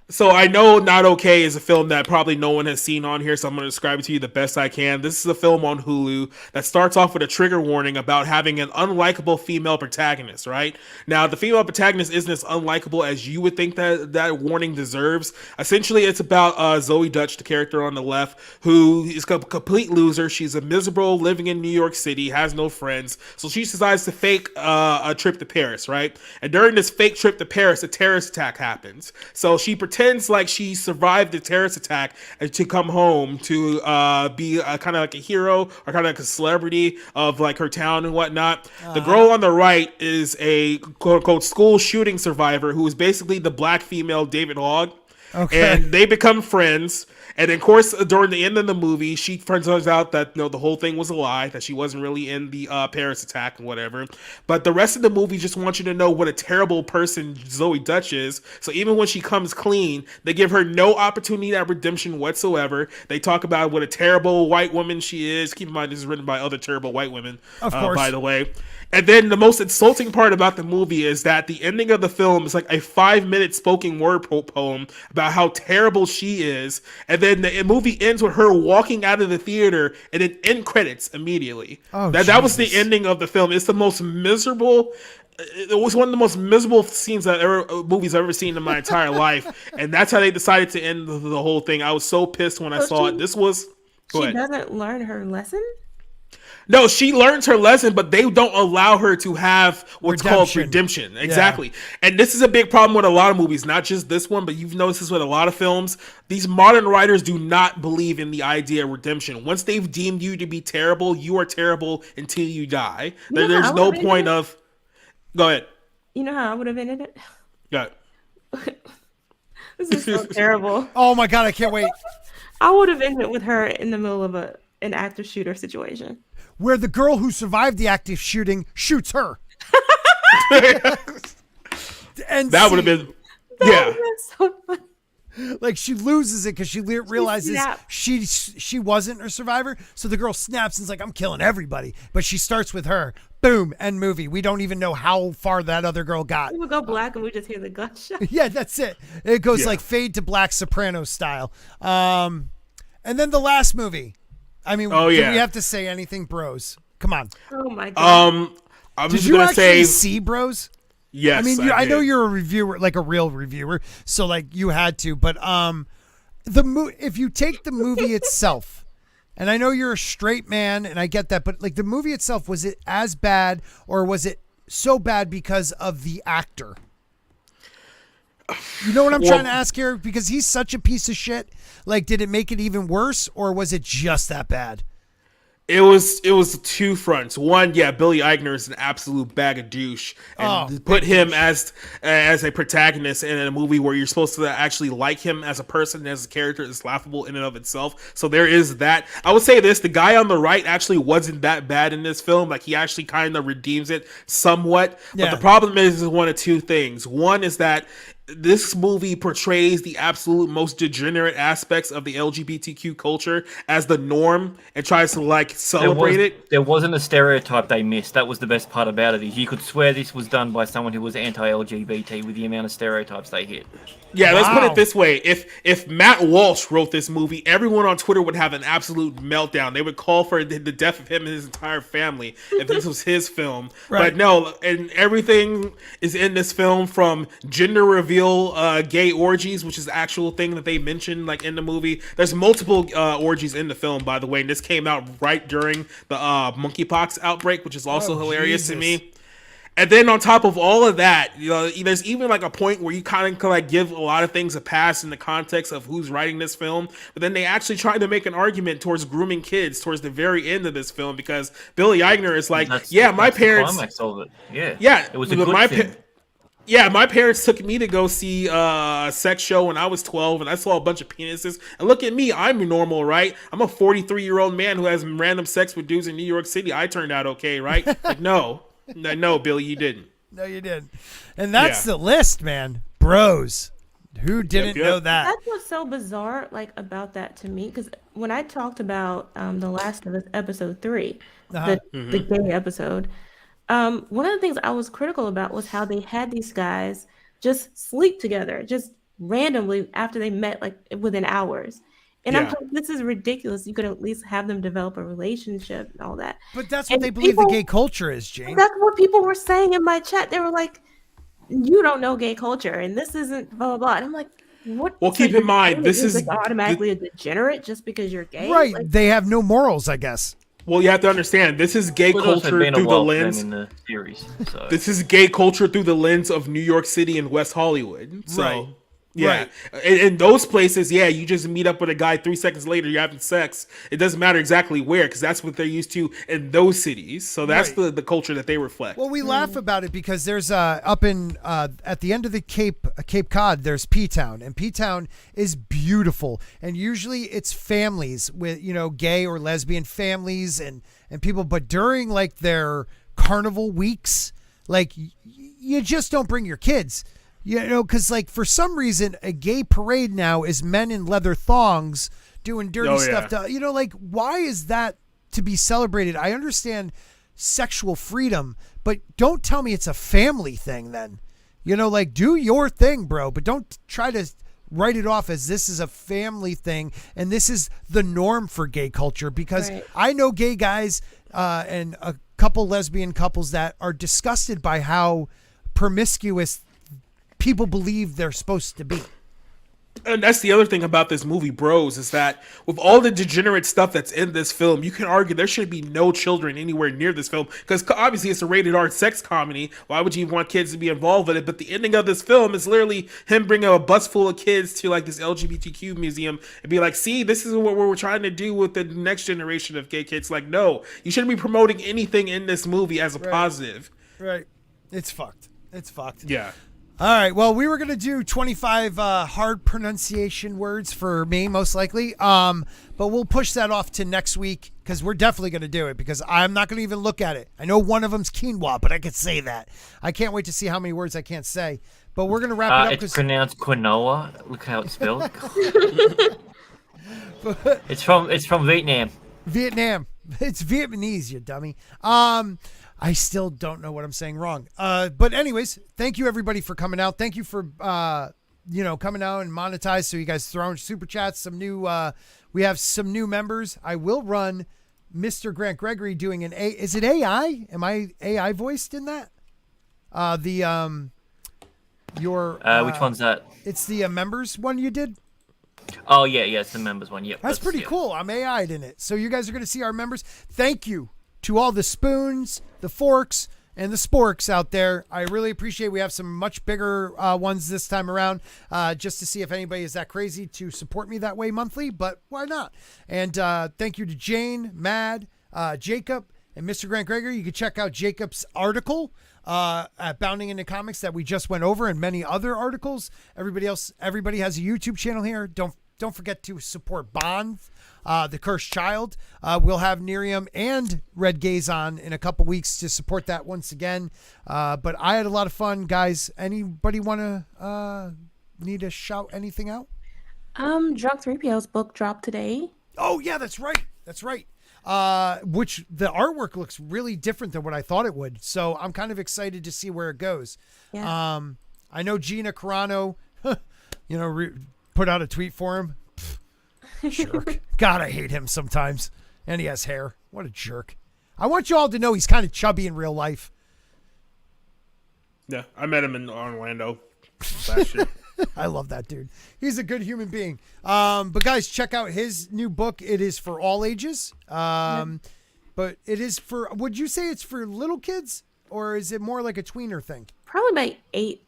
So I know Not Okay is a film that probably no one has seen on here, so I'm going to describe it to you the best I can. This is a film on Hulu that starts off with a trigger warning about having an unlikable female protagonist, right? Now, the female protagonist isn't as unlikable as you would think that warning deserves. Essentially, it's about Zoe Dutch, the character on the left, who is a complete loser. She's a miserable, living in New York City, has no friends, so she decides to fake a trip to Paris, right? And during this fake trip to Paris, a terrorist attack happens. So she pretends pretends like she survived the terrorist attack and to come home to be kind of like a hero or kind of like a celebrity of like her town and whatnot. The girl on the right is a quote unquote school shooting survivor who is basically the black female David Hogg. Okay. And they become friends. And of course, during the end of the movie, she finds out that the whole thing was a lie, that she wasn't really in the Paris attack and whatever. But the rest of the movie just wants you to know what a terrible person Zoe Dutch is. So even when she comes clean, they give her no opportunity at redemption whatsoever. They talk about what a terrible white woman she is. Keep in mind, this is written by other terrible white women, Of course. by the way. And then the most insulting part about the movie is that the ending of the film is like a 5-minute spoken word poem about how terrible she is. And then the movie ends with her walking out of the theater and then end credits immediately. Oh, that was the Jesus. ending of the film. It's the most miserable. It was one of the most miserable scenes movies I've ever seen in my entire life. And that's how they decided to end the whole thing. I was so pissed when I saw it. This was. Go She ahead. doesn't learn her lesson. No, she learns her lesson, but they don't allow her to have what's called redemption. Exactly. And this is a big problem with a lot of movies, not just this one, but you've noticed this with a lot of films. These modern writers do not believe in the idea of redemption. Once they've deemed you to be terrible, you are terrible until you die. There's no point of... Go ahead. You know how I would have ended it? Go ahead. This is so terrible. Oh my God, I can't wait. I would have ended with her in the middle of an active shooter situation. Where the girl who survived the active shooting shoots her. And that would have been... Yeah. So funny. Like she loses it because she realizes she wasn't a survivor. So the girl snaps and is like, I'm killing everybody. But she starts with her. Boom. End movie. We don't even know how far that other girl got. We would go black and we just hear the gunshot. Yeah, that's it. It goes like fade to black Soprano style. And then the last movie. I mean, do we have to say anything, bros? Come on. Oh my God. I'm Did just you gonna actually say see Bros? yes. I mean, I did. know you're a reviewer, like a real reviewer, so like you had to. But if you take the movie itself, and I know you're a straight man, and I get that, but like the movie itself, was it as bad, or was it so bad because of the actor? You know what I'm trying to ask here? Because he's such a piece of shit. Like, did it make it even worse, or was it just that bad? It was two fronts. One, Billy Eichner is an absolute bag of douche, and put him as a protagonist in a movie where you're supposed to actually like him as a person, as a character is laughable in and of itself. So there is that. I would say this: the guy on the right actually wasn't that bad in this film. Like he actually kind of redeems it somewhat. But the problem is one of two things. One is that this movie portrays the absolute most degenerate aspects of the LGBTQ culture as the norm and tries to like celebrate it. There wasn't a stereotype they missed. That was the best part about it. Is you could swear this was done by someone who was anti-LGBT with the amount of stereotypes they hit. Yeah, let's put it this way. If Matt Walsh wrote this movie, everyone on Twitter would have an absolute meltdown. They would call for the death of him and his entire family if this was his film. Right. But no, and everything is in this film, from gender reveal gay orgies, which is the actual thing that they mentioned like in the movie. There's multiple orgies in the film, by the way, and this came out right during the monkeypox outbreak, which is also hilarious to me. And then on top of all of that, there's even like a point where you kind of like give a lot of things a pass in the context of who's writing this film. But then they actually try to make an argument towards grooming kids towards the very end of this film, because Billy Eichner is like, my parents. The climax of it. Yeah, it was a good thing. My parents took me to go see a sex show when I was 12, and I saw a bunch of penises. And look at me, I'm normal, right? I'm a 43-year-old man who has random sex with dudes in New York City. I turned out okay, right? Like, no, Billy, you didn't. No, you didn't. And that's the list, man. Bros. Who didn't know that? That's what's so bizarre, like, about that to me. Because when I talked about The Last of Us episode 3, the gay episode, one of the things I was critical about was how they had these guys just sleep together, just randomly after they met, like within hours. And I'm like, this is ridiculous. You could at least have them develop a relationship and all that. But that's what they believe the gay culture is, Jane. That's what people were saying in my chat. They were like, you don't know gay culture, and this isn't blah, blah, blah. And I'm like, what? Well, keep in mind, this is like automatically a degenerate just because you're gay? Right. Like, they have no morals, I guess. Well, you have to understand, this is gay culture through the lens. In the series, so. This is gay culture through the lens of New York City and West Hollywood. So. Right. Yeah, in those places, you just meet up with a guy 3 seconds later, you're having sex. It doesn't matter exactly where, because that's what they're used to in those cities. So that's the culture that they reflect. Well, we laugh about it because there's up in at the end of the Cape Cod, there's P-Town, and P-Town is beautiful. And usually it's families with gay or lesbian families and people, but during like their carnival weeks, like you just don't bring your kids. Because like for some reason, a gay parade now is men in leather thongs doing dirty stuff. Like why is that to be celebrated? I understand sexual freedom, but don't tell me it's a family thing then. Like do your thing, bro, but don't try to write it off as this is a family thing and this is the norm for gay culture, because I know gay guys and a couple lesbian couples that are disgusted by how promiscuous people believe they're supposed to be. And that's the other thing about this movie, Bros, is that with all the degenerate stuff that's in this film, you can argue there should be no children anywhere near this film, because obviously it's a rated R sex comedy. Why would you want kids to be involved in it? But the ending of this film is literally him bringing a bus full of kids to like this LGBTQ museum and be like, see, this is what we're trying to do with the next generation of gay kids. Like, no, you shouldn't be promoting anything in this movie as a positive. Right. It's fucked. Yeah. All right. Well, we were going to do 25 hard pronunciation words for me, most likely. But we'll push that off to next week because we're definitely going to do it because I'm not going to even look at it. I know one of them's quinoa, but I could say that. I can't wait to see how many words I can't say. But we're going to wrap it up. It's pronounced quinoa. Look how it's spelled. It's from Vietnam. Vietnam. It's Vietnamese, you dummy. I still don't know what I'm saying wrong. But anyways, thank you everybody for coming out. Thank you for coming out and monetized. So you guys throwing super chats. We have some new members. I will run Mr. Grant Gregory doing is it AI? Am I AI voiced in that? Which one's that? It's the members one you did. Oh yeah, it's the members one. Yep. That's pretty cool. I'm AI'd in it. So you guys are going to see our members. Thank you to all the spoons, the forks, and the sporks out there. I really appreciate we have some much bigger ones this time around just to see if anybody is that crazy to support me that way monthly, but why not? And thank you to Jane, Mad, Jacob, and Mr. Grant Gregory. You can check out Jacob's article at Bounding Into Comics that we just went over and many other articles. Everybody has a YouTube channel here. Don't forget to support Bond. The Cursed Child. We'll have NyRiam and Red Gaze on in a couple weeks to support that once again. But I had a lot of fun, guys. Anybody want to need to shout anything out? Drunk 3PL's book dropped today. Oh yeah, that's right. Which the artwork looks really different than what I thought it would. So I'm kind of excited to see where it goes. Yeah. I know Gina Carano, put out a tweet for him. Jerk. God, I hate him sometimes. And he has hair. What a jerk. I want you all to know he's kind of chubby in real life. Yeah, I met him in Orlando last year. I love that dude. He's a good human being. But guys, check out his new book. It is for all ages. But it is for, would you say it's for little kids? Or is it more like a tweener thing? Probably by 8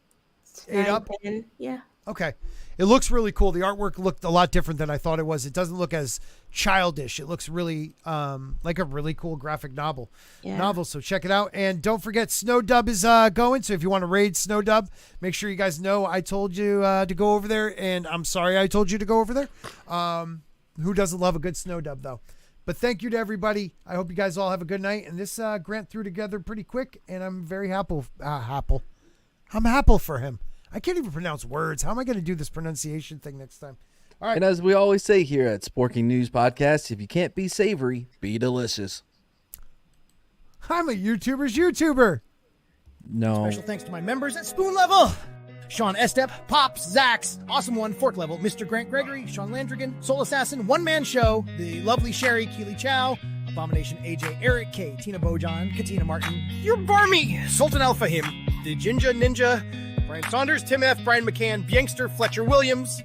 up? 10. Yeah. Okay. It looks really cool. The artwork looked a lot different than I thought it was. It doesn't look as childish. It looks really like a really cool graphic novel. So check it out. And don't forget, Snowdub is going. So if you want to raid Snowdub, make sure you guys know I told you to go over there. And I'm sorry I told you to go over there. Who doesn't love a good Snowdub, though? But thank you to everybody. I hope you guys all have a good night. And this Grant threw together pretty quick. And I'm very happy. I'm happy for him. I can't even pronounce words. How am I going to do this pronunciation thing next time? All right. And as we always say here at Sporking News Podcast, if you can't be savory, be delicious. I'm a YouTuber's YouTuber. No. Special thanks to my members at Spoon Level. Sean Estep, Pops, Zax, Awesome One, Fork Level, Mr. Grant Gregory, Sean Landrigan, Soul Assassin, One Man Show, The Lovely Sherry, Keely Chow, Abomination AJ, Eric K, Tina Bojan, Katina Martin, You're Barmy, Sultan Alpha Him, The Jinja Ninja, Brian Saunders, Tim F, Brian McCann, Biangster, Fletcher Williams,